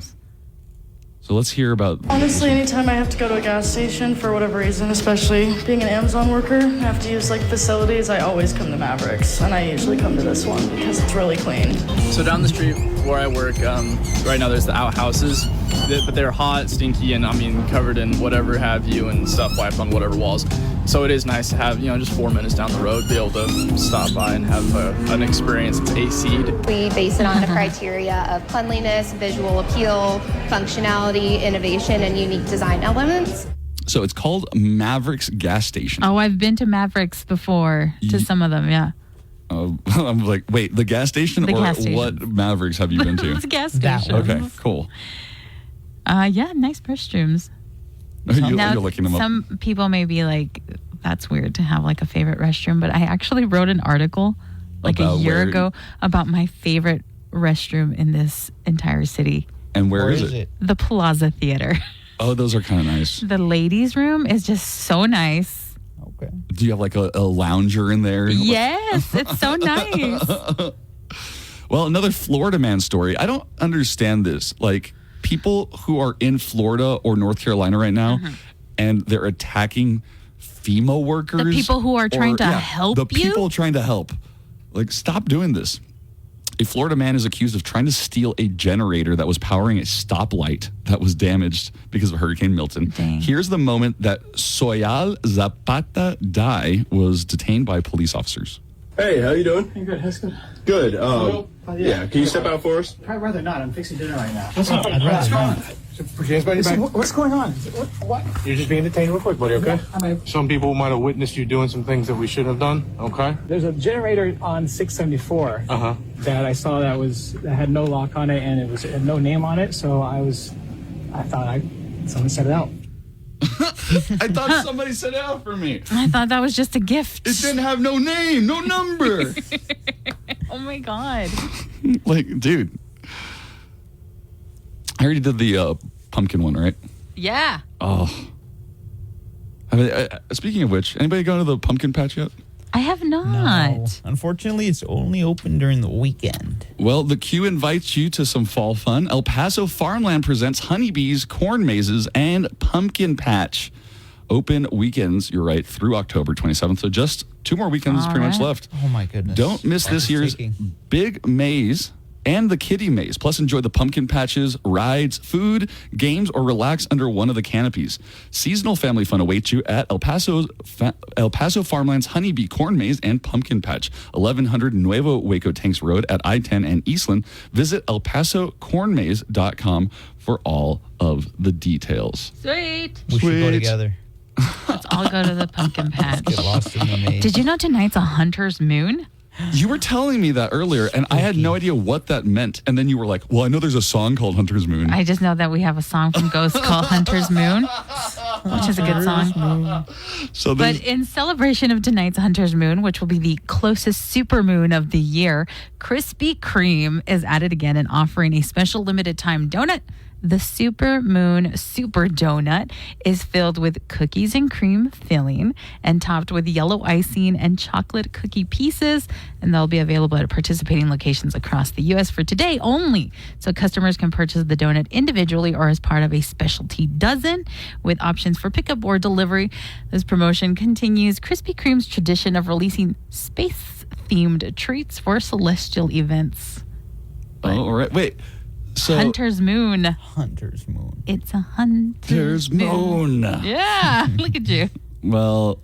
So let's hear about... Honestly, anytime I have to go to a gas station for whatever reason, especially being an Amazon worker, I have to use facilities, I always come to Mavericks, and I usually come to this one because it's really clean. So down the street where I work, right now there's the outhouses, but they're hot, stinky, and covered in whatever have you and stuff wiped on whatever walls. So it is nice to have, just 4 minutes down the road, be able to stop by and have an experience that's AC'd. We base it on the criteria of cleanliness, visual appeal, functionality, innovation, and unique design elements. So it's called Mavericks Gas Station. Oh, I've been to Mavericks before, to some of them, yeah. I'm like, wait, the gas station what Mavericks have you been to? The gas station. Okay, cool. Yeah, nice restrooms. You're looking them up. Some people may be like, that's weird to have a favorite restroom, but I actually wrote an article a year ago about my favorite restroom in this entire city. And where is it? The Plaza Theater. Oh, those are kind of nice. The ladies' room is just so nice. Okay. Do you have a lounger in there? Yes, it's so nice. Well, another Florida man story. I don't understand this. People who are in Florida or North Carolina right now, and they're attacking FEMA workers. The people who are trying to help you? The people trying to help. Stop doing this. A Florida man is accused of trying to steal a generator that was powering a stoplight that was damaged because of Hurricane Milton. Dang. Here's the moment that Soyal Zapata Dai was detained by police officers. Hey, how you doing? You good? That's good. Good. Yeah, can you step out for us? I'd rather not. I'm fixing dinner right now. I'd rather not. What's going on? What? You're just being detained real quick, buddy, okay? Some people might have witnessed you doing some things that we shouldn't have done, okay? There's a generator on 674 that I saw that had no lock on it and it had no name on it. So I thought someone set it out. I thought somebody set it out for me. I thought that was just a gift. It didn't have no name, no number. Oh my God. Dude. I already did the pumpkin one, right? Yeah. Oh. Speaking of which, anybody going to the pumpkin patch yet? I have not. No. Unfortunately, it's only open during the weekend. Well, the Q invites you to some fall fun. El Paso Farmland presents honeybees, corn mazes, and pumpkin patch. Open weekends, you're right, through October 27th. So just 2 more weekends pretty much left. Oh, my goodness. Don't miss this year's big maze and the kiddie maze. Plus, enjoy the pumpkin patches, rides, food, games, or relax under one of the canopies. Seasonal family fun awaits you at El Paso Farmland's Honeybee Corn Maze and Pumpkin Patch, 1100 Nuevo Waco Tanks Road at I-10 and Eastland. Visit elpasocornmaze.com for all of the details. Sweet. We should go together. Let's all go to the pumpkin patch. Get lost in the maze. Did you know tonight's a hunter's moon? You were telling me that earlier, and I had no idea what that meant. And then you were like, well, I know there's a song called Hunter's Moon. I just know that we have a song from Ghost called Hunter's Moon. which is a good song. So But in celebration of tonight's Hunter's Moon, which will be the closest supermoon of the year, Krispy Kreme is at it again and offering a special limited time donut. The Super Moon Super Donut is filled with cookies and cream filling and topped with yellow icing and chocolate cookie pieces. And they'll be available at participating locations across the U.S. for today only. So customers can purchase the donut individually or as part of a specialty dozen with options for pickup or delivery. This promotion continues Krispy Kreme's tradition of releasing space-themed treats for celestial events. all right. Wait. So, Hunter's Moon. Hunter's Moon. It's a Hunter's Moon. Yeah, look at you. Well,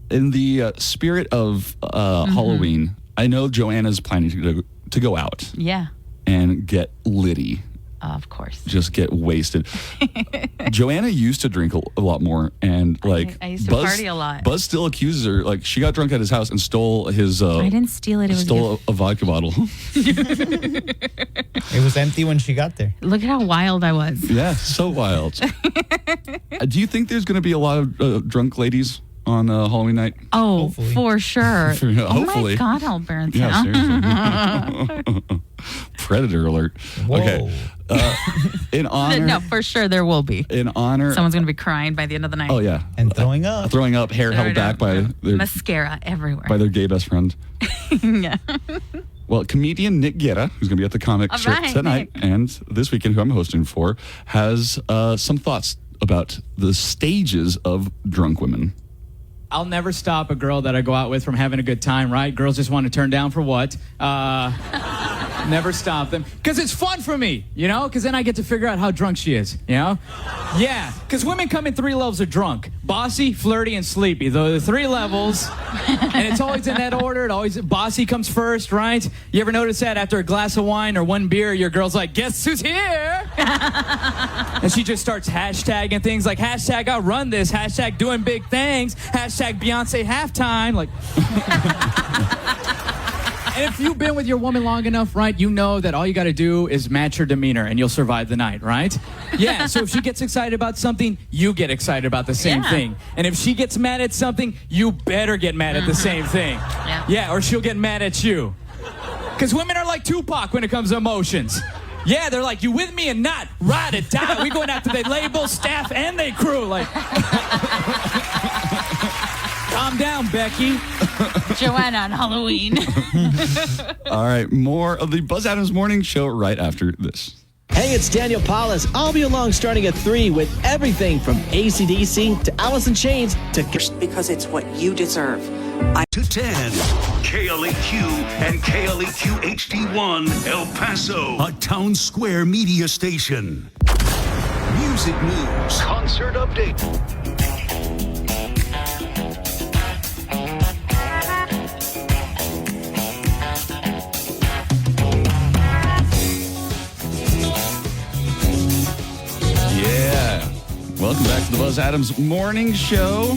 in the spirit of Halloween, I know Joanna's planning to go out Yeah, and get litty. of course. Just get wasted. Joanna used to drink a lot more, and like I used to party a lot. Buzz still accuses her, like she got drunk at his house and stole his. I didn't steal it. It was stole a vodka bottle. It was empty when she got there. Look at how wild I was. Yeah, so wild. Do you think there's going to be a lot of drunk ladies on Halloween night? Oh, for sure. Yeah, oh hopefully. my God, Alberta. Yeah, seriously. Predator alert. Whoa. Okay. In honor. No, for sure there will be. In honor. Someone's going to be crying by the end of the night. Oh yeah. And throwing up. Throwing up, hair held back by their mascara everywhere. by their gay best friend. Yeah. Well, comedian Nick Guerra, who's going to be at the comic All strip right, tonight and this weekend, who I'm hosting for, has some thoughts about the stages of drunk women. I'll never stop a girl that I go out with from having a good time, right? Girls just want to turn down for what? Never stop them. Because it's fun for me, you know? Because then I get to figure out how drunk she is, you know? Yeah, because women come in 3 levels of drunk. Bossy, flirty, and sleepy. The 3 levels. And it's always in that order. It always, bossy comes first, right? You ever notice that after a glass of wine or 1 beer, your girl's like, guess who's here? And she just starts hashtagging things like hashtag I'll run this, hashtag doing big things, hashtag Beyonce halftime. Like, and if you've been with your woman long enough, right, you know that all you got to do is match her demeanor and you'll survive the night, right? Yeah, so if she gets excited about something, you get excited about the same thing. And if she gets mad at something, you better get mad at the same thing. Yeah, or she'll get mad at you. Because women are like Tupac when it comes to emotions. Yeah, they're like, you with me and not, ride it, die. We going after the label, staff, and they crew. Like, calm down, Becky. Joanna on Halloween. All right, more of the Buzz Adams Morning Show right after this. Hey, it's Daniel Paulus. I'll be along starting at 3 with everything from AC/DC to Alice in Chains to... Because it's what you deserve. To 10, KLAQ and KLAQ HD1 El Paso, a town square media station. Music news, concert update. Yeah. Welcome back to the Buzz Adams Morning Show.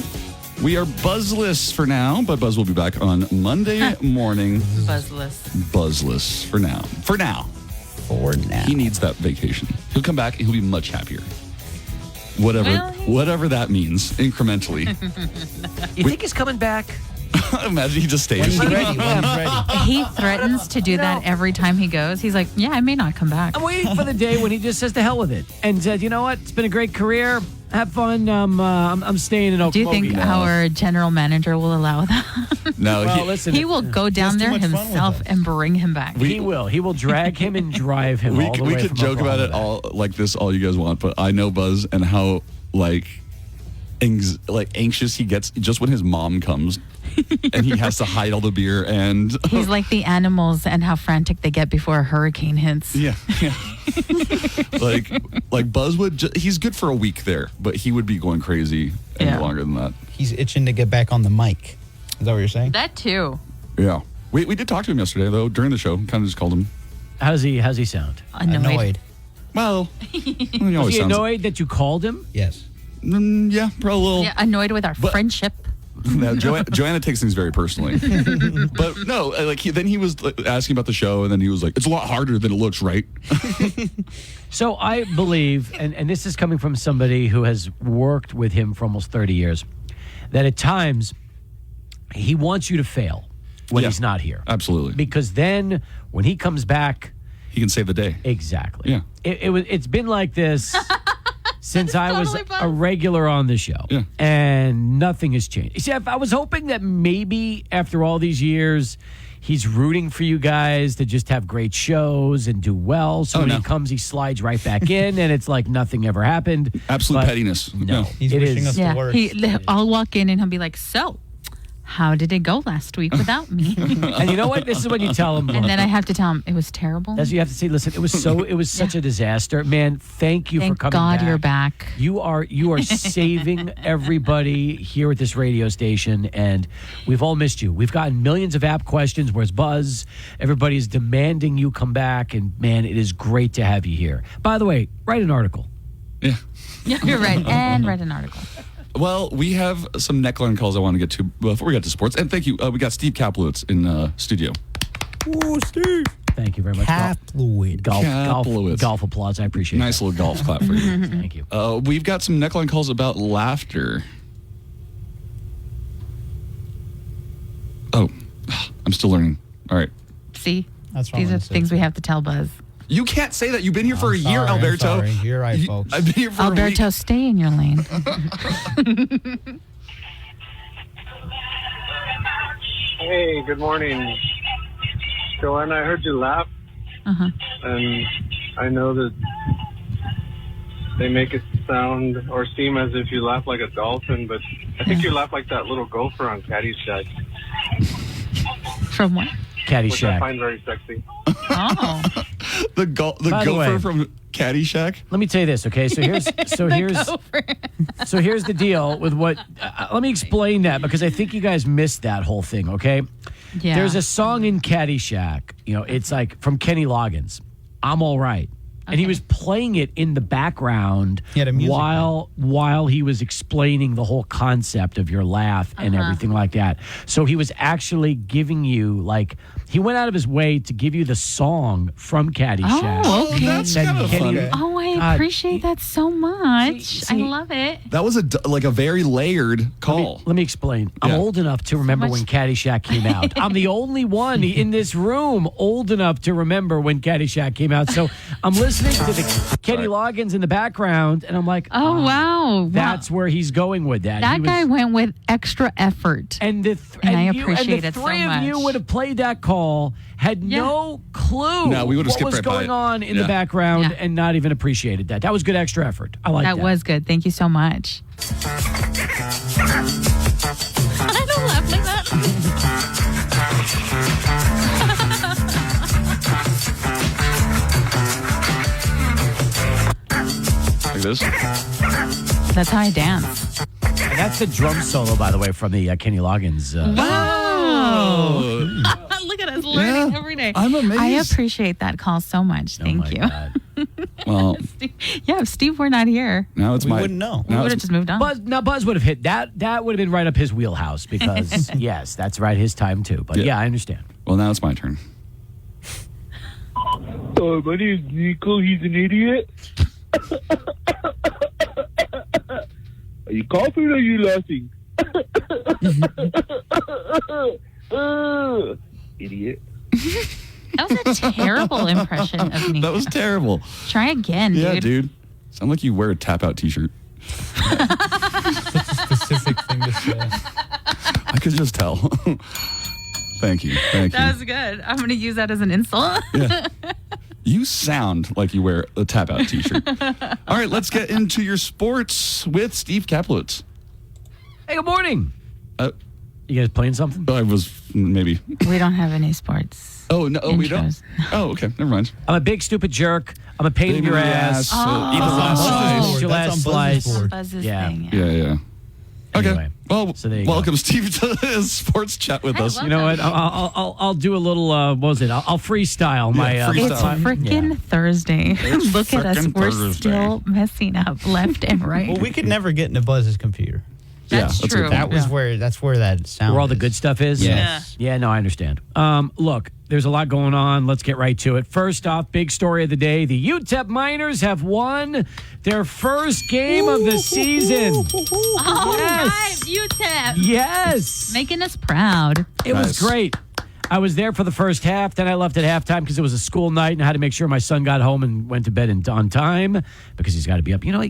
We are buzzless for now, but Buzz will be back on Monday morning. Buzzless for now. For now. He needs that vacation. He'll come back and he'll be much happier. Whatever that means, incrementally. You think he's coming back? Imagine he just stays. When he's ready. He threatens to do that every time he goes. He's like, yeah, I may not come back. I'm waiting for the day when he just says to hell with it and said, you know what? It's been a great career. Have fun. I'm staying in Oklahoma. Do you think our general manager will allow that? No, well, listen, he will go down there himself and bring him back. He will. He will drag him and drive him all the way We could from joke Oklahoma about it all like this all you guys want, but I know Buzz and how anxious he gets just when his mom comes and he has to hide all the beer and he's like the animals and how frantic they get before a hurricane hits. Yeah. like Buzz would he's good for a week there, but he would be going crazy any longer than that. He's itching to get back on the mic. Is that what you're saying? That too. Yeah. We did talk to him yesterday though during the show. Kind of just called him. How's he sound? Annoyed. Well, was he annoyed that you called him? Yes. Yeah, probably a little. Yeah, annoyed with our friendship. Now, Joanna takes things very personally. But no, like then he was asking about the show, and then he was like, "It's a lot harder than it looks, right?" So I believe, and this is coming from somebody who has worked with him for almost 30 years, that at times he wants you to fail when he's not here. Absolutely. Because then when he comes back, he can save the day. Exactly. Yeah. It's been like this since I was a regular on the show. Yeah. And nothing has changed. See, I was hoping that maybe after all these years, he's rooting for you guys to just have great shows and do well. So when he comes, he slides right back in, and it's like nothing ever happened. Absolute pettiness. No. He's wishing us the worst. I'll walk in and he'll be like, "So, how did it go last week without me?" And you know what? This is when you tell him. And then I have to tell him it was terrible. That's what you have to say. Listen, it was such a disaster, man. Thank you for coming God back. you're back. You are saving everybody here at this radio station, and we've all missed you. We've gotten millions of app questions. Where's Buzz? Everybody is demanding you come back, and man, it is great to have you here. By the way, write an article. Yeah. Yeah, you're right. And write an article. Well, we have some neckline calls I want to get to before we get to sports. And thank you. We got Steve Kaplowitz in studio. Oh, Steve. Thank you very much. Golf applause. I appreciate it. Nice little golf clap for you. Thank you. We've got some neckline calls about laughter. Oh, I'm still learning. All right. See? That's These are things we have to tell Buzz. You can't say that. You've been here for a year, Alberto. You're right, folks. I've been here for a week. Alberto, stay in your lane. Hey, good morning. Joanna, I heard you laugh, and I know that they make it sound or seem as if you laugh like a dolphin, but I think you laugh like that little gopher on Caddyshack. From what? Caddyshack. Which I find very sexy. Oh. The By the gopher way, from Caddyshack. Let me tell you this, okay? So here's here's the deal with what. Let me explain that because I think you guys missed that whole thing, okay? Yeah. There's a song in Caddyshack. You know, it's like from Kenny Loggins. I'm all right. And he was playing it in the background while he was explaining the whole concept of your laugh and everything like that. So he was actually giving you, like, he went out of his way to give you the song from Caddyshack. Oh, okay. That's kind of fun. Oh, I appreciate that so much. I love it. That was a very layered call. Let me explain. I'm old enough to remember when Caddyshack came out. I'm the only one in this room old enough to remember when Caddyshack came out. So I'm listening to the Kenny Loggins in the background, and I'm like, oh, wow. That's where he's going with that. That guy went with extra effort. And I appreciate it so much. The three of you would have played that call, had no clue we would have what skipped was right by going it. on in the background and not even appreciated that. That was good extra effort. I like that. That was good. Thank you so much. I don't laugh like Like this? That's how I dance. And that's the drum solo, by the way, from the Kenny Loggins. Wow. Look at us learning every day. I'm amazed. I appreciate that call so much. Thank you. Well, yeah, if Steve were not here, now it's we wouldn't know. We would have just moved on. Buzz would have hit that. That would have been right up his wheelhouse because, yes, that's right, his time too. But yeah, I understand. Well, now it's my turn. My name is Nico. He's an idiot. Are you coughing or are you laughing? Idiot. That was a terrible impression of me. That was terrible. Try again, dude. Yeah, dude. Sound like you wear a tap out t-shirt. Such a specific thing to say. I could just tell. Thank you. That was good. I'm going to use that as an insult. Yeah. You sound like you wear a tap out t-shirt. All right, let's get into your sports with Steve Kaplowitz. Hey, good morning. You guys playing something? I was maybe. We don't have any sports. Oh, no, we don't. Oh, okay. Never mind. I'm a big, stupid jerk. I'm a pain in your ass. Eat the last slice. Buzz's Yeah. thing. Yeah. Okay. Anyway, well, so there you welcome, go. Steve, to his sports chat with us. You know what? I'll do a little. What was it? I'll freestyle my. It's freaking Thursday. It's Look at us. frickin' We're Thursday. still messing up left and right. Well, we could never get into Buzz's computer. That's a good true. point. That's where that sound. Where all the is. good stuff is? Yes. Yeah, no, I understand. Look, there's a lot going on. Let's get right to it. First off, big story of the day. The UTEP Miners have won their first game of the season. All right, UTEP. Yes. Making us proud. It was great. I was there for the first half. Then I left at halftime because it was a school night and I had to make sure my son got home and went to bed on time because he's got to be up. You know,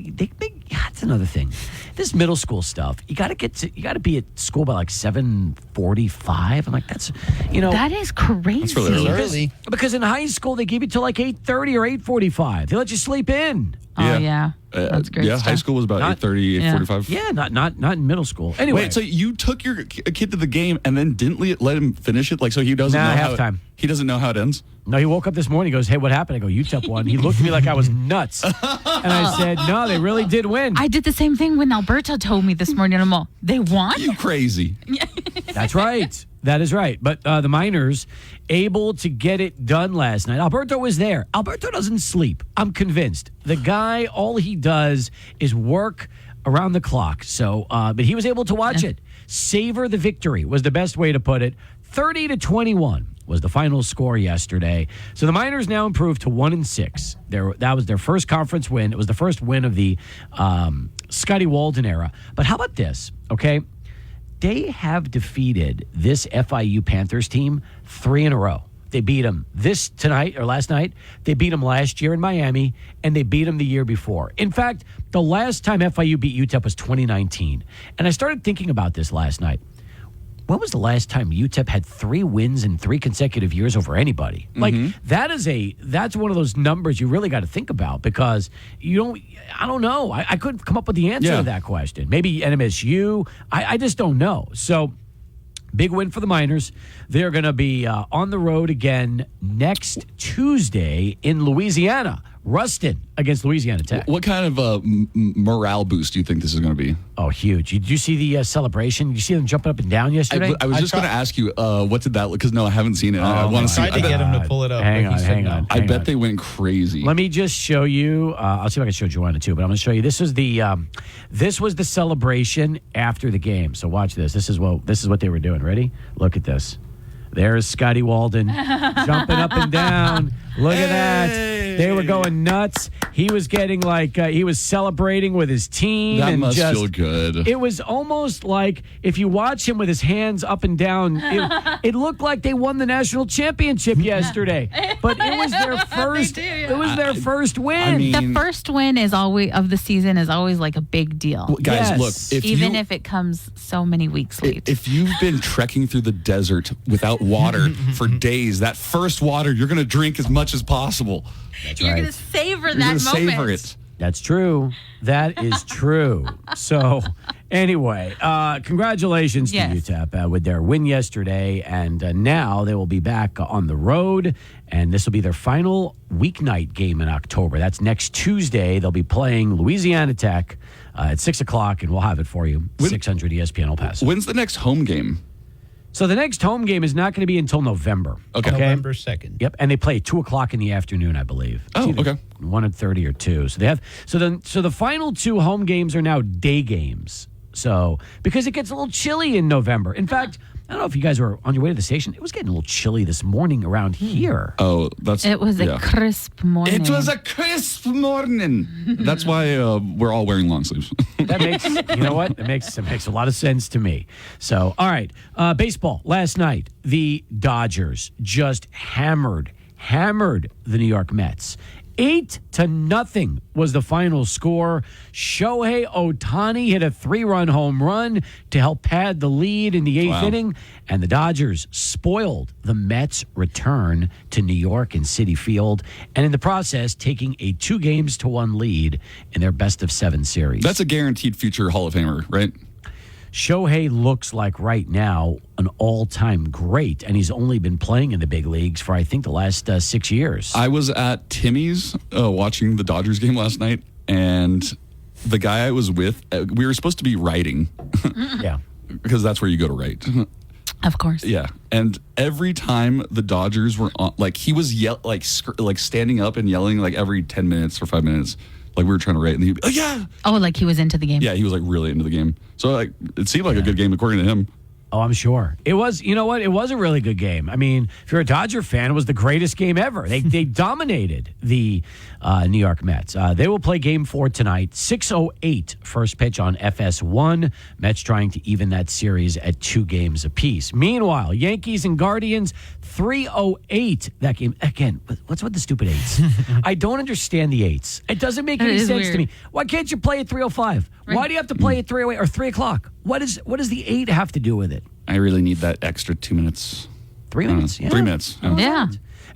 that's another thing. This middle school stuff, you got to be at school by like 7:45. I'm like, that is crazy. That's really early. Because in high school they give you till like 8:30 or 8:45. They let you sleep in. Oh yeah, that's great. Yeah, stuff. high school was about 8:30, 8:45. Yeah, not in middle school. Anyway, Wait, so you took your kid to the game and then didn't let him finish it? Like, so he doesn't know halftime. He doesn't know how it ends? No, he woke up this morning. He goes, "Hey, what happened?" I go, "UTEP won." He looked at me like I was nuts, and I said, "No, they really did win." I did the same thing when Alberto told me this morning. I'm all, they won? You crazy. That's right. That is right. But the Miners able to get it done last night. Alberto was there. Alberto doesn't sleep. I'm convinced. The guy, all he does is work around the clock. So, but he was able to watch it. Savor the victory was the best way to put it. 30-21 was the final score yesterday. So the Miners now improved to 1-6. That was their first conference win. It was the first win of the Scotty Walden era. But how about this? Okay. They have defeated this FIU Panthers team 3 in a row. They beat them last night. They beat them last year in Miami, and they beat them the year before. In fact, the last time FIU beat UTEP was 2019. And I started thinking about this last night. When was the last time UTEP had 3 wins in 3 consecutive years over anybody? Like that's one of those numbers you really got to think about because I don't know. I couldn't come up with the answer to that question. Maybe NMSU. I just don't know. So big win for the Miners. They're going to be on the road again next Tuesday in Louisiana. Ruston against Louisiana Tech. What kind of morale boost do you think this is going to be? Oh, huge. Did you see the celebration? Did you see them jumping up and down yesterday? I was just going to ask you, what did that look? Because no, I haven't seen it. I want to see. I tried to get him to pull it up. Hang on. I bet they went crazy. Let me just show you. I'll see if I can show Joanna too, but I'm going to show you. This was the celebration after the game. So watch this. This is what they were doing. Ready? Look at this. There's Scotty Walden jumping up and down. Look at that. They were going nuts. He was getting he was celebrating with his team. That and must feel good. It was almost like if you watch him with his hands up and down, it looked like they won the national championship yesterday. But it was their first. It was their first win. I mean, the first win of the season is always like a big deal. Well, guys, look. If it comes so many weeks late. If you've been trekking through the desert without water for days, that first water you're going to drink as much as possible. That's You're right. going to savor You're that gonna moment. savor it. That's true. That is true. So, anyway, congratulations to UTEP with their win yesterday. And now they will be back on the road. And this will be their final weeknight game in October. That's next Tuesday. They'll be playing Louisiana Tech at 6 o'clock, and we'll have it for you. 600 ESPN El Paso. When's the next home game? So the next home game is not going to be until November. Okay. November 2nd. Yep, and they play at 2 o'clock in the afternoon, I believe. Oh, okay. 1:30 or 2. So they have so the final 2 home games are now day games. So because it gets a little chilly in November. In fact, I don't know if you guys were on your way to the station. It was getting a little chilly this morning around here. Oh, it was a crisp morning. It was a crisp morning. That's why we're all wearing long sleeves. That makes, you know what? It makes a lot of sense to me. So, all right. Baseball last night, the Dodgers just hammered the New York Mets. 8-0 was the final score. Shohei Ohtani hit a 3-run home run to help pad the lead in the 8th inning, and the Dodgers spoiled the Mets' return to New York and Citi Field, and in the process, taking a 2-1 lead in their best-of-7 series. That's a guaranteed future Hall of Famer, right? Shohei looks like right now an all-time great, and he's only been playing in the big leagues for, I think, the last 6 years. I was at Timmy's watching the Dodgers game last night, and the guy I was with, we were supposed to be writing. Yeah. Because that's where you go to write. Of course. Yeah. And every time the Dodgers were on, he was standing up and yelling every 10 minutes or 5 minutes, Like we were trying to rate, and he'd be, oh yeah, Oh, like he was into the game. yeah. He was like really into the game. So like it seemed like a good game according to him. Oh, I'm sure. It was, you know what? It was a really good game. I mean, if you're a Dodger fan, it was the greatest game ever. They dominated the New York Mets. They will play game 4 tonight, 6:08 first pitch on FS1. Mets trying to even that series at 2 games apiece. Meanwhile, Yankees and Guardians, 3:08 that game. Again, what's with the stupid 8s? I don't understand the 8s. It doesn't make any sense to me. Why can't you play at 3:05? Right. Why do you have to play at 3:08 or 3 o'clock? What does the 8 have to do with it? I really need that extra 2 minutes. 3 minutes? Yeah. 3 minutes. Yeah.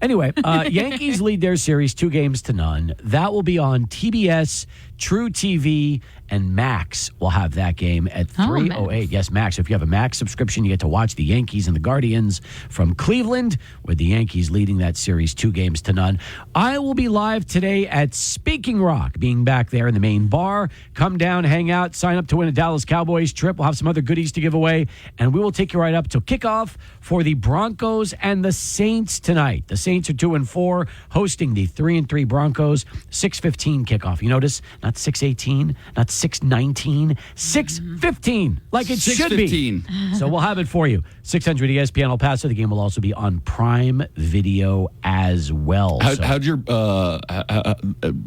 Anyway, Yankees lead their series 2-0. That will be on TBS, True TV, and Max will have that game at 3:08. Yes, Max. If you have a Max subscription, you get to watch the Yankees and the Guardians from Cleveland, with the Yankees leading that series 2-0. I will be live today at Speaking Rock, being back there in the main bar. Come down, hang out, sign up to win a Dallas Cowboys trip. We'll have some other goodies to give away, and we will take you right up till kickoff for the Broncos and the Saints tonight. The Saints are 2-4, hosting the 3-3 Broncos. 6:15 kickoff. You notice? Not 6:18, not 6:19, 6:15, like it should be. So we'll have it for you. 600 ESPN El Paso. The game will also be on Prime Video as well. How'd your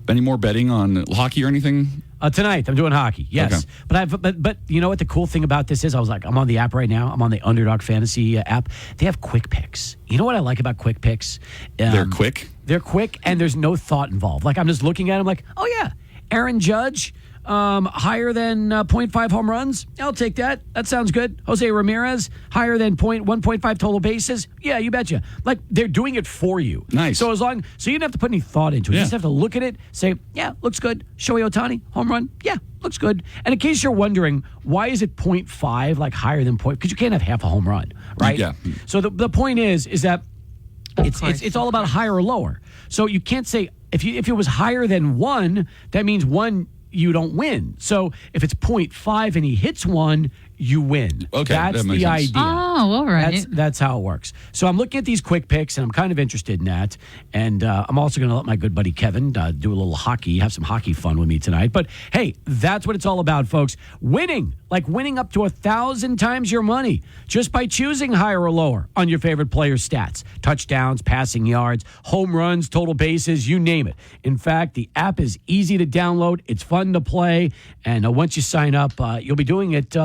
any more betting on hockey or anything? Tonight, I'm doing hockey. Yes, Okay. but you know what the cool thing about this is? I was like, I'm on the app right now. I'm on the Underdog Fantasy app. They have quick picks. You know what I like about quick picks? They're quick. They're quick, and there's no thought involved. Like I'm just looking at them, like, oh yeah, Aaron Judge. Higher than 0.5 home runs? I'll take that. That sounds good. Jose Ramirez, higher than 1.5 total bases? Yeah, you betcha. Like, they're doing it for you. Nice. So you didn't have to put any thought into it. You just have to look at it, say, yeah, looks good. Shohei Ohtani, home run? Yeah, looks good. And in case you're wondering, why is it 0.5, like higher than point? Because you can't have half a home run, right? Yeah. So the point is that it's all about higher or lower. So you can't say, if it was higher than 1, that means 1, you don't win. So if it's 0.5 and he hits 1, you win. Okay, that's that makes the sense. idea. Oh, all right. That's how it works. So I'm looking at these quick picks, and I'm kind of interested in that. And I'm also going to let my good buddy Kevin do a little hockey, have some hockey fun with me tonight. But hey, that's what it's all about, folks. Winning, like winning up to 1,000 times your money just by choosing higher or lower on your favorite player's stats. Touchdowns, passing yards, home runs, total bases, you name it. In fact, the app is easy to download. It's fun to play. And once you sign up, you'll be doing it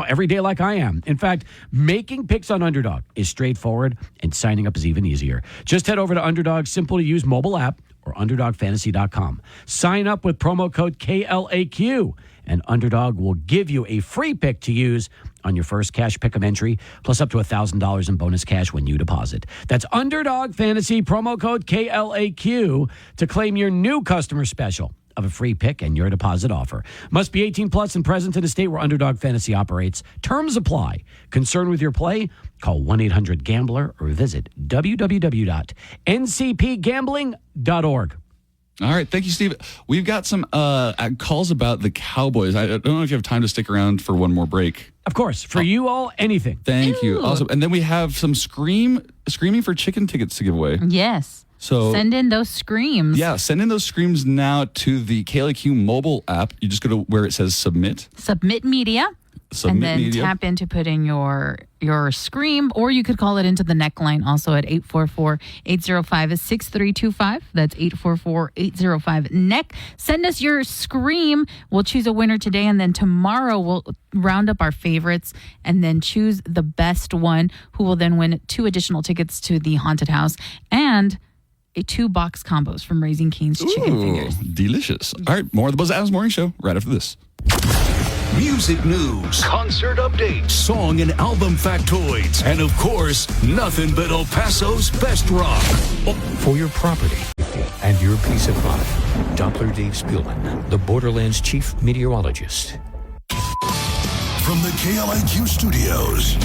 every day like I am. In fact, making picks on Underdog is straightforward, and signing up is even easier. Just head over to Underdog's simple-to-use mobile app or UnderdogFantasy.com. Sign up with promo code KLAQ, and Underdog will give you a free pick to use on your first cash pick'em entry, plus up to $1,000 in bonus cash when you deposit. That's Underdog Fantasy, promo code KLAQ, to claim your new customer special of a free pick and your deposit offer. Must be 18 plus and present in a state where Underdog Fantasy operates. Terms apply. Concerned with your play? Call 1-800-GAMBLER or visit www.ncpgambling.org. All right. Thank you, Steve. We've got some calls about the Cowboys. I don't know if you have time to stick around for one more break. Of course. For you all, anything. Thank you. Also, and then we have some screaming for chicken tickets to give away. Yes. So send in those screams. Yeah, send in those screams now to the KLAQ mobile app. You just go to where it says submit. Submit media. And then tap in to put in your scream, or you could call it into the neckline also at 844-805-6325. That's 844-805-NECK. Send us your scream. We'll choose a winner today, and then tomorrow we'll round up our favorites and then choose the best one, who will then win 2 additional tickets to the haunted house and a 2-box combos from Raising Cane's Chicken Fingers. Delicious. All right, more of the Buzz Adams Morning Show right after this. Music news, concert updates, song and album factoids, and of course, nothing but El Paso's best rock. For your property and your peace of mind, Doppler Dave Spielman, the Borderlands chief meteorologist. From the KLAQ studios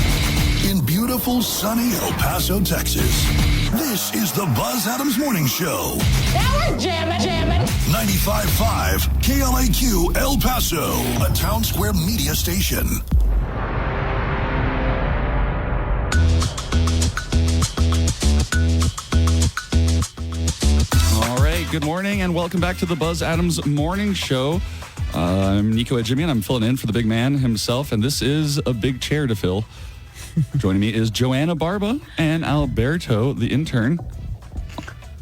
in beautiful sunny El Paso, Texas, this is the Buzz Adams Morning Show. Now we're jamming. 95.5 KLAQ El Paso, a Town Square media station. All right, Good morning, and welcome back to the Buzz Adams Morning Show. I'm Nico at Jimmy, and I'm filling in for the big man himself, and this is a big chair to fill. Joining me is Joanna Barba and Alberto, the intern.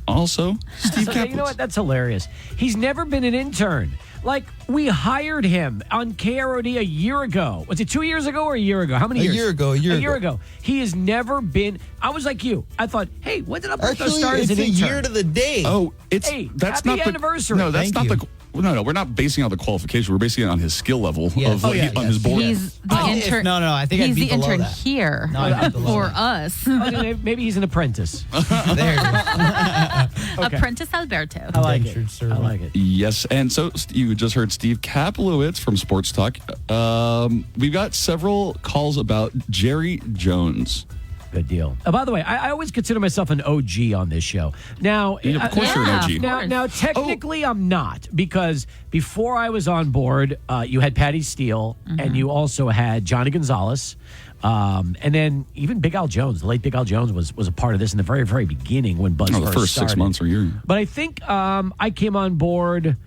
Also, Steve Kaplitz. You know what? That's hilarious. He's never been an intern. Like, we hired him on KROD a year ago. Was it 2 years ago or a year ago? How many years? A year ago. He has never been. I was like you. I thought, hey, when did Alberto Actually, start as an it's a intern? year to the day. Oh, that's happy anniversary. No, that's Thank not you. No, we're not basing it on the qualification. We're basing it on his skill level Yes. on his board. He's the intern. No, I think I'd he's be the below intern that. here No, I'd be below for that. us. Maybe he's an apprentice. There it is. Okay. Apprentice Alberto. I like Indentured it. servant. I like it. Yes, and so you just heard Steve Kaplowitz from Sports Talk. We've got several calls about Jerry Jones. Good deal. By the way, I always consider myself an OG on this show. Now, Of course you're an OG. Now, technically, I'm not, because before I was on board, you had Patty Steele, and you also had Johnny Gonzalez, and then even Big Al Jones. The late Big Al Jones was a part of this in the very, very beginning when Buzz the first first started. 6 months or year. But I think I came on board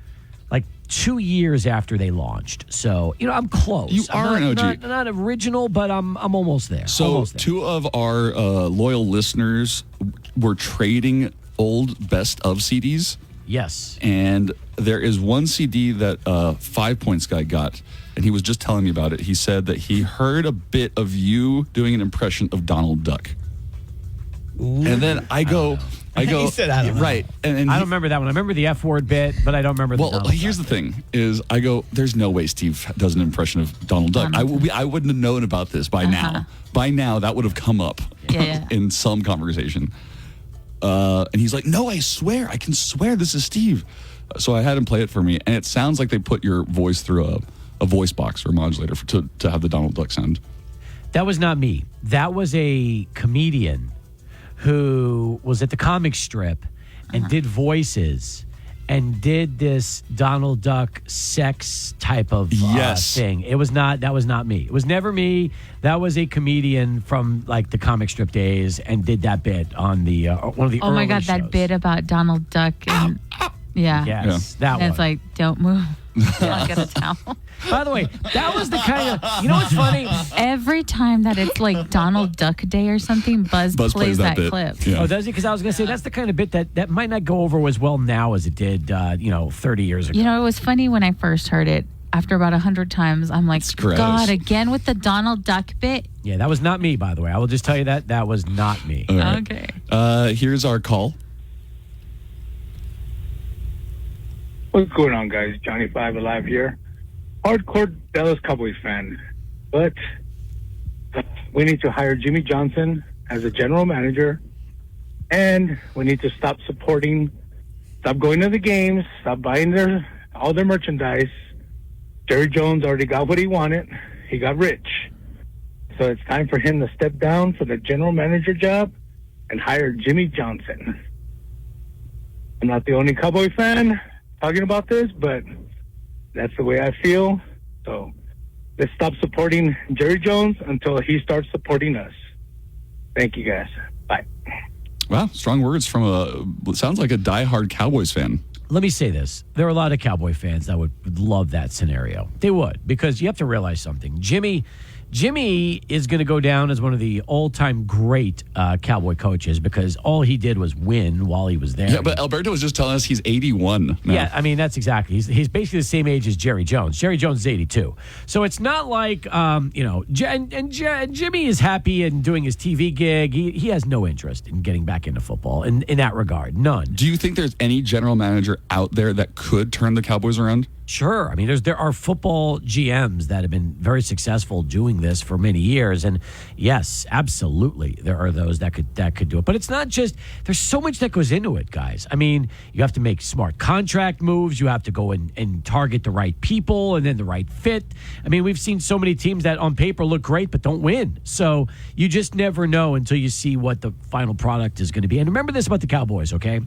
like 2 years after they launched. So, I'm close. You are I'm an OG. Not original, but I'm almost there. So Almost there. two of our loyal listeners were trading old best of CDs. Yes. And there is one CD that 5 Points guy got, and he was just telling me about it. He said that he heard a bit of you doing an impression of Donald Duck. And then I go, He said, I don't know. right. And I don't remember that one. I remember the F word bit, but I don't remember the Well, Donald here's Duck the thing: is I go, there's no way Steve does an impression of Donald Duck. I wouldn't have known about this by now. By now, that would have come up in some conversation. And he's like, "No, I swear, I can swear this is Steve." So I had him play it for me, and it sounds like they put your voice through a voice box or modulator to have the Donald Duck sound. That was not me. That was a comedian who was at the comic strip and did voices and did this Donald Duck sex type of thing. That was not me. It was never me. That was a comedian from like the comic strip days and did that bit on the one of the Oh my early God, that shows. bit about Donald Duck. And, yeah. Yes, that And one. it's like, don't move. I'll get a towel. By the way, that was the kind of, you know what's funny? Every time that it's like Donald Duck Day or something, Buzz plays that bit. clip. Yeah. Oh, does he? Because I was going to say that's the kind of bit that might not go over as well now as it did, 30 years ago. You know, it was funny when I first heard it. After about 100 times, I'm like, gross. God, again with the Donald Duck bit? Yeah, that was not me, by the way. I will just tell you that was not me. All right. Okay. Here's our call. What's going on, guys? Johnny Five Alive here. Hardcore Dallas Cowboys fan. But we need to hire Jimmy Johnson as a general manager. And we need to stop going to the games, stop buying all their merchandise. Jerry Jones already got what he wanted. He got rich. So it's time for him to step down for the general manager job and hire Jimmy Johnson. I'm not the only Cowboy fan talking about this, but that's the way I feel. So let's stop supporting Jerry Jones until he starts supporting us. Thank you, guys. Bye. Wow, strong words from what sounds like a diehard Cowboys fan. Let me say this. There are a lot of Cowboy fans that would love that scenario. They would, because you have to realize something. Jimmy is going to go down as one of the all-time great Cowboy coaches because all he did was win while he was there. Yeah, but Alberto was just telling us he's 81 now. Yeah, I mean, that's exactly. He's basically the same age as Jerry Jones. Jerry Jones is 82. So it's not like, Jimmy is happy and doing his TV gig. He has no interest in getting back into football in that regard. None. Do you think there's any general manager out there that could turn the Cowboys around? Sure. I mean, there are football GMs that have been very successful doing this for many years, and yes, absolutely, there are those that could do it. But it's not just. There's so much that goes into it, guys. I mean, you have to make smart contract moves. You have to go and target the right people and then the right fit. I mean, we've seen so many teams that on paper look great but don't win. So you just never know until you see what the final product is going to be. And remember this about the Cowboys, okay?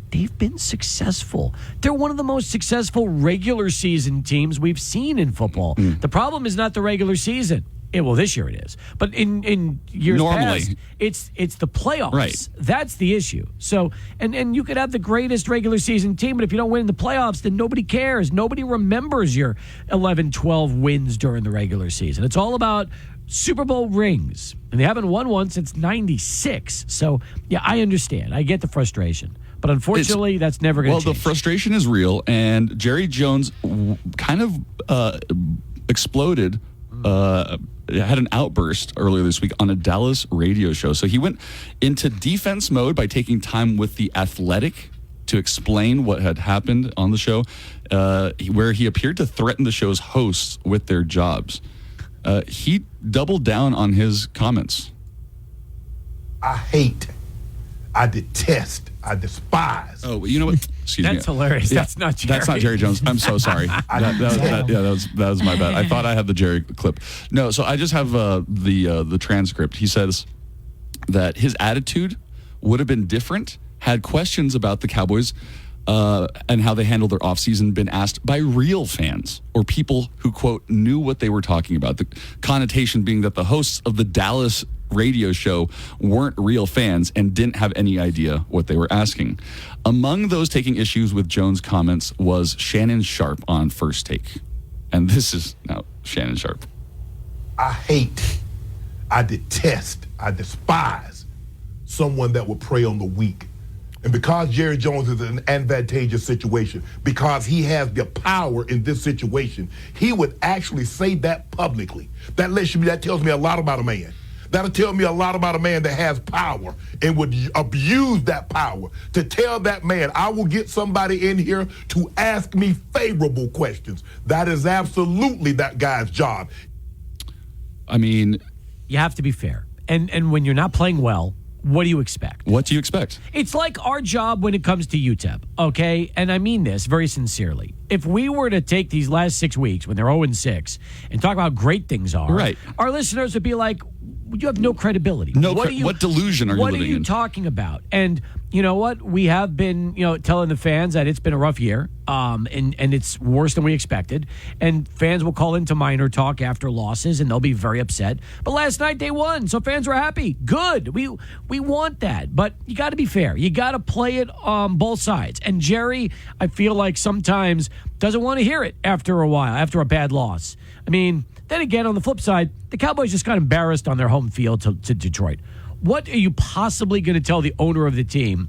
They've been successful. They're one of the most successful regular season teams we've seen in football. The problem is not the regular season. Well, this year it is. But in years Normally. past, it's the playoffs. Right. That's the issue. So, and you could have the greatest regular season team, but if you don't win in the playoffs, then nobody cares. Nobody remembers your 11, 12 wins during the regular season. It's all about Super Bowl rings. And they haven't won one since 96. So, yeah, I understand. I get the frustration. But unfortunately, that's never going to change. Well, the frustration is real, and Jerry Jones kind of exploded, had an outburst earlier this week on a Dallas radio show. So he went into defense mode by taking time with The Athletic to explain what had happened on the show, where he appeared to threaten the show's hosts with their jobs. He doubled down on his comments. I hate, I detest, I despise. Oh, you know what? Excuse me. That's hilarious. Yeah, That's not Jerry. That's not Jerry Jones. I'm so sorry. That was my bad. I thought I had the Jerry clip. No, so I just have the transcript. He says that his attitude would have been different had questions about the Cowboys and how they handled their offseason been asked by real fans or people who, quote, knew what they were talking about. The connotation being that the hosts of the Dallas radio show weren't real fans and didn't have any idea what they were asking. Among those taking issues with Jones' comments was Shannon Sharp on First Take. And this is now Shannon Sharp. I hate, I detest, I despise someone that would prey on the weak. And because Jerry Jones is in an advantageous situation, because he has the power in this situation, he would actually say that publicly. That tells me a lot about a man. That'll tell me a lot about a man that has power and would abuse that power to tell that man, I will get somebody in here to ask me favorable questions. That is absolutely that guy's job. I mean, you have to be fair. And when you're not playing well, what do you expect? What do you expect? It's like our job when it comes to UTEP, okay? And I mean this very sincerely. If we were to take these last 6 weeks when they're 0-6 and talk about how great things are, right, our listeners would be like, you have no credibility. What delusion are you living in? What are you talking about? And you know what? We have been, telling the fans that it's been a rough year, and it's worse than we expected. And fans will call into minor talk after losses, and they'll be very upset. But last night they won, so fans were happy. Good. We want that, but you got to be fair. You got to play it on both sides. And Jerry, I feel like sometimes doesn't want to hear it after a while, after a bad loss. I mean, then again, on the flip side, the Cowboys just got embarrassed on their home field to Detroit. What are you possibly going to tell the owner of the team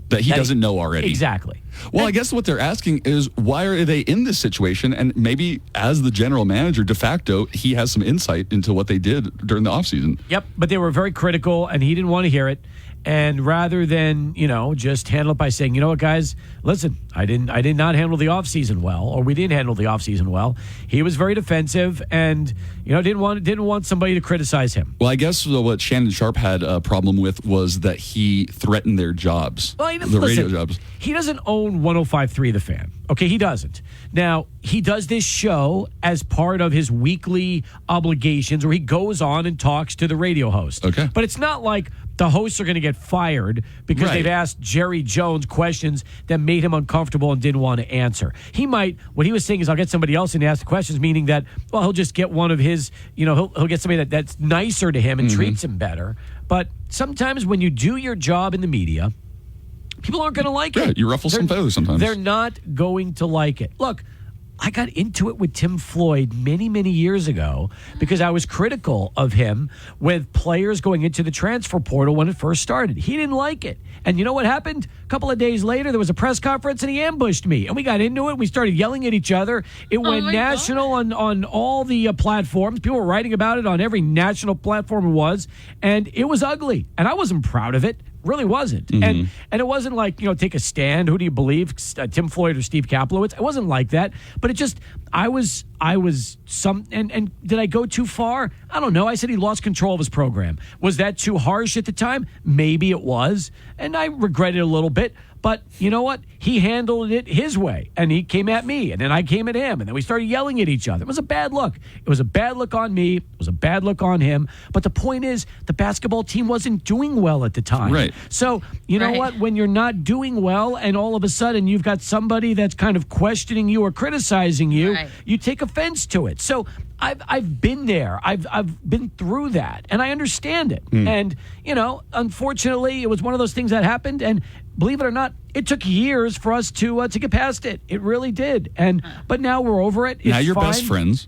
that he doesn't know already? Exactly. Well, I guess what they're asking is, why are they in this situation? And maybe as the general manager de facto, he has some insight into what they did during the offseason. Yep, but they were very critical, and he didn't want to hear it. And rather than, just handle it by saying, you know what, guys, listen, I did not handle the offseason well, or we didn't handle the offseason well. He was very defensive and, didn't want somebody to criticize him. Well, I guess what Shannon Sharp had a problem with was that he threatened their jobs, radio jobs. He doesn't own 105.3 The Fan. Okay, he doesn't. Now, he does this show as part of his weekly obligations where he goes on and talks to the radio host. Okay. But it's not like the hosts are going to get fired because they've asked Jerry Jones questions that made him uncomfortable and didn't want to answer. What he was saying is, I'll get somebody else in to ask the questions, meaning that, well, he'll just get one of his, he'll get somebody that's nicer to him and treats him better. But sometimes when you do your job in the media, people aren't going to like it. You ruffle some feathers sometimes. They're not going to like it. Look, I got into it with Tim Floyd many, many years ago because I was critical of him with players going into the transfer portal when it first started. He didn't like it. And you know what happened? A couple of days later, there was a press conference and he ambushed me. And we got into it. We started yelling at each other. It went national on all the platforms. People were writing about it on every national platform it was. And it was ugly. And I wasn't proud of it. Really wasn't. And it wasn't like, take a stand. Who do you believe, Tim Floyd or Steve Kaplowitz? It wasn't like that. But it just, I was and did I go too far? I don't know. I said he lost control of his program. Was that too harsh at the time? Maybe it was. And I regret it a little bit. But you know what? He handled it his way, and he came at me, and then I came at him, and then we started yelling at each other. It was a bad look. It was a bad look on me. It was a bad look on him. But the point is, the basketball team wasn't doing well at the time. Right. So, you know what? When you're not doing well, and all of a sudden you've got somebody that's kind of questioning you or criticizing you, you take offense to it. So I've been there. I've been through that, and I understand it. And, you know, unfortunately, it was one of those things that happened, and believe it or not, it took years for us to get past it. It really did. But now we're over it. Now It's you're fine. best friends.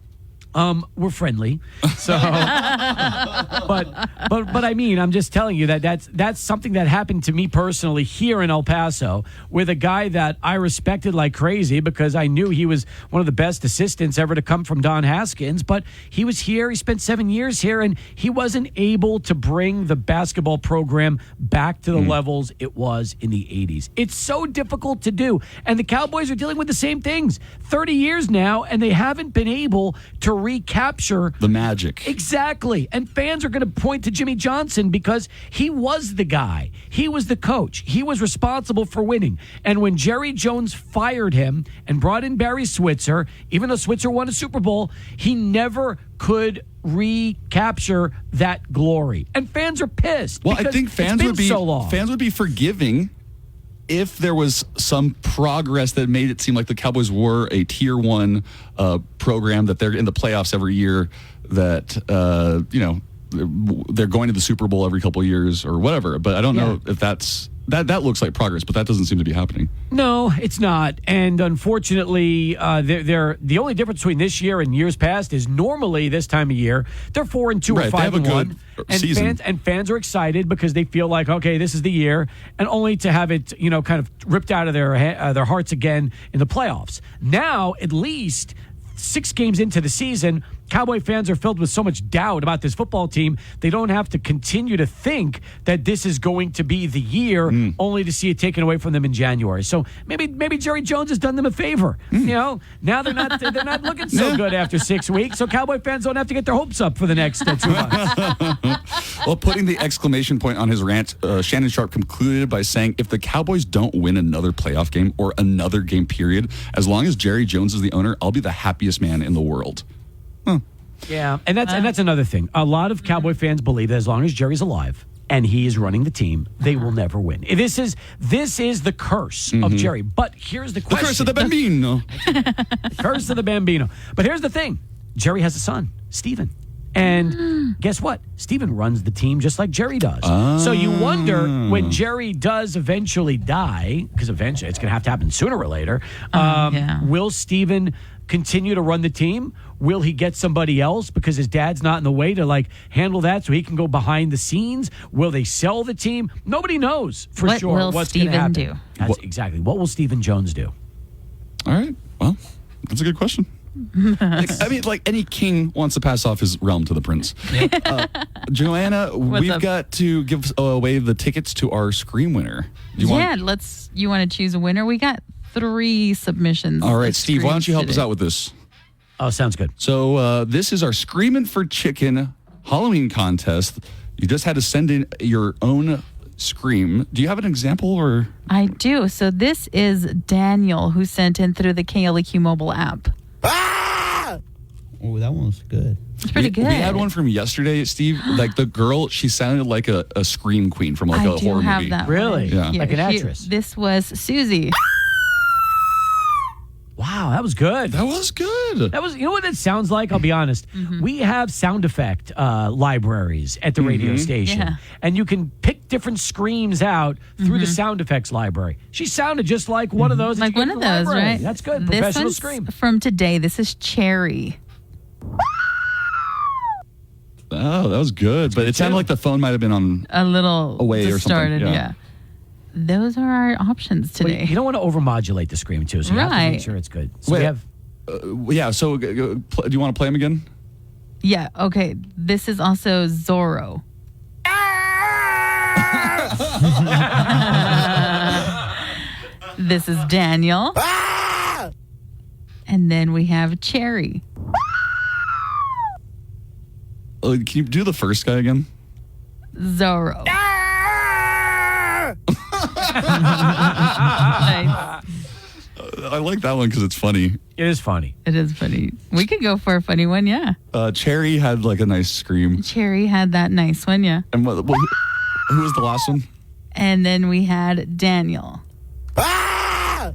We're friendly. So, but I mean, I'm just telling you that's something that happened to me personally here in El Paso with a guy that I respected like crazy because I knew he was one of the best assistants ever to come from Don Haskins. But he was here. He spent 7 years here, and he wasn't able to bring the basketball program back to the levels it was in the 80s. It's so difficult to do. And the Cowboys are dealing with the same things 30 years now, and they haven't been able to recapture the magic. Exactly. And fans are going to point to Jimmy Johnson because he was the guy. He was the coach. He was responsible for winning. And when Jerry Jones fired him and brought in Barry Switzer, even though Switzer won a Super Bowl, he never could recapture that glory. And fans are pissed. Well, I think fans would be so long. fans would be forgiving if there was some progress that made it seem like the Cowboys were a tier 1 program, that they're in the playoffs every year, that they're going to the Super Bowl every couple of years or whatever. But I don't know if that looks like progress, but that doesn't seem to be happening. No, it's not. And unfortunately, the only difference between this year and years past is normally this time of year, they're 4-2 or 5-1. And fans are excited because they feel like, okay, this is the year, and only to have it, kind of ripped out of their hearts again in the playoffs. Now, at least 6 games into the season, Cowboy fans are filled with so much doubt about this football team, they don't have to continue to think that this is going to be the year, only to see it taken away from them in January. So maybe Jerry Jones has done them a favor. Now they're not looking so good after 6 weeks, so Cowboy fans don't have to get their hopes up for the next 2 months. Well, putting the exclamation point on his rant, Shannon Sharp concluded by saying, if the Cowboys don't win another playoff game or another game period, as long as Jerry Jones is the owner, I'll be the happiest man in the world. Yeah, and that's another thing. A lot of Cowboy fans believe that as long as Jerry's alive and he is running the team, they will never win. This is the curse of Jerry. But here's the question. The curse of the Bambino. The curse of the Bambino. But here's the thing. Jerry has a son, Steven. And guess what? Steven runs the team just like Jerry does. So you wonder, when Jerry does eventually die, because eventually it's going to have to happen sooner or later, will Steven continue to run the team? Will he get somebody else because his dad's not in the way to handle that so he can go behind the scenes? Will they sell the team? Nobody knows for sure what's going to happen. Do? That's exactly. What will Steven Jones do? All right. Well, that's a good question. Any king wants to pass off his realm to the prince. Joanna, we've got to give away the tickets to our Scream winner. You want to choose a winner? We got 3 submissions. All right, Steve, why don't you help us out with this? Oh, sounds good. So this is our Screamin' for Chicken Halloween contest. You just had to send in your own scream. Do you have an example? Or I do. So this is Daniel, who sent in through the KLAQ mobile app. Oh, that one's good. It's pretty good. We had one from yesterday, Steve. Like the girl, she sounded like a scream queen from a horror movie. That really? One. Yeah. Like an actress. This was Susie. Wow, that was good. That was good. That was, you know what it sounds like? I'll be honest. We have sound effect libraries at the radio station, and you can pick different screams out through the sound effects library. She sounded just like one of those. Like one of those, right? That's good. This Professional one's scream. From today, this is Cherry. Oh, that was good. But it sounded like the phone might have been on a little away distorted, or something. Yeah. Those are our options today. You don't want to overmodulate the scream, too, so you have to make sure it's good. So we have... so do you want to play them again? Yeah, okay. This is also Zorro. This is Daniel. And then we have Cherry. Can you do the first guy again? Zorro. Nice. I like that one because it's funny. It is funny. It is funny. We could go for a funny one, yeah. Cherry had like a nice scream. Cherry had that nice one, yeah. And who was the last one? And then we had Daniel. That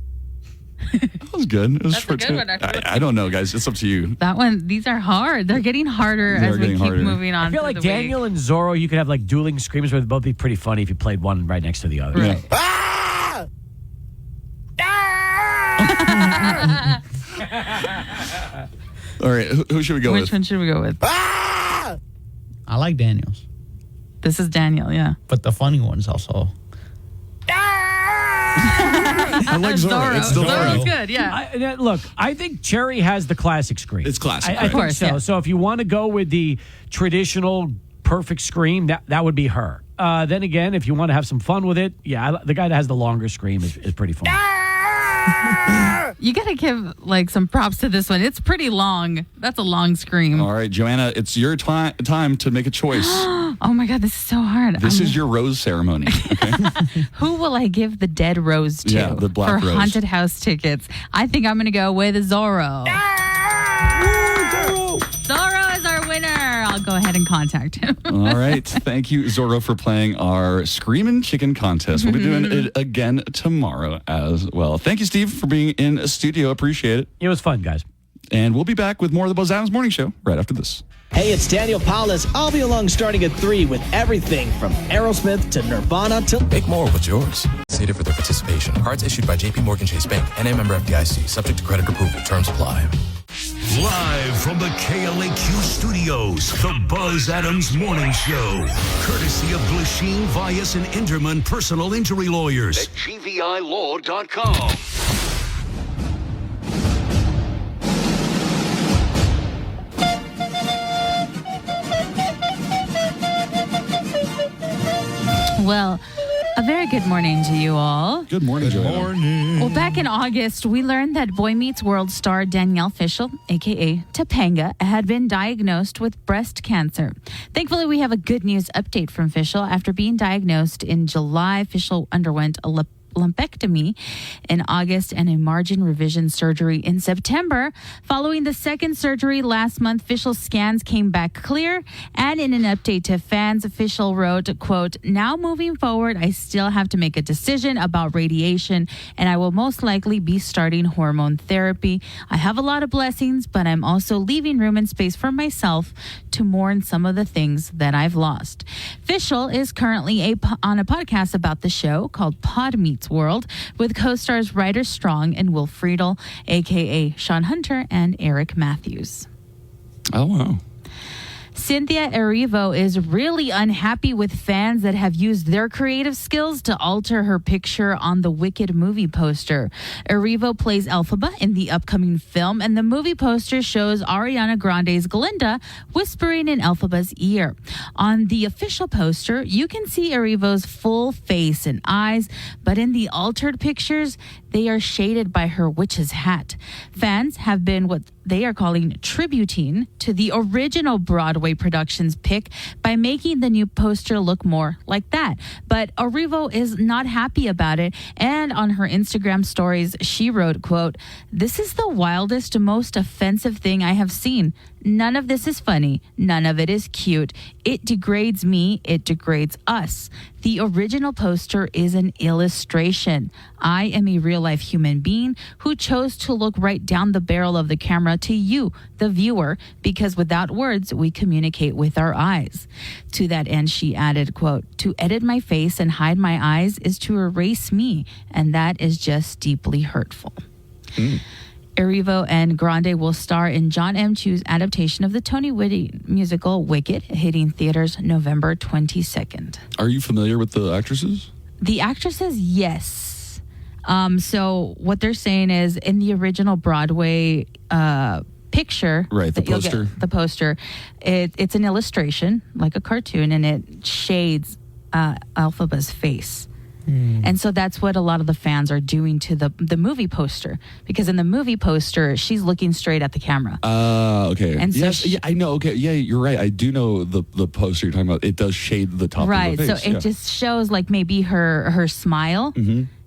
was good. It was That's a good one, actually. I don't know, guys. It's up to you. That one, these are hard. They're getting harder They are as we getting keep harder. moving on. I feel through like the Daniel week. and Zorro, you could have like dueling screams where they'd both be pretty funny if you played one right next to the other. Right. All right, who should we go Which with? one should we go with? I like Daniels, This is Daniel, yeah. but the funny ones also. I like Zorro. It's still Zorro's funny. good, yeah. Look, I think Cherry has the classic scream. It's classic, I right? think Of course, so. yeah. So if you want to go with the traditional perfect scream, that would be her. Then again, if you want to have some fun with it, the guy that has the longer scream is pretty fun. You got to give like some props to this one. It's pretty long. That's a long scream. All right, Joanna, it's your time to make a choice. Oh my God, this is so hard. This is your rose ceremony. Okay? Who will I give the dead rose to Yeah, the black for rose. haunted house tickets? I think I'm going to go with Zorro. Zorro is our winner. I'll go ahead and contact him. All right. Thank you, Zorro, for playing our Screamin' Chicken contest. We'll be doing it again tomorrow as well. Thank you, Steve, for being in the studio. Appreciate it. It was fun, guys. And we'll be back with more of the Buzz Adams Morning Show right after this. Hey, it's Daniel Paulus. I'll be along starting at 3 with everything from Aerosmith to Nirvana to... Make more with yours. Stated for their participation. Cards issued by J.P. Morgan Chase Bank and a member FDIC. Subject to credit approval. Terms apply. Live from the KLAQ studios, the Buzz Adams Morning Show. Courtesy of Glasheen, Vyas, and Enderman Personal Injury Lawyers. At GVILaw.com. Well, a very good morning to you all. Good morning, Joanna. Well, back in August, we learned that Boy Meets World star Danielle Fishel, a.k.a. Topanga, had been diagnosed with breast cancer. Thankfully, we have a good news update from Fishel. After being diagnosed in July, Fishel underwent a lumpectomy in August and a margin revision surgery in September. Following the second surgery last month, Fishel scans came back clear. And in an update to fans, Fishel wrote, quote, "Now moving forward, I still have to make a decision about radiation, and I will most likely be starting hormone therapy. I have a lot of blessings, but I'm also leaving room and space for myself to mourn some of the things that I've lost." Fishel is currently on a podcast about the show called Pod Meets World with co-stars Ryder Strong and Will Friedle, a.k.a. Sean Hunter and Eric Matthews. Oh, wow. Cynthia Erivo is really unhappy with fans that have used their creative skills to alter her picture on the Wicked movie poster. Erivo plays Elphaba in the upcoming film, and the movie poster shows Ariana Grande's Glinda whispering in Elphaba's ear. On the official poster, you can see Erivo's full face and eyes, but in the altered pictures, they are shaded by her witch's hat. Fans have been what they are calling tributing to the original Broadway production's pick by making the new poster look more like that. But Erivo is not happy about it, and on her Instagram stories, she wrote, quote, "This is the wildest, most offensive thing I have seen. None of this is funny. None of it is cute. It degrades me. It degrades us. The original poster is an illustration. I am a real-life human being who chose to look right down the barrel of the camera to you, the viewer, because without words, we communicate with our eyes." To that end, she added, quote, "To edit my face and hide my eyes is to erase me, and that is just deeply hurtful." Erivo and Grande will star in John M. Chu's adaptation of the Tony Whitty musical Wicked, hitting theaters November 22nd. Are you familiar with the actresses? The actresses, yes. So what they're saying is in the original Broadway picture, Right, the that you'll poster. get, the poster, it's an illustration, like a cartoon, and it shades Elphaba's face. And so that's what a lot of the fans are doing to the movie poster, because in the movie poster, she's looking straight at the camera. Okay. And so yes, yeah, I know. Okay, yeah, you're right. I do know the poster you're talking about. It does shade the top right. of the face. So it just shows like maybe her smile,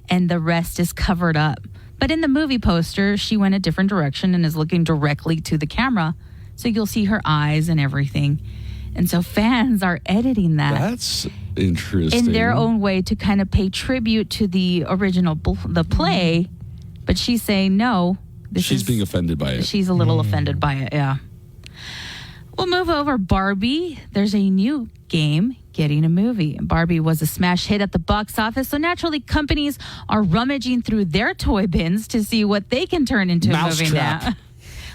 and the rest is covered up. But in the movie poster, she went a different direction and is looking directly to the camera. So you'll see her eyes and everything. And so fans are editing that. That's interesting. In their own way to kind of pay tribute to the original, the play. But she's saying, no. She's being offended by it. She's a little offended by it, yeah. We'll move over Barbie. There's a new game getting a movie. Barbie was a smash hit at the box office, so naturally companies are rummaging through their toy bins to see what they can turn into a movie now.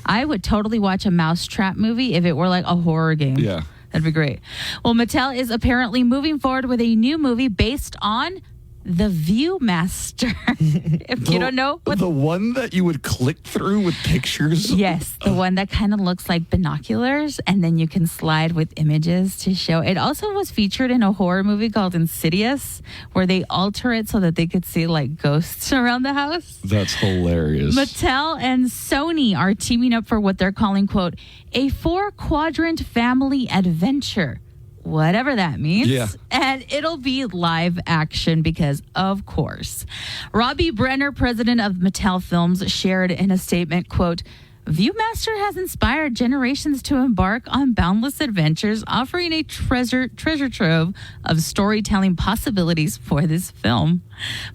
I would totally watch a Mousetrap movie if it were like a horror game. Yeah. That'd be great. Well, Mattel is apparently moving forward with a new movie based on the Viewmaster. If you don't know what the one that you would click through with pictures. Yes, the one that kind of looks like binoculars, and then you can slide with images to show. It also was featured in a horror movie called Insidious, where they alter it so that they could see like ghosts around the house. That's hilarious. Mattel and Sony are teaming up for what they're calling, quote, a 4-quadrant family adventure. Whatever that means. Yeah. And it'll be live action because, of course. Robbie Brenner, president of Mattel Films, shared in a statement, quote, Viewmaster has inspired generations to embark on boundless adventures, offering a treasure trove of storytelling possibilities for this film.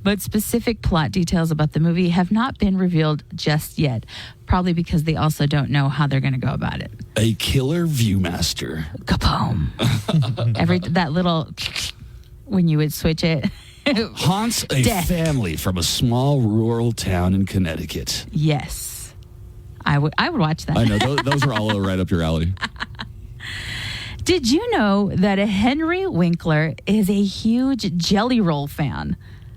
But specific plot details about the movie have not been revealed just yet, probably because they also don't know how they're going to go about it. A killer Viewmaster. Kaboom. That little when you would switch it. Haunts a family from a small rural town in Connecticut. Yes. I would watch that. I know. Those are all right up your alley. Did you know that Henry Winkler is a huge Jelly Roll fan?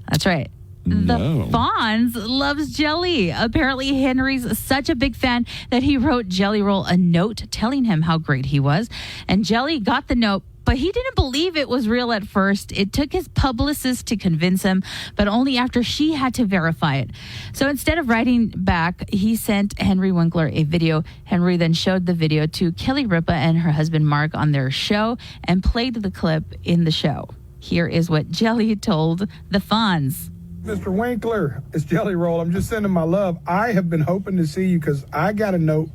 That's right. No. The Fonz loves jelly. Apparently, Henry's such a big fan that he wrote Jelly Roll a note telling him how great he was. And Jelly got the note, but he didn't believe it was real at first. It took his publicist to convince him, but only after she had to verify it. So instead of writing back, he sent Henry Winkler a video. Henry then showed the video to Kelly Ripa and her husband Mark on their show and played the clip in the show. Here is what Jelly told the Fonz. Mr. Winkler, it's Jelly Roll. I'm just sending my love. I have been hoping to see you because I got a note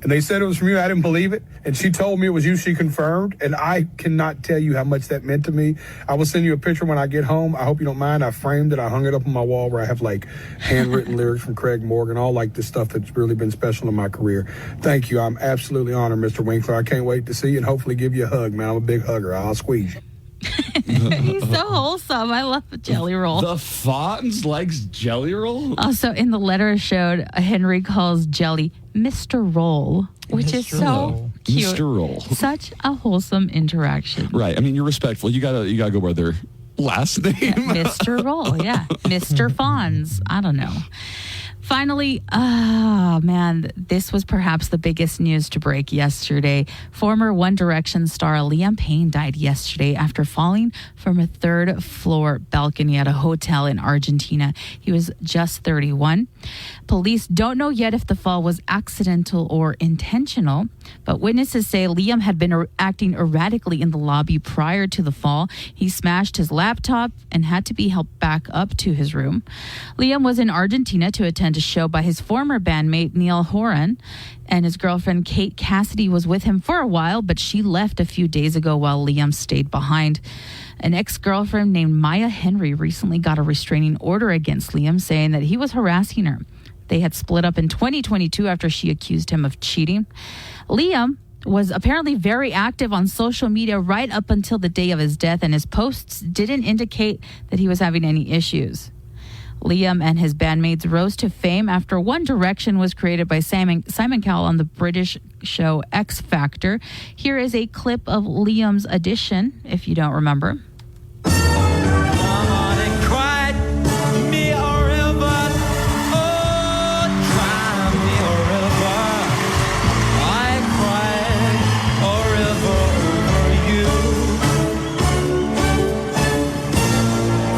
and they said it was from you. I didn't believe it. And she told me it was you. She confirmed. And I cannot tell you how much that meant to me. I will send you a picture when I get home. I hope you don't mind. I framed it. I hung it up on my wall where I have like handwritten lyrics from Craig Morgan, all like the stuff that's really been special in my career. Thank you. I'm absolutely honored, Mr. Winkler. I can't wait to see you and hopefully give you a hug, man. I'm a big hugger. I'll squeeze you. He's so wholesome. I love the Jelly Roll. The Fonz likes Jelly Roll? Also, in the letter it showed, Henry calls Jelly Mr. Roll, which is so cute. Mr. Roll. Such a wholesome interaction. Right. I mean, you're respectful. You gotta go by their last name. Yeah, Mr. Roll, yeah. Mr. Fonz. I don't know. Finally, man, this was perhaps the biggest news to break yesterday. Former One Direction star Liam Payne died yesterday after falling from a third-floor balcony at a hotel in Argentina. He was just 31. Police don't know yet if the fall was accidental or intentional, but witnesses say Liam had been acting erratically in the lobby prior to the fall. He smashed his laptop and had to be helped back up to his room. Liam was in Argentina to attend a show by his former bandmate Neil Horan, and his girlfriend Kate Cassidy was with him for a while, but she left a few days ago while Liam stayed behind. An ex-girlfriend named Maya Henry recently got a restraining order against Liam, saying that he was harassing her. They had split up in 2022 after she accused him of cheating. Liam was apparently very active on social media right up until the day of his death, and his posts didn't indicate that he was having any issues. Liam and his bandmates rose to fame after One Direction was created by Simon Cowell on the British show X Factor. Here is a clip of Liam's audition, if you don't remember.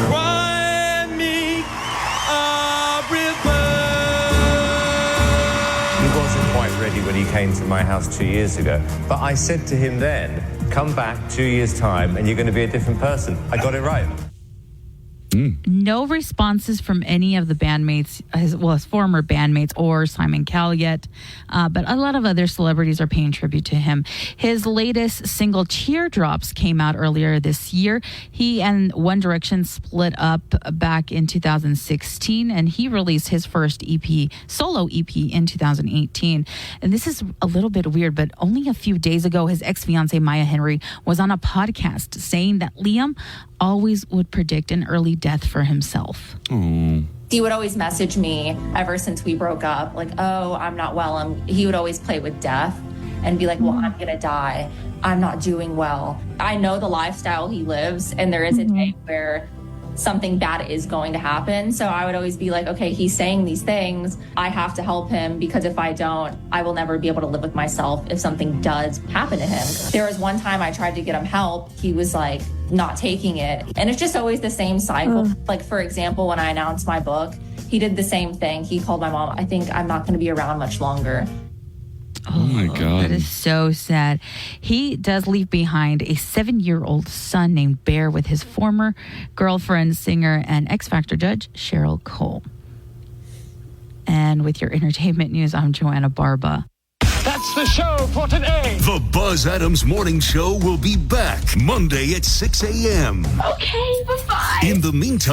Cry already when he came to my house 2 years ago. But I said to him then, come back 2 years' time and you're going to be a different person. I got it right. No responses from any of the bandmates, his former bandmates or Simon Cowell yet, but a lot of other celebrities are paying tribute to him. His latest single, Teardrops, came out earlier this year. He and One Direction split up back in 2016, and he released his first solo EP in 2018. And this is a little bit weird, but only a few days ago, his ex-fiancée Maya Henry was on a podcast saying that Liam always would predict an early death for himself. He would always message me ever since we broke up, like, oh, I'm not well. He would always play with death and be like, well, I'm going to die. I'm not doing well. I know the lifestyle he lives, and there is a day where something bad is going to happen. So I would always be like, okay, he's saying these things. I have to help him, because if I don't, I will never be able to live with myself if something does happen to him. There was one time I tried to get him help. He was like not taking it. And it's just always the same cycle. Like, for example, when I announced my book, he did the same thing. He called my mom, I think I'm not going to be around much longer. Oh my God. That is so sad. He does leave behind a 7-year-old son named Bear with his former girlfriend, singer, and X Factor judge, Cheryl Cole. And with your entertainment news, I'm Joanna Barba. That's the show for today. The Buzz Adams Morning Show will be back Monday at 6 a.m. Okay, bye-bye. In the meantime,